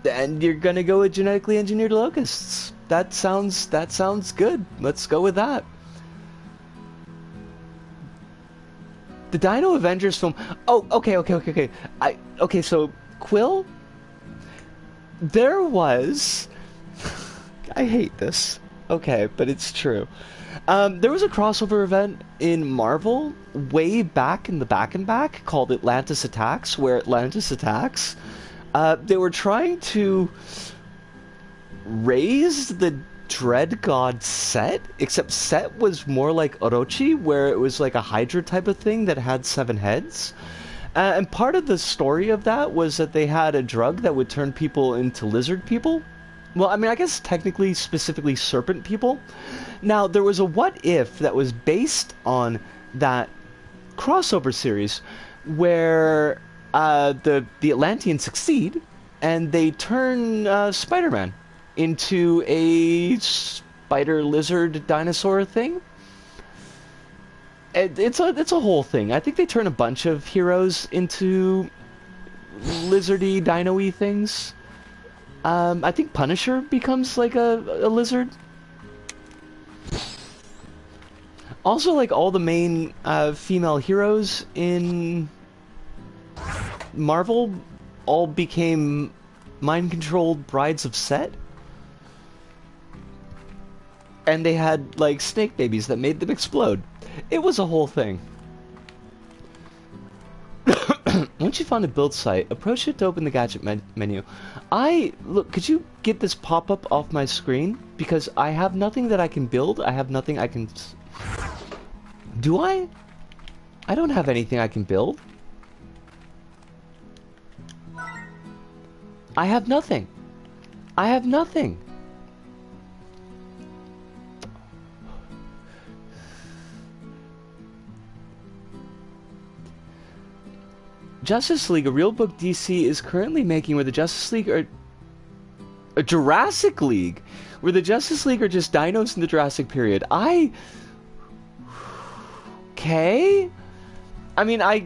and you're gonna go with genetically engineered locusts. That sounds good. Let's go with that. The Dino Avengers film. Oh, okay. Okay, so Quill. There was. I hate this. Okay, but it's true. There was a crossover event in Marvel way back in the back called Atlantis Attacks, where Atlantis Attacks, they were trying to raise the Dread God Set, except Set was more like Orochi, where it was like a Hydra type of thing that had 7 heads. And part of the story of that was that they had a drug that would turn people into lizard people. Well, I mean, I guess technically, specifically serpent people. Now, there was a what if that was based on that crossover series where the Atlanteans succeed and they turn Spider-Man into a spider lizard dinosaur thing. It's a whole thing. I think they turn a bunch of heroes into lizardy, dino-y things. I think Punisher becomes like a lizard. Also, like, all the main female heroes in Marvel all became mind-controlled brides of Set. And they had, like, snake babies that made them explode. It was a whole thing. Once you find a build site, approach it to open the gadget menu. Look, could you get this pop-up off my screen? Because I have nothing that I can build. I have nothing I can... Do I? I don't have anything I can build. I have nothing. I have nothing. Justice League, a real book DC is currently making where the Justice League are... A Jurassic League! Where the Justice League are just dinos in the Jurassic period. Okay? I mean, I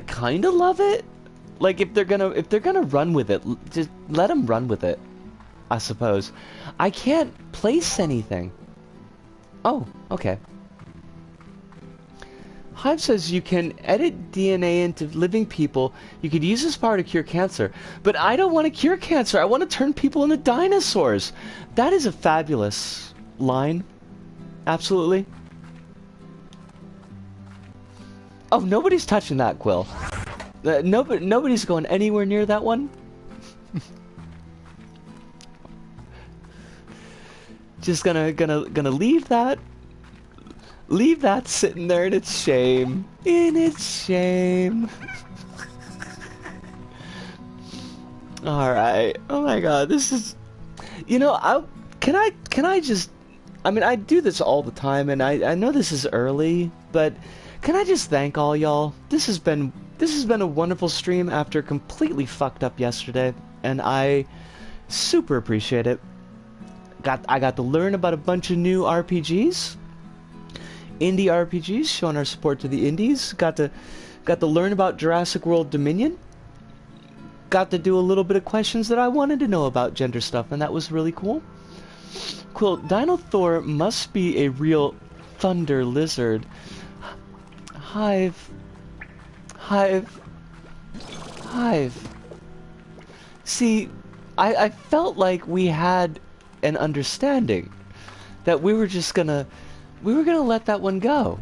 kind of love it. Like, if they're gonna run with it, just let them run with it, I suppose. I can't place anything. Oh, okay. Hive says you can edit DNA into living people. You could use this power to cure cancer. But I don't want to cure cancer. I want to turn people into dinosaurs. That is a fabulous line. Absolutely. Oh, nobody's touching that, Quill. Nobody's going anywhere near that one. Just gonna leave that. Leave that sitting there in its shame. In its shame. Alright. Oh my god, this is... You know, can I just... I mean, I do this all the time, and I know this is early, but can I just thank all y'all? This has been a wonderful stream after completely fucked up yesterday, and I super appreciate it. I got to learn about a bunch of new RPGs. Indie RPGs, showing our support to the indies. Got to learn about Jurassic World Dominion. Got to do a little bit of questions that I wanted to know about gender stuff, and that was really cool. Cool. Dino Thor must be a real thunder lizard. Hive. See, I felt like we had an understanding that we were gonna let that one go.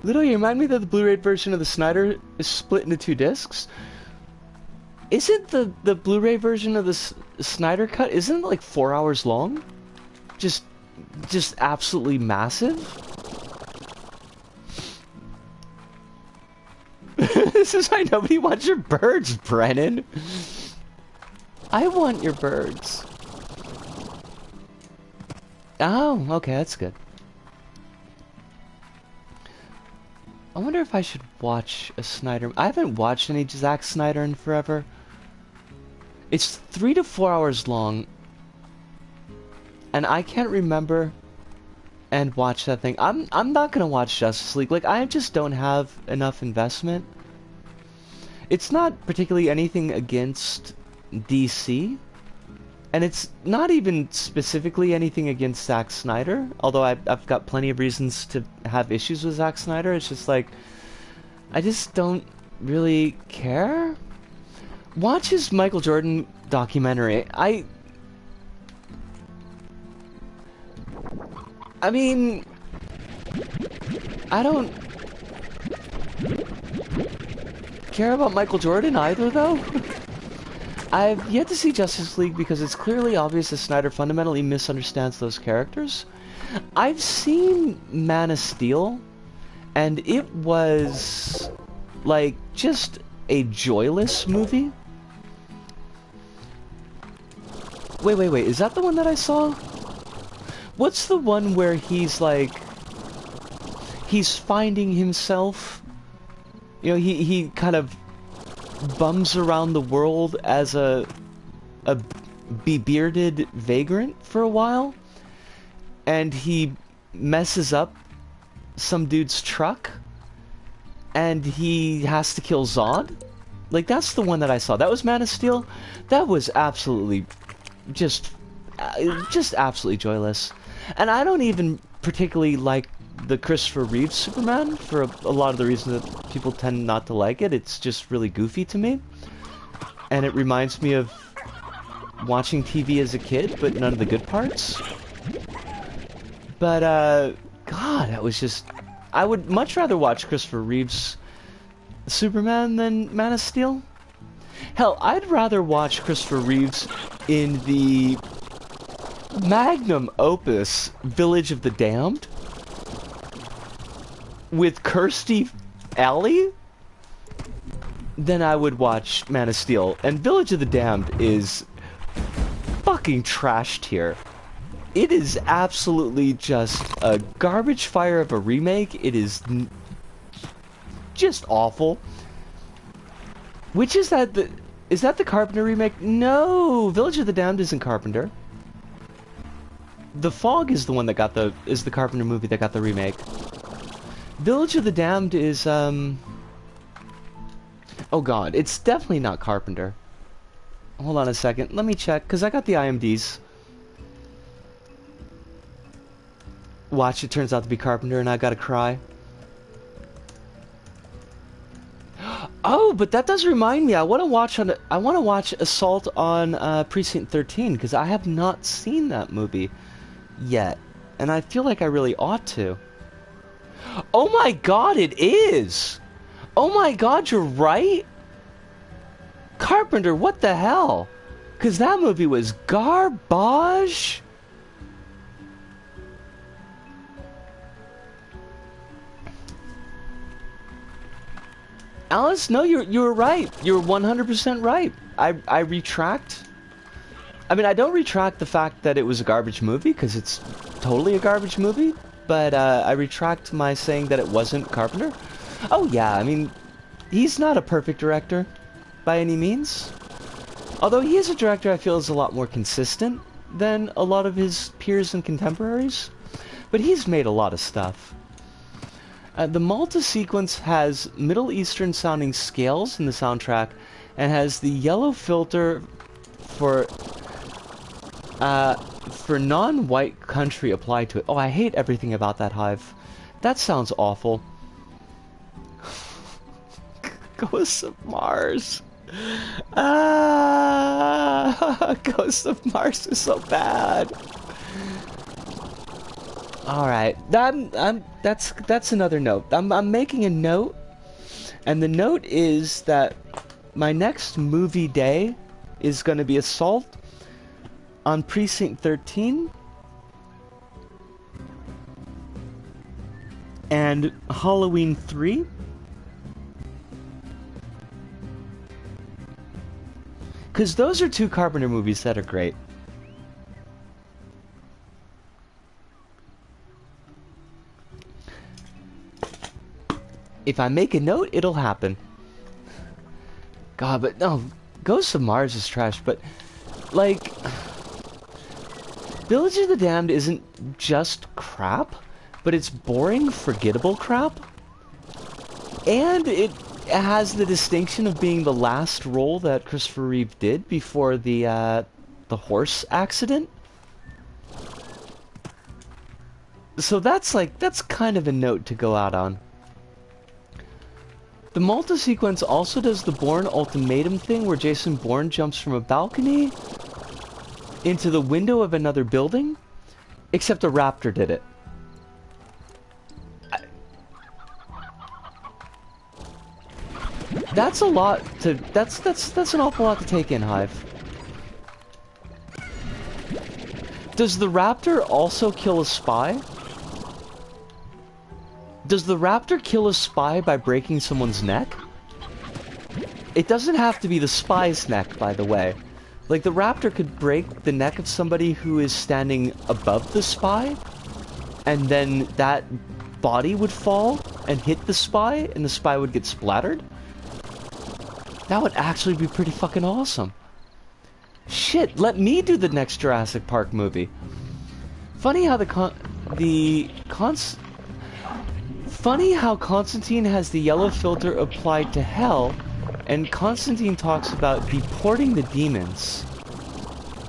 Little, you remind me that the Blu-ray version of the Snyder is split into 2 discs. Isn't the Blu-ray version of the Snyder cut, isn't it like 4 hours long? Just absolutely massive? This is why nobody wants your birds, Brennan. I want your birds. Oh, okay, that's good. I wonder if I should watch a Snyder... I haven't watched any Zack Snyder in forever. It's 3 to 4 hours long. And I can't remember and watch that thing. I'm not gonna watch Justice League. Like, I just don't have enough investment. It's not particularly anything against DC, and it's not even specifically anything against Zack Snyder, although I've got plenty of reasons to have issues with Zack Snyder. It's just like, I just don't really care. Watch his Michael Jordan documentary. I mean, I don't care about Michael Jordan either, though. I've yet to see Justice League because it's clearly obvious that Snyder fundamentally misunderstands those characters. I've seen Man of Steel, and it was, like, just a joyless movie. Wait, is that the one that I saw? What's the one where he's, like, he's finding himself? You know, he kind of bums around the world as a bearded vagrant for a while, and he messes up some dude's truck, and he has to kill Zod. Like, that's the one that I saw. That was Man of Steel. That was absolutely just absolutely joyless. And I don't even particularly like the Christopher Reeve Superman for a lot of the reasons that people tend not to like it. It's just really goofy to me, and it reminds me of watching TV as a kid, but none of the good parts. But, God, that was just... I would much rather watch Christopher Reeve's Superman than Man of Steel. Hell, I'd rather watch Christopher Reeves in the magnum opus Village of the Damned with Kirstie Alley than I would watch Man of Steel. And Village of the Damned is fucking trashed here. It is absolutely just a garbage fire of a remake. It is just awful. Which is that the Carpenter remake? No, Village of the Damned isn't Carpenter. The Fog is the one that got the Carpenter movie that got the remake. Village of the Damned is oh god, it's definitely not Carpenter. Hold on a second, let me check, because I got the IMDs. Watch, it turns out to be Carpenter and I gotta cry. Oh, but that does remind me, I want to watch Assault on Precinct 13, because I have not seen that movie yet. And I feel like I really ought to. Oh my god, it is! Oh my god, you're right! Carpenter, what the hell? Because that movie was garbage! Alice, no, you were right. You're 100% right. I retract. I mean, I don't retract the fact that it was a garbage movie, because it's totally a garbage movie, but I retract my saying that it wasn't Carpenter. Oh yeah, I mean, he's not a perfect director, by any means. Although he is a director I feel is a lot more consistent than a lot of his peers and contemporaries. But he's made a lot of stuff. The Malta sequence has Middle Eastern sounding scales in the soundtrack and has the yellow filter for non-white country applied to it. Oh, I hate everything about that, Hive. That sounds awful. Ghosts of Mars. Ghosts of Mars is so bad. Alright, that's another note. I'm making a note, and the note is that my next movie day is going to be Assault on Precinct 13 and Halloween 3. Because those are two Carpenter movies that are great. If I make a note, it'll happen. God, but no, Ghosts of Mars is trash, but, like, Village of the Damned isn't just crap, but it's boring, forgettable crap. And it has the distinction of being the last role that Christopher Reeve did before the horse accident. So that's kind of a note to go out on. The Malta sequence also does the Bourne ultimatum thing where Jason Bourne jumps from a balcony into the window of another building, except a raptor did it. That's a lot to that's an awful lot to take in, Hive. Does the raptor also kill a spy? Does the raptor kill a spy by breaking someone's neck? It doesn't have to be the spy's neck, by the way. Like, the raptor could break the neck of somebody who is standing above the spy, and then that body would fall and hit the spy, and the spy would get splattered. That would actually be pretty fucking awesome. Shit, let me do the next Jurassic Park movie. Funny how Funny how Constantine has the yellow filter applied to hell, and Constantine talks about deporting the demons.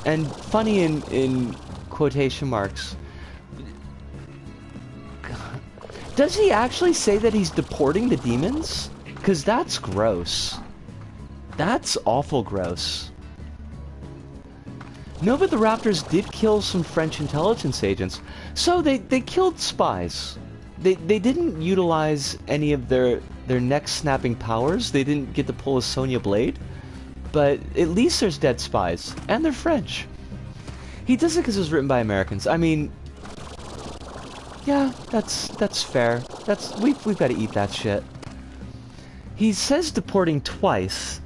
And funny in quotation marks. Does he actually say that he's deporting the demons? Because that's gross. That's awful gross. No, but the Raptors did kill some French intelligence agents. So they killed spies. They didn't utilize any of their neck-snapping powers. They didn't get to pull a Sonya Blade. But at least there's dead spies. And they're French. He does it because it was written by Americans. I mean... yeah, that's fair. We've got to eat that shit. He says deporting twice,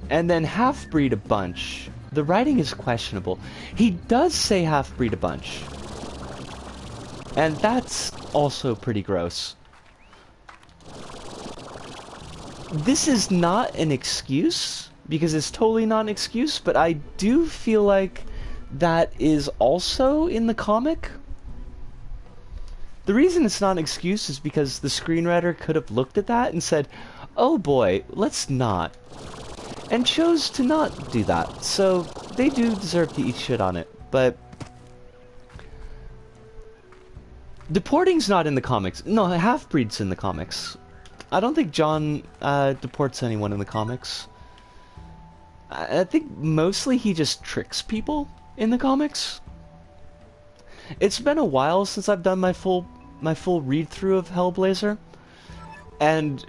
and then half-breed a bunch. The writing is questionable. He does say half-breed a bunch. And that's also pretty gross. This is not an excuse, because it's totally not an excuse, but I do feel like that is also in the comic. The reason it's not an excuse is because the screenwriter could have looked at that and said, oh boy, let's not. And chose to not do that. So they do deserve to eat shit on it. But deporting's not in the comics. No, half-breed's in the comics. I don't think John deports anyone in the comics. I think mostly he just tricks people in the comics. It's been a while since I've done my full read-through of Hellblazer, and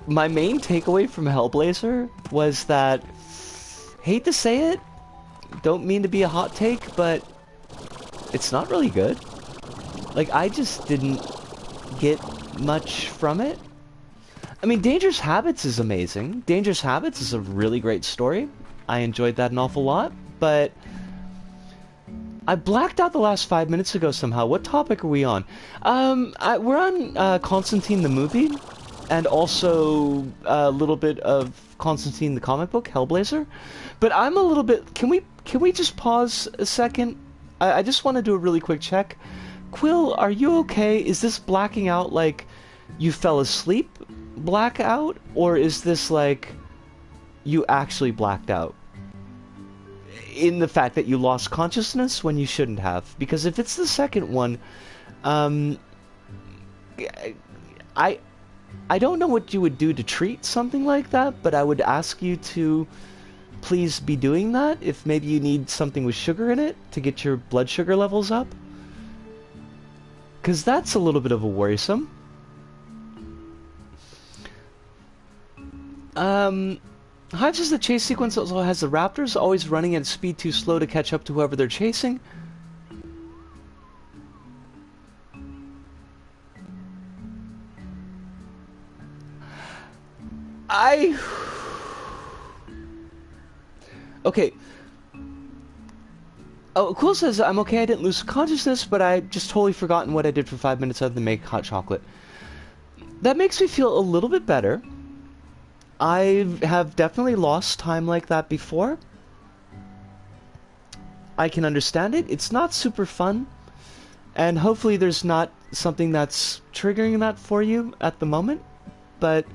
my main takeaway from Hellblazer was that, hate to say it, don't mean to be a hot take, but it's not really good. Like, I just didn't get much from it. I mean, Dangerous Habits is amazing. Dangerous Habits is a really great story. I enjoyed that an awful lot, but I blacked out the last 5 minutes ago somehow. What topic are we on? We're on Constantine the movie, and also a little bit of Constantine the comic book, Hellblazer. But I'm a little bit... Can we just pause a second? I just want to do a really quick check. Quill, are you okay? Is this blacking out like you fell asleep blackout? Or is this like you actually blacked out? In the fact that you lost consciousness when you shouldn't have. Because if it's the second one, I don't know what you would do to treat something like that, but I would ask you to please be doing that if maybe you need something with sugar in it to get your blood sugar levels up. Because that's a little bit of a worrisome. Hive says the chase sequence also has the raptors always running at a speed too slow to catch up to whoever they're chasing. Okay. Oh, Cool says, I'm okay, I didn't lose consciousness, but I just totally forgotten what I did for 5 minutes other than make hot chocolate. That makes me feel a little bit better. I have definitely lost time like that before. I can understand it. It's not super fun. And hopefully there's not something that's triggering that for you at the moment. But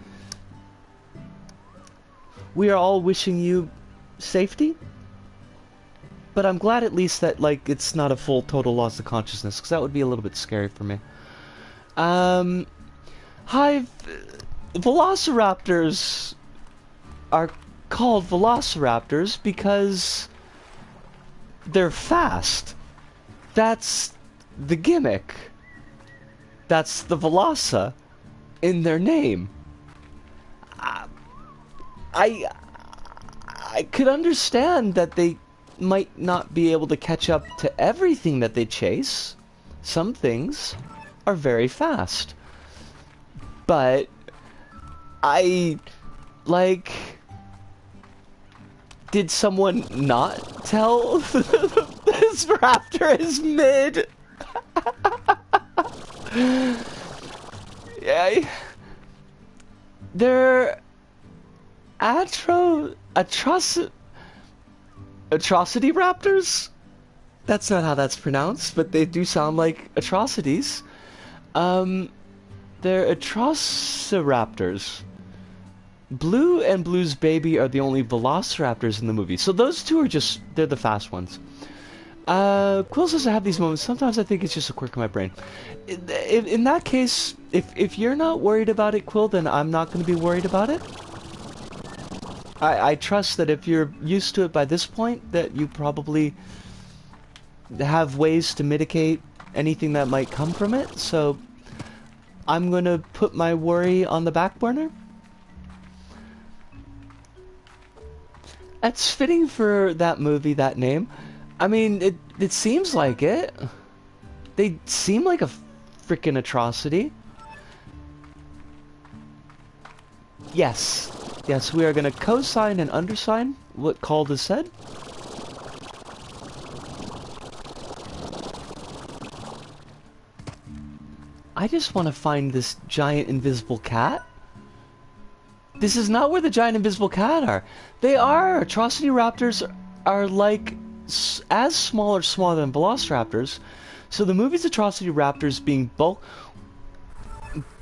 we are all wishing you safety. But I'm glad at least that, like, it's not a full total loss of consciousness, because that would be a little bit scary for me. Hive... Velociraptors are called Velociraptors because they're fast. That's the gimmick. That's the Veloca in their name. I could understand that they might not be able to catch up to everything that they chase. Some things are very fast. But did someone not tell this raptor is mid? Yeah, they're atrocity raptors? That's not how that's pronounced, but they do sound like atrocities. They're atrociraptors. Blue and Blue's baby are the only velociraptors in the movie. So those two are they're the fast ones. Quill says I have these moments. Sometimes I think it's just a quirk in my brain. In that case, if you're not worried about it, Quill, then I'm not going to be worried about it. I trust that if you're used to it by this point, that you probably have ways to mitigate anything that might come from it, so I'm gonna put my worry on the back burner. That's fitting for that movie, that name. I mean, it seems like it. They seem like a freaking atrocity. Yes. Yes, we are gonna co-sign and undersign what Cald has said. I just want to find this giant invisible cat. This is not where the giant invisible cat are. They are. Atrocity raptors are like as small or smaller than velociraptors. So the movie's atrocity raptors being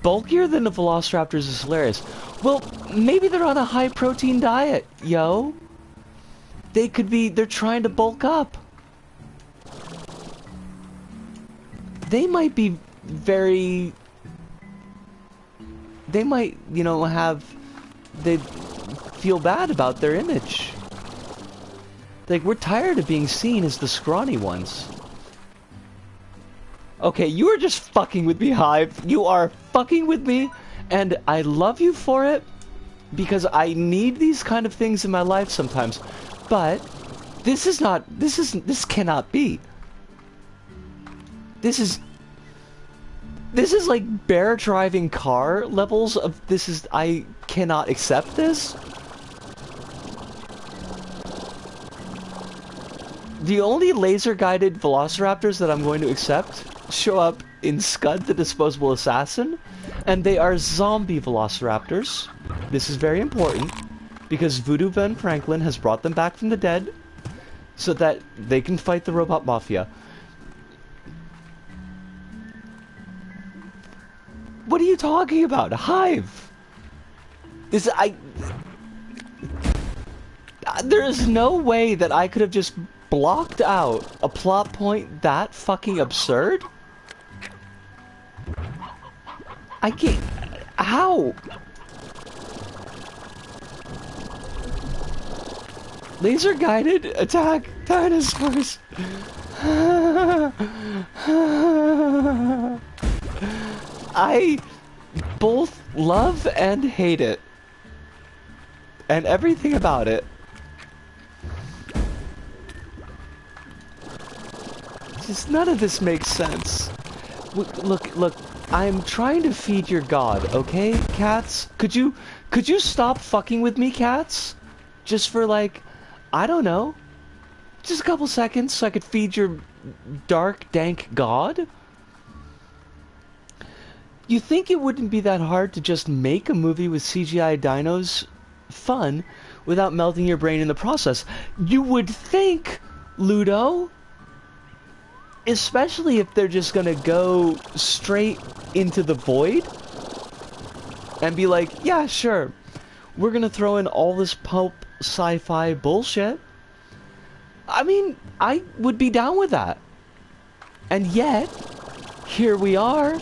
bulkier than the velociraptors is hilarious. Well, maybe they're on a high protein diet, yo. They're trying to bulk up. They might be they might, you know, they feel bad about their image. Like, we're tired of being seen as the scrawny ones. Okay, you are just fucking with me, Hive. You are fucking with me, and I love you for it, because I need these kind of things in my life sometimes. But this cannot be. This is like bear driving car levels of I cannot accept this. The only laser guided velociraptors that I'm going to accept show up in Scud the Disposable Assassin, and they are zombie velociraptors. This is very important because Voodoo Ben Franklin has brought them back from the dead so that they can fight the robot mafia. What are you talking about? Hive! There is no way that I could have just blocked out a plot point that fucking absurd? I can't... How? Laser guided attack dinosaurs. I both love and hate it. And everything about it. Just none of this makes sense. Look, I'm trying to feed your god, okay, cats? Could you stop fucking with me, cats? Just for like, I don't know, just a couple seconds so I could feed your dark, dank god? You think it wouldn't be that hard to just make a movie with CGI dinos fun without melting your brain in the process? You would think, Ludo. Especially if they're just gonna go straight into the void and be like, yeah, sure, we're gonna throw in all this pulp sci-fi bullshit. I mean, I would be down with that. And yet, here we are.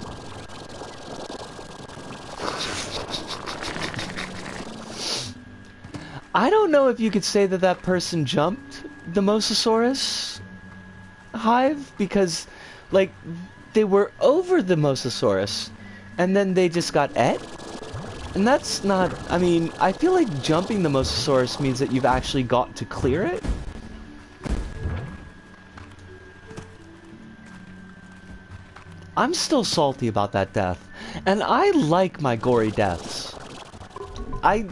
I don't know if you could say that that person jumped the Mosasaurus Hive, because, like, they were over the Mosasaurus, and then they just got et? And that's not... I mean, I feel like jumping the Mosasaurus means that you've actually got to clear it. I'm still salty about that death, and I like my gory deaths. I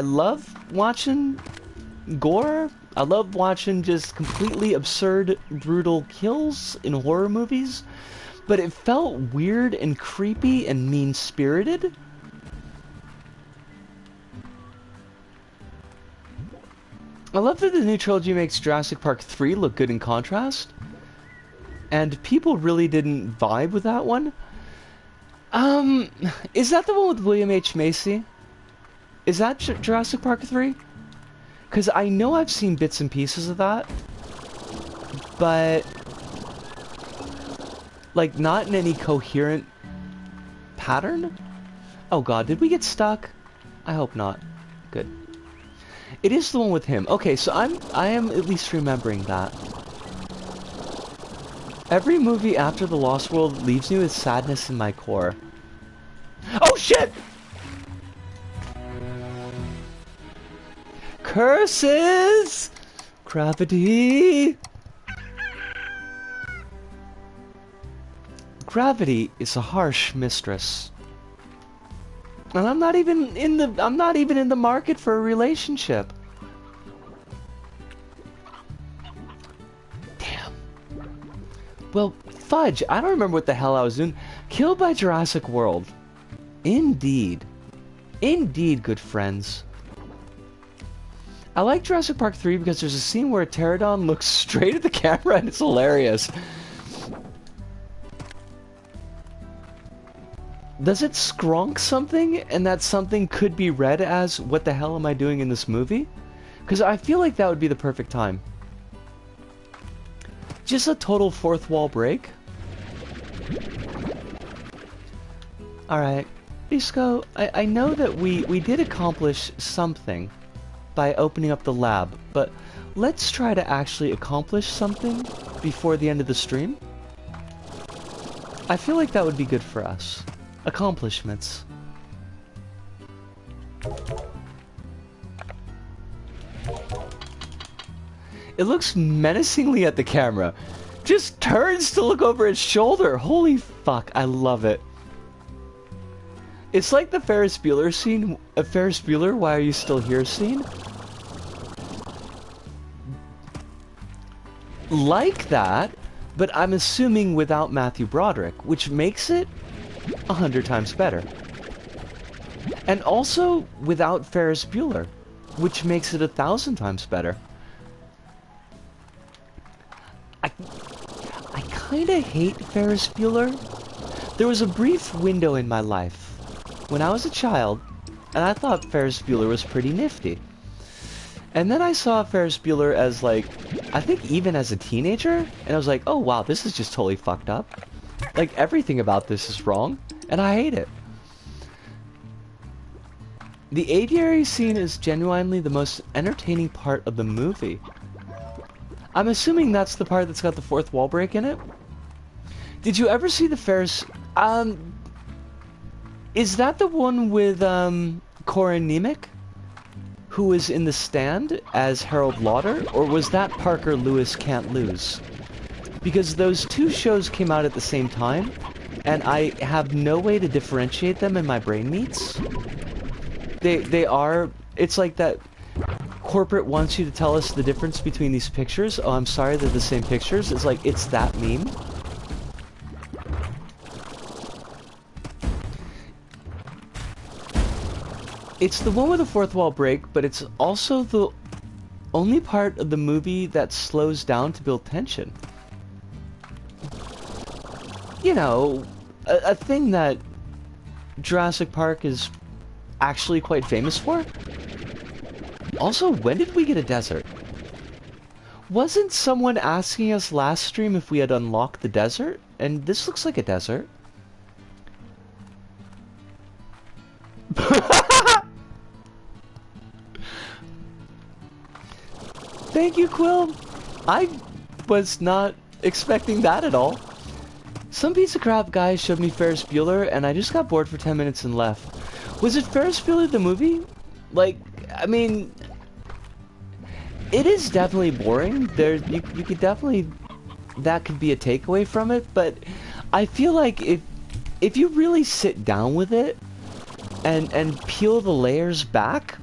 love watching gore. I love watching just completely absurd, brutal kills in horror movies, but it felt weird and creepy and mean-spirited. I love that the new trilogy makes Jurassic Park 3 look good in contrast, and people really didn't vibe with that one. Is that the one with William H. Macy? Is that Jurassic Park 3? Because I know I've seen bits and pieces of that, but, like, not in any coherent pattern? Oh god, did we get stuck? I hope not. Good. It is the one with him. Okay, so I am at least remembering that. Every movie after The Lost World leaves me with sadness in my core. Oh shit! Curses! Gravity! Gravity is a harsh mistress. And I'm not even in the market for a relationship. Damn. Well, fudge, I don't remember what the hell I was doing. Killed by Jurassic World. Indeed. Indeed, good friends. I like Jurassic Park 3 because there's a scene where a pterodon looks straight at the camera and it's hilarious. Does it skronk something, and that something could be read as, what the hell am I doing in this movie? Because I feel like that would be the perfect time. Just a total fourth wall break. Alright, Isco, I know that we did accomplish something by opening up the lab, but let's try to actually accomplish something before the end of the stream. I feel like that would be good for us. Accomplishments. It looks menacingly at the camera. Just turns to look over its shoulder. Holy fuck, I love it. It's like the Ferris Bueller scene, a Ferris Bueller, Why Are You Still Here scene. Like that, but I'm assuming without Matthew Broderick, which makes it 100 times better. And also without Ferris Bueller, which makes it 1,000 times better. I kinda hate Ferris Bueller. There was a brief window in my life when I was a child, and I thought Ferris Bueller was pretty nifty. And then I saw Ferris Bueller as, like, I think even as a teenager, and I was like, oh wow, this is just totally fucked up. Like, everything about this is wrong, and I hate it. The aviary scene is genuinely the most entertaining part of the movie. I'm assuming that's the part that's got the fourth wall break in it. Did you ever see the Ferris... is that the one with, Corin Nemec? Who was in the stand as Harold Lauder? Or was that Parker Lewis Can't Lose? Because those two shows came out at the same time, and I have no way to differentiate them in my brain meats. They are... It's like that... Corporate wants you to tell us the difference between these pictures. Oh, I'm sorry, they're the same pictures. It's like, it's that meme. It's the one with the fourth wall break, but it's also the only part of the movie that slows down to build tension. You know, a thing that Jurassic Park is actually quite famous for. Also, when did we get a desert? Wasn't someone asking us last stream if we had unlocked the desert? And this looks like a desert. Thank you, Quill. I was not expecting that at all. Some piece of crap guy showed me Ferris Bueller, and I just got bored for 10 minutes and left. Was it Ferris Bueller the movie? Like, I mean, it is definitely boring. You could definitely, that could be a takeaway from it, but I feel like if you really sit down with it and peel the layers back,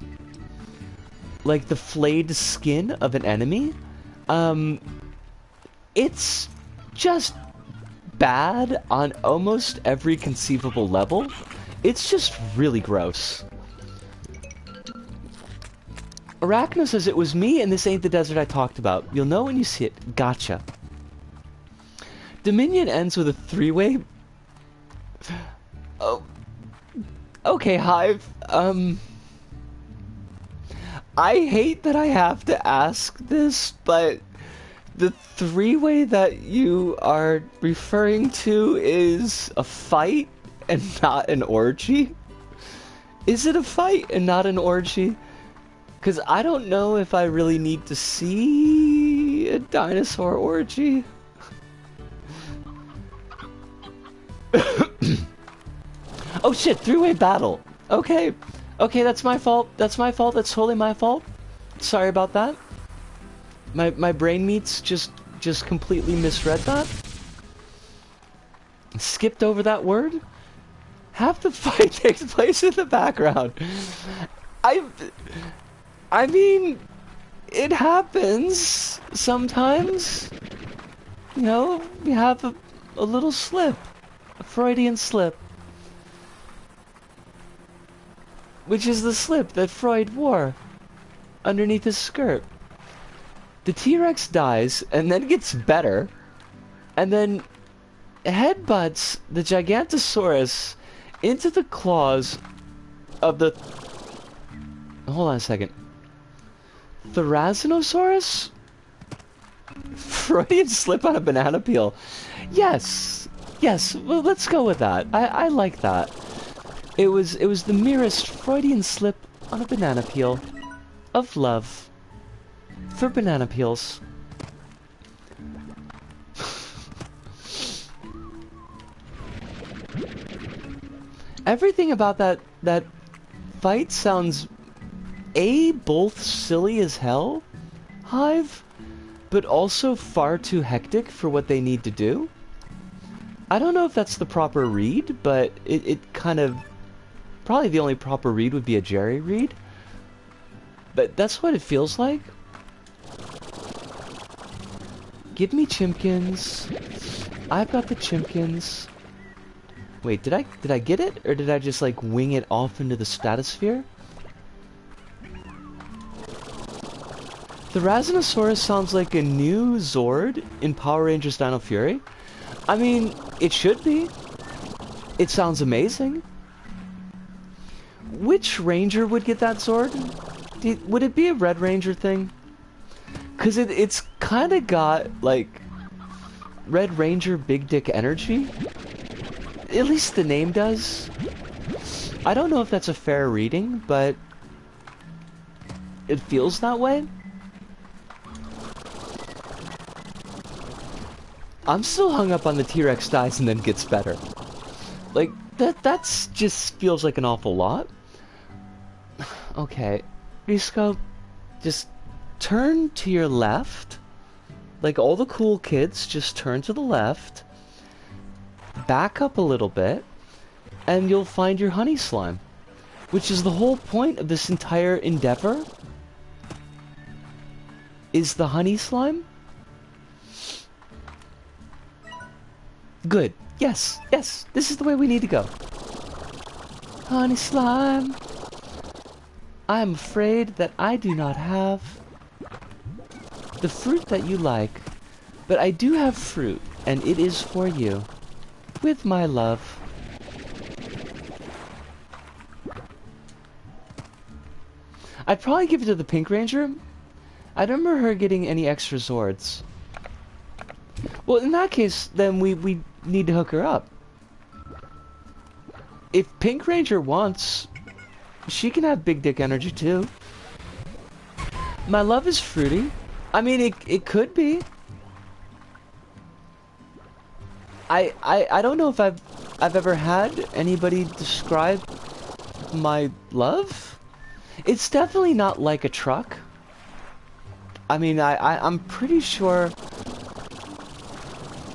like the flayed skin of an enemy, it's just bad on almost every conceivable level. It's just really gross. Arachno says, it was me and this ain't the desert I talked about. You'll know when you see it. Gotcha. Dominion ends with a three-way... Oh. Okay, Hive. I hate that I have to ask this, but the three-way that you are referring to is a fight and not an orgy? Is it a fight and not an orgy? Because I don't know if I really need to see a dinosaur orgy. Oh shit, three-way battle. Okay. Okay, that's my fault. That's my fault. That's totally my fault. Sorry about that. My brain meats just completely misread that. Skipped over that word. Half the fight takes place in the background. I mean, it happens sometimes. You know, we have a little slip. A Freudian slip. Which is the slip that Freud wore underneath his skirt. The T-Rex dies and then gets better and then headbutts the Gigantosaurus into the claws of the... Hold on a second. Therizinosaurus? Freudian slip on a banana peel. Yes. Yes, well, let's go with that. I like that. It was the merest Freudian slip on a banana peel of love for banana peels. Everything about that fight sounds both silly as hell, Hive, but also far too hectic for what they need to do. I don't know if that's the proper read, but it kind of... Probably the only proper read would be a Jerry read. But that's what it feels like. Give me chimkins. I've got the chimkins. Wait, did I get it? Or did I just like wing it off into the stratosphere? The Razinosaurus sounds like a new Zord in Power Rangers Dino Fury. I mean, it should be. It sounds amazing. Which Ranger would get that Zord? Would it be a Red Ranger thing? Because it's kind of got, like, Red Ranger Big Dick energy. At least the name does. I don't know if that's a fair reading, but it feels that way. I'm still hung up on the T-Rex dies and then gets better. Like, that's just feels like an awful lot. Okay, Risco, just turn to your left. Like all the cool kids, just turn to the left. Back up a little bit, and you'll find your honey slime. Which is the whole point of this entire endeavor. Is the honey slime? Good. Yes, yes, this is the way we need to go. Honey slime. I am afraid that I do not have the fruit that you like, but I do have fruit, and it is for you. With my love. I'd probably give it to the Pink Ranger. I don't remember her getting any extra Zords. Well, in that case, then we need to hook her up. If Pink Ranger wants, she can have big dick energy too. My love is fruity. I mean, it could be. I don't know if I've ever had anybody describe my love. It's definitely not like a truck. I mean, I'm pretty sure.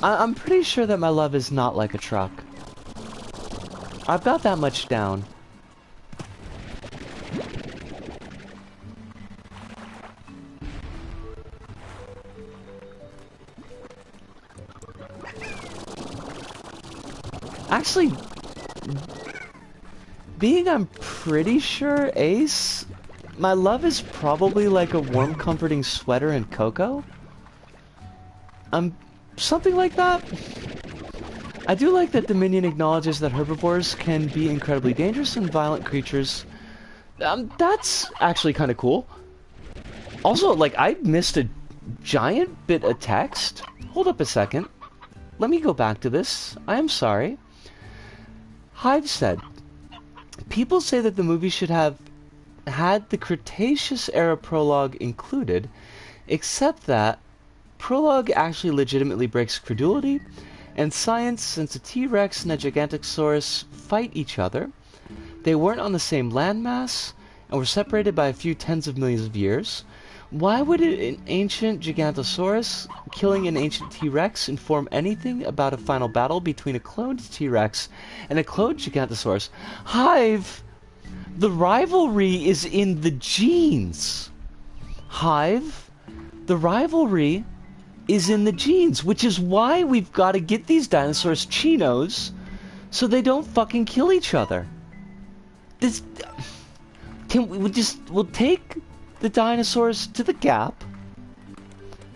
I'm pretty sure that my love is not like a truck. I've got that much down. Actually, being I'm pretty sure Ace, my love is probably like a warm, comforting sweater and cocoa. Something like that. I do like that Dominion acknowledges that herbivores can be incredibly dangerous and violent creatures. That's actually kind of cool. Also, like, I missed a giant bit of text. Hold up a second. Let me go back to this. I am sorry. Hive said, people say that the movie should have had the Cretaceous era prologue included, except that prologue actually legitimately breaks credulity, and science, since a T-Rex and a Gigantosaurus fight each other, they weren't on the same landmass and were separated by a few tens of millions of years. Why would an ancient Gigantosaurus killing an ancient T-Rex inform anything about a final battle between a cloned T-Rex and a cloned Gigantosaurus? Hive! The rivalry is in the genes! Hive, the rivalry is in the genes, which is why we've got to get these dinosaurs chinos so they don't fucking kill each other. This... We'll take the dinosaurs to the Gap.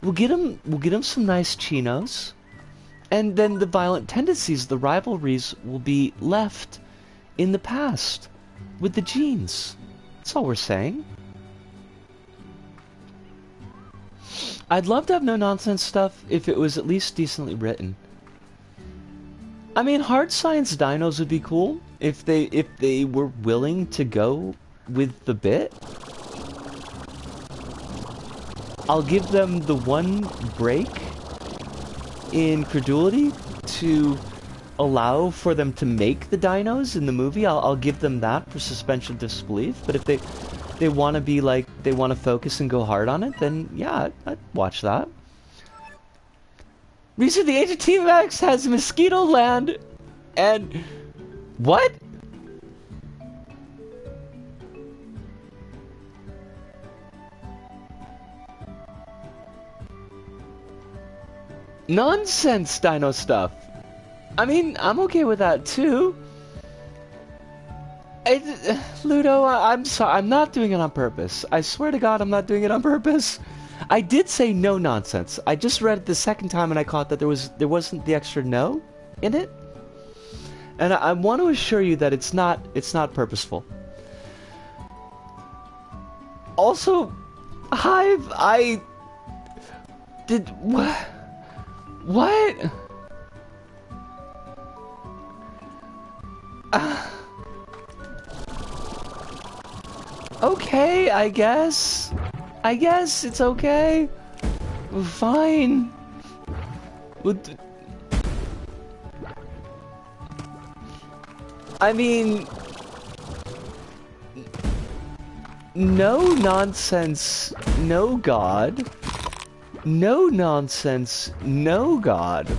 We'll get them some nice chinos, and then the violent tendencies, the rivalries, will be left in the past with the genes. That's all we're saying. I'd love to have no nonsense stuff if it was at least decently written. I mean, hard science dinos would be cool if they were willing to go with the bit. I'll give them the one break in credulity to allow for them to make the dinos in the movie. I'll give them that for suspension of disbelief. But if they want to be like, they want to focus and go hard on it, then yeah, I'd watch that. Reason the Age of T-Rex has Mosquito Land and... What? Nonsense dino stuff. I mean, I'm okay with that too. Ludo, I'm sorry. I'm not doing it on purpose. I swear to God, I'm not doing it on purpose. I did say no nonsense. I just read it the second time and I caught that there wasn't the extra no in it. And I want to assure you that it's not purposeful. Also, Hive, I did what? What? Okay, I guess. I guess it's okay. Fine. I mean, no nonsense, no God. No nonsense, no God.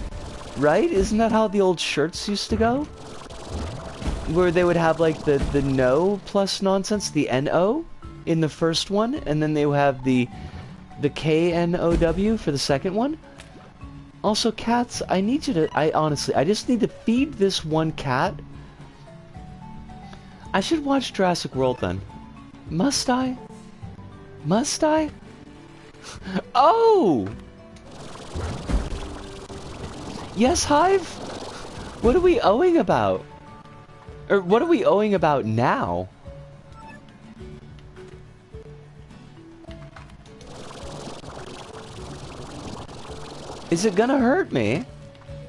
Right? Isn't that how the old shirts used to go? Where they would have like the no plus nonsense, the N-O in the first one, and then they would have the K-N-O-W for the second one. Also, cats, I need you to, honestly, I just need to feed this one cat. I should watch Jurassic World then. Must I? Must I? Oh! Yes, Hive? What are we owing about? Or what are we owing about now? Is it gonna hurt me?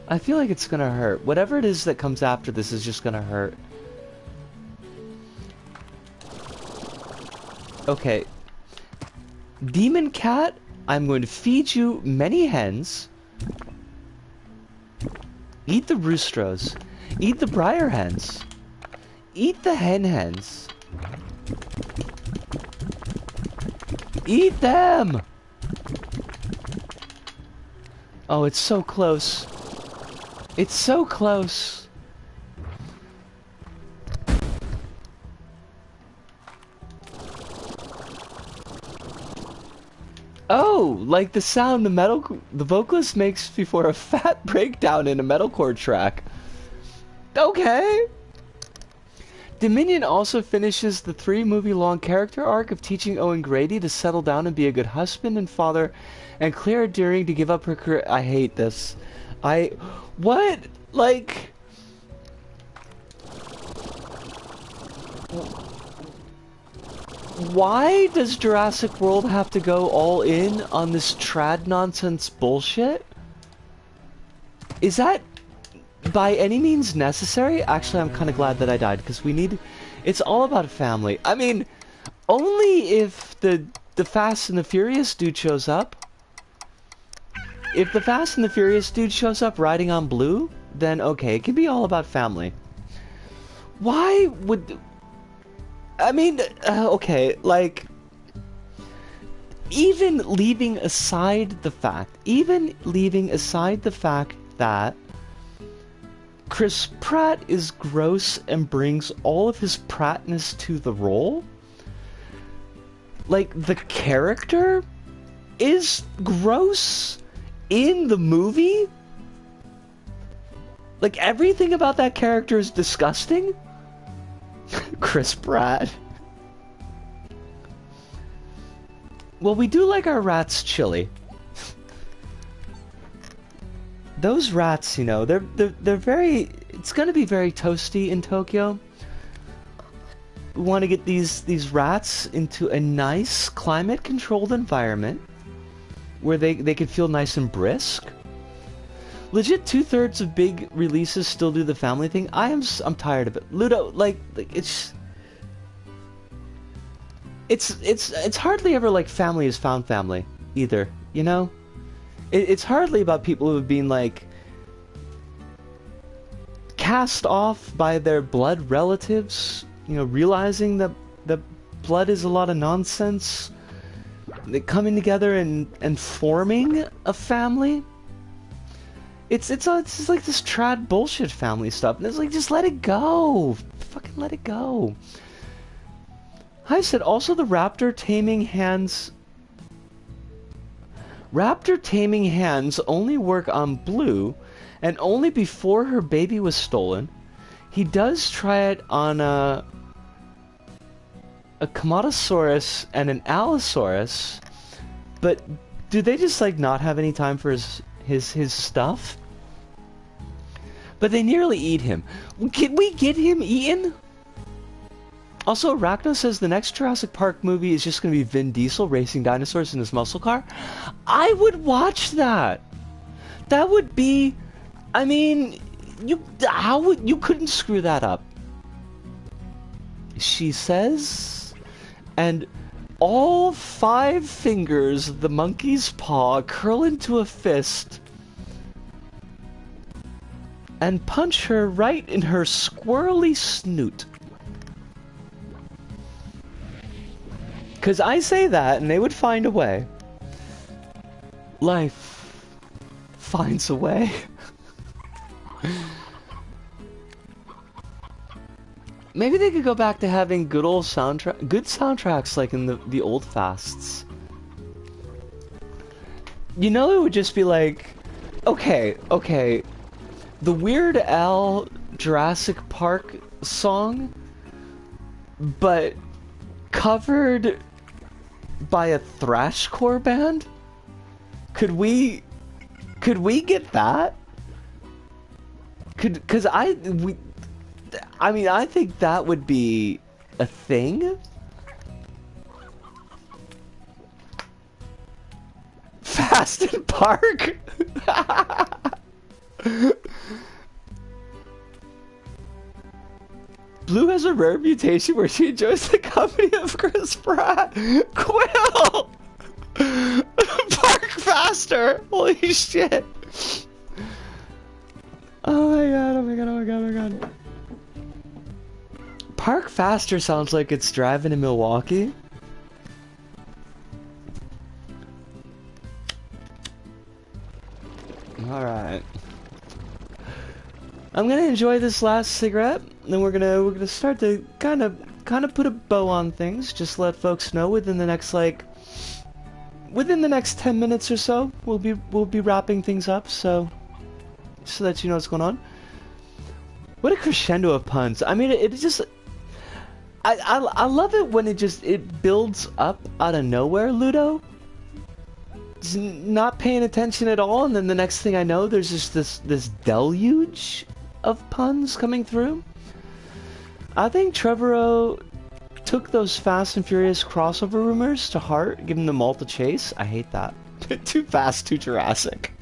I feel like it's gonna hurt. Whatever it is that comes after this is just gonna hurt. Okay. Demon Cat, I'm going to feed you many hens. Eat the roosters. Eat the briar hens. Eat the hens. Eat them! Oh, it's so close. It's so close. Oh, like the sound the vocalist makes before a fat breakdown in a metalcore track. Okay. Dominion also finishes the 3-movie-long character arc of teaching Owen Grady to settle down and be a good husband and father, and Claire Deering to give up her career. I hate this. What? Like... Why does Jurassic World have to go all in on this trad nonsense bullshit? Is that by any means necessary? Actually, I'm kind of glad that I died, because we need... It's all about family. I mean, only if the Fast and the Furious dude shows up. if the Fast and the Furious dude shows up riding on blue, then okay, it can be all about family. Why would... I mean, okay, like... even leaving aside the fact that Chris Pratt is gross and brings all of his Prattness to the role, like, the character is gross in the movie? Like, everything about that character is disgusting? Chris Pratt. Well, we do like our rats chili. Those rats, you know, they're very... it's gonna be very toasty in Tokyo. We want to get these rats into a nice climate-controlled environment where they can feel nice and brisk. Legit, 2/3 of big releases still do the family thing. I'm tired of it. Ludo, like it's hardly ever like family is found family either, you know? It's hardly about people who have been like cast off by their blood relatives, you know, realizing that the blood is a lot of nonsense. They coming together and forming a family. It's like this trad bullshit family stuff, and it's like, just let it go. Fucking let it go. I said also the raptor taming hands only work on Blue, and only before her baby was stolen. He does try it on a Komatosaurus and an Allosaurus, but do they just like not have any time for his stuff? But they nearly eat him. Can we get him eaten? Also, Arachno says the next Jurassic Park movie is just going to be Vin Diesel racing dinosaurs in his muscle car. I would watch that. That would be... I mean, you couldn't screw that up. She says, and all 5 fingers of the monkey's paw curl into a fist and punch her right in her squirrely snoot. Because I say that, and they would find a way. Life finds a way. Maybe they could go back to having good soundtracks like in the old fasts. You know, it would just be like, okay, the Weird Al Jurassic Park song, but covered by a thrashcore band? Could we get that? I mean, I think that would be a thing. Fast and Park. Blue has a rare mutation where she enjoys the company of Chris Pratt. Quill! Park faster! Holy shit! Oh my god, oh my god, oh my god, oh my god. Park faster sounds like it's driving in Milwaukee. Alright. I'm gonna enjoy this last cigarette, and then we're gonna start to kind of put a bow on things. Just let folks know within the next 10 minutes or so, we'll be wrapping things up. So that you know what's going on. What a crescendo of puns! I mean, it just I love it when it builds up out of nowhere, Ludo. Just not paying attention at all, and then the next thing I know, there's just this deluge of puns coming through. I think Trevorrow took those Fast and Furious crossover rumors to heart, giving them all to chase. I hate that. Too fast, too Jurassic.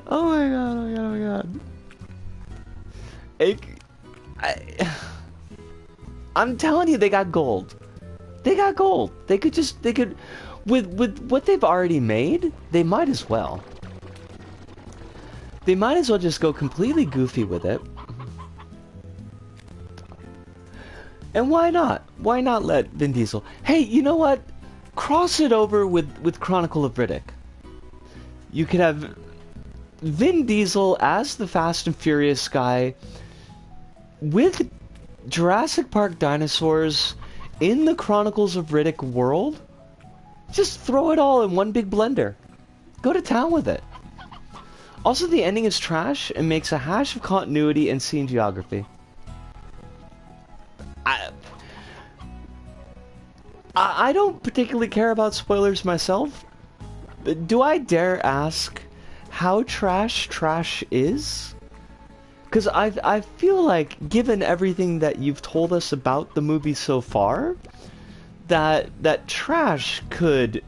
Oh my god, oh my god, oh my god. I'm telling you, they got gold. They got gold. They could With what they've already made, they might as well. They might as well just go completely goofy with it. And why not? Why not let Vin Diesel... Hey, you know what? Cross it over with Chronicle of Riddick. You could have Vin Diesel as the Fast and Furious guy with Jurassic Park dinosaurs in the Chronicles of Riddick world. Just throw it all in one big blender. Go to town with it. Also, the ending is trash and makes a hash of continuity and scene geography. I don't particularly care about spoilers myself. Do I dare ask how trash is? Because I feel like, given everything that you've told us about the movie so far, that trash could...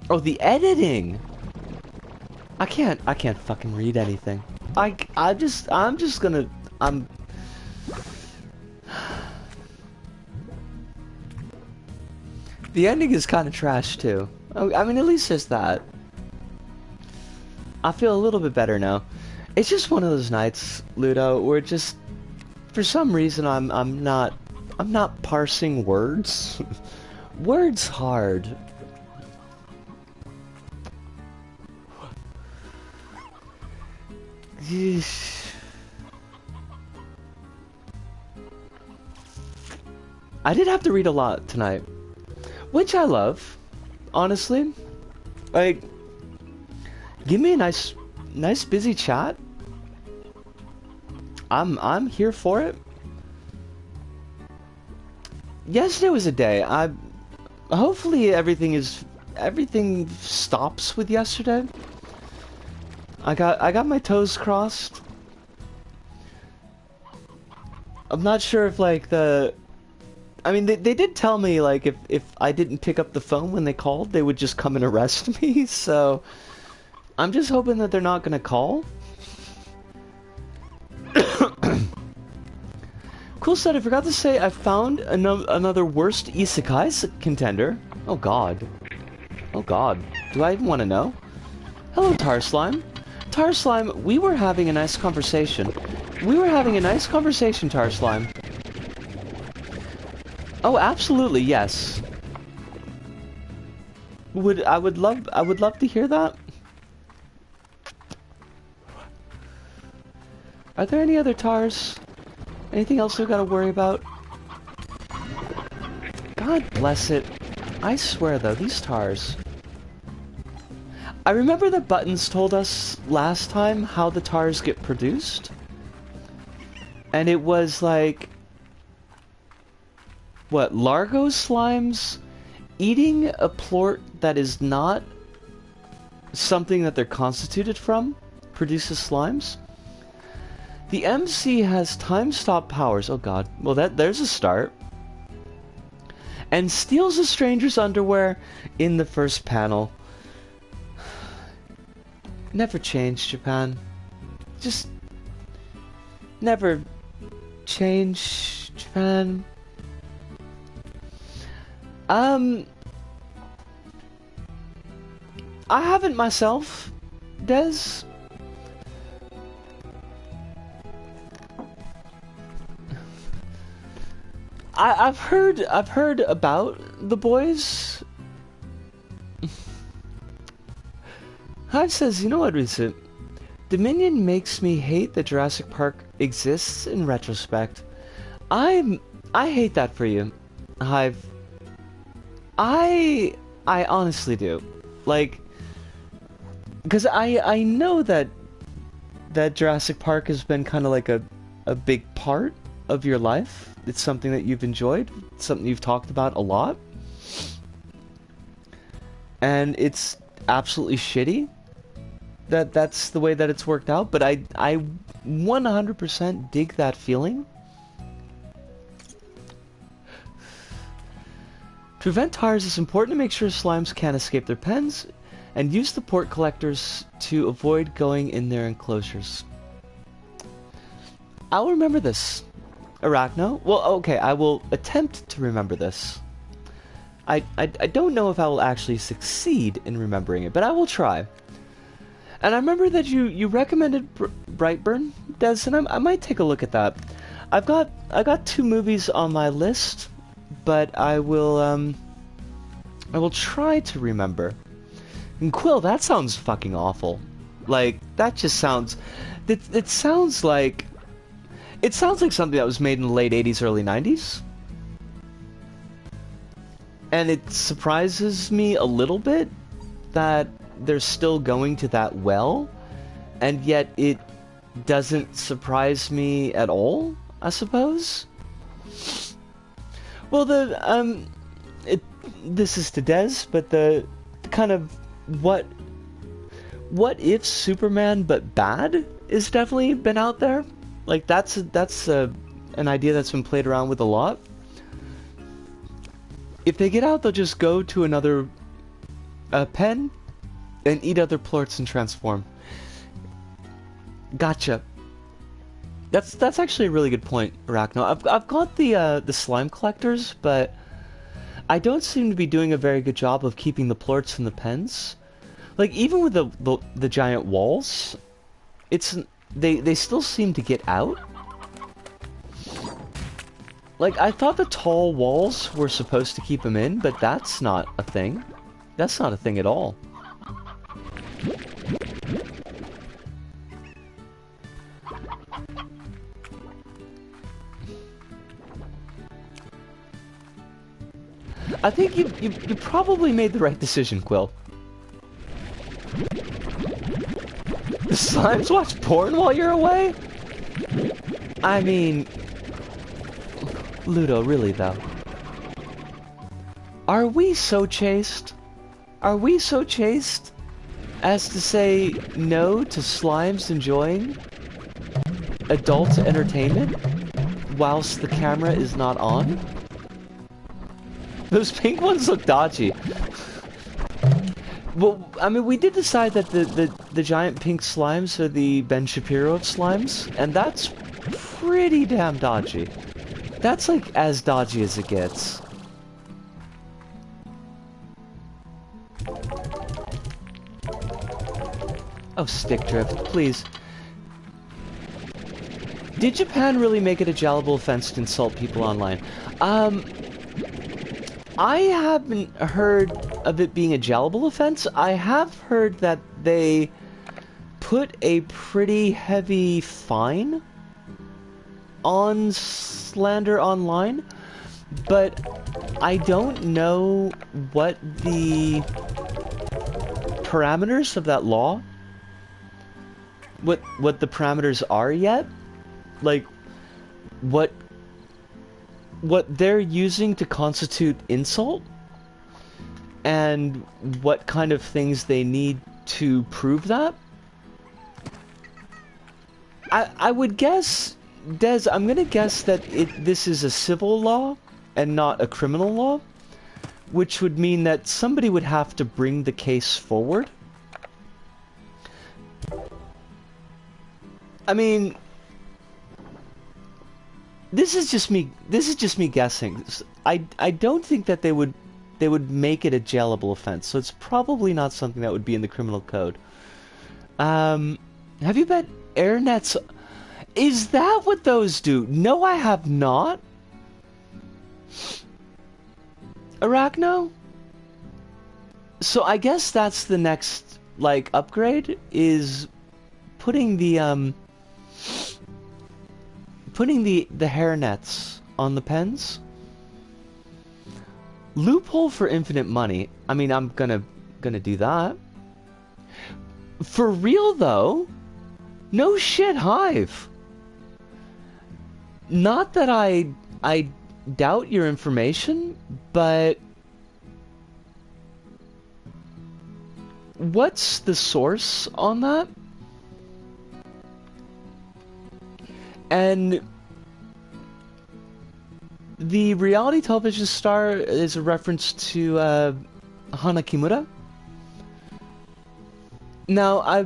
Oh, the editing! I can't fucking read anything. I'm just gonna... The ending is kind of trash too. I mean, at least there's that. I feel a little bit better now. It's just one of those nights, Ludo, where just for some reason I'm not parsing words. Words hard. I did have to read a lot tonight, which I love, honestly. Like, give me a nice busy chat. I'm here for it. Yesterday was a day. Hopefully everything stops with yesterday. I got my toes crossed. I'm not sure if like I mean, they did tell me, like, if I didn't pick up the phone when they called, they would just come and arrest me, so... I'm just hoping that they're not gonna call. Cool stuff, I forgot to say, I found another worst isekai contender. Oh god. Oh god. Do I even want to know? Hello, Tar Slime. Tar Slime, we were having a nice conversation. Tar Slime. Oh, absolutely, yes. I would love to hear that. Are there any other tars? Anything else we've got to worry about? God bless it. I swear though, these tars. I remember the buttons told us last time how the tars get produced. And it was like... What, Largo slimes eating a plort that is not something that they're constituted from produces slimes? The MC has time stop powers. Oh god. Well, there's a start. And steals a stranger's underwear in the first panel. Never change, Japan. Just never change, Japan. I haven't myself, Des. I've heard about the boys. Hive says, you know what, Recent? Dominion makes me hate that Jurassic Park exists in retrospect. I hate that for you, Hive. I honestly do. Like, because I know that Jurassic Park has been kind of like a big part of your life. It's something that you've enjoyed, something you've talked about a lot. And it's absolutely shitty that that's the way that it's worked out, but I 100% dig that feeling. To prevent tires, it's important to make sure slimes can't escape their pens, and use the port collectors to avoid going in their enclosures. I'll remember this. Arachno? Well, okay, I will attempt to remember this. I don't know if I will actually succeed in remembering it, but I will try. And I remember that you recommended Brightburn, Des, and I might take a look at that. I got 2 movies on my list, but I will try to remember. And Quill, that sounds fucking awful. Like, that just sounds... It sounds like something that was made in the late 80s, early 90s. And it surprises me a little bit that they're still going to that well, and yet it doesn't surprise me at all, I suppose. Well, this is to Des, but the kind of what if Superman but bad is definitely been out there. Like, that's an idea that's been played around with a lot. If they get out, they'll just go to another pen and eat other plorts and transform. Gotcha. That's actually a really good point, Arachno. I've got the slime collectors, but I don't seem to be doing a very good job of keeping the plorts in the pens. Like, even with the giant walls, they still seem to get out. Like, I thought the tall walls were supposed to keep them in, but that's not a thing. That's not a thing at all. I think you probably made the right decision, Quill. The slimes watch porn while you're away? I mean... Ludo, really though. Are we so chaste? Are we so chaste as to say no to slimes enjoying adult entertainment whilst the camera is not on? Those pink ones look dodgy. Well, I mean, we did decide that the giant pink slimes are the Ben Shapiro of slimes, and that's pretty damn dodgy. That's like as dodgy as it gets. Oh, stick drift, please. Did Japan really make it a jailable offense to insult people online? I haven't heard of it being a jailable offense. I have heard that they put a pretty heavy fine on slander online, but I don't know what the parameters of that law, what the parameters are yet. Like, what they're using to constitute insult, and what kind of things they need to prove that. I would guess, Des, I'm gonna guess that this is a civil law and not a criminal law, which would mean that somebody would have to bring the case forward. I mean, this is just me guessing. I don't think that they would make it a jailable offense, so it's probably not something that would be in the criminal code. Have you bet air nets? Is that what those do? No, I have not. Arachno? So I guess that's the next, like, upgrade, is putting the hair nets on the pens. Loophole for infinite money. I mean, I'm gonna do that. For real though, no shit, Hive. Not that I doubt your information, but what's the source on that? And the reality television star is a reference to Hana Kimura. Now,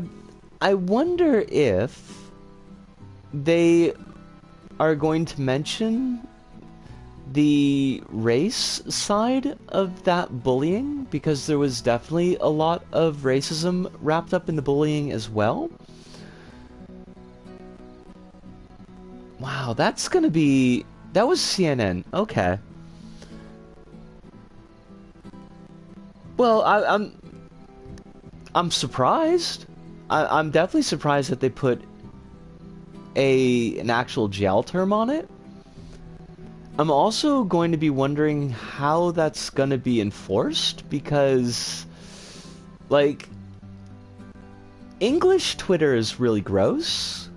I wonder if they are going to mention the race side of that bullying, because there was definitely a lot of racism wrapped up in the bullying as well. Wow, that's gonna be... That was CNN. Okay. Well, I'm surprised. I'm definitely surprised that they put an actual jail term on it. I'm also going to be wondering how that's going to be enforced, because, like, English Twitter is really gross,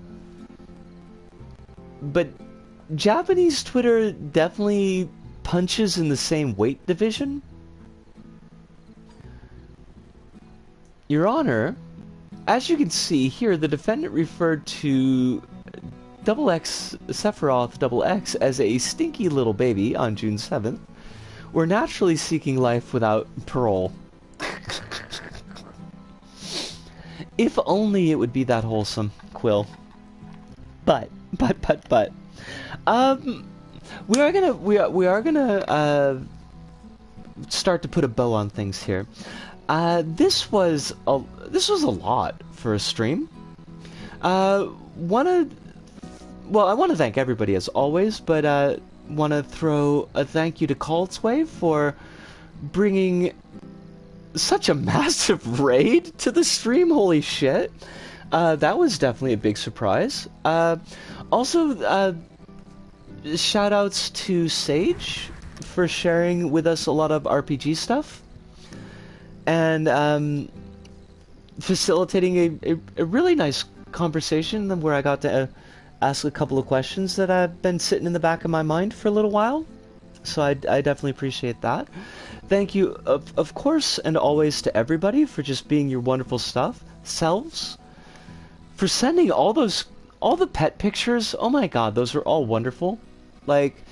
but Japanese Twitter definitely punches in the same weight division. Your Honor, as you can see here, the defendant referred to XX Sephiroth XX as a stinky little baby on June 7th. We're naturally seeking life without parole. If only it would be that wholesome, Quill. But we are gonna start to put a bow on things here. This was a lot for a stream. Well, I want to thank everybody as always, but want to throw a thank you to Caldsway for bringing such a massive raid to the stream. Holy shit. That was definitely a big surprise. Also, shout outs to Sage for sharing with us a lot of RPG stuff and facilitating a really nice conversation where I got to ask a couple of questions that have been sitting in the back of my mind for a little while. So I definitely appreciate that. Thank you, of course, and always to everybody for just being your wonderful selves. For sending all the pet pictures. Oh my god, those are all wonderful. Like,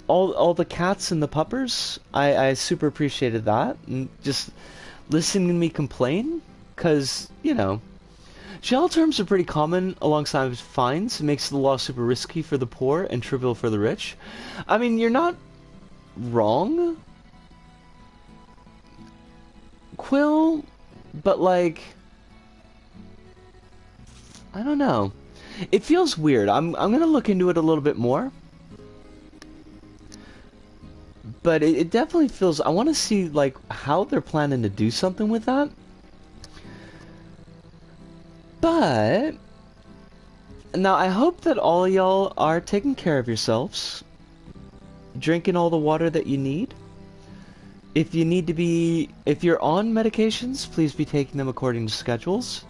all the cats and the puppers. I super appreciated that. And just listening to me complain. Because, you know, jail terms are pretty common alongside with fines. It makes the law super risky for the poor and trivial for the rich. I mean, you're not wrong, Quill, but like, I don't know. It feels weird. I'm gonna look into it a little bit more. But it definitely feels... I want to see, like, how they're planning to do something with that. But now I hope that all y'all are taking care of yourselves, drinking all the water that you need. If you're on medications, please be taking them according to schedules.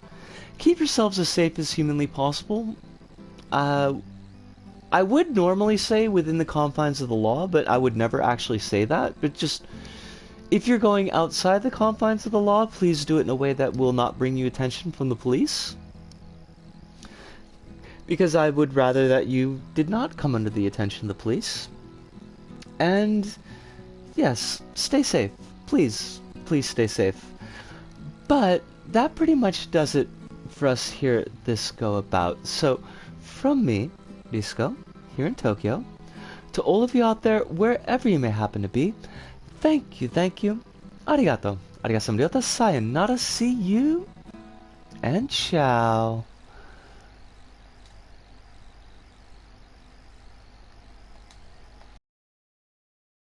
Keep yourselves as safe as humanly possible. I would normally say within the confines of the law, but I would never actually say that. But just, if you're going outside the confines of the law, please do it in a way that will not bring you attention from the police. Because I would rather that you did not come under the attention of the police. And, yes, stay safe. Please, please stay safe. But that pretty much does it for us here at This Go About. So, from me, Disco, here in Tokyo, to all of you out there, wherever you may happen to be, thank you, arigato, sayonara, see you, and ciao.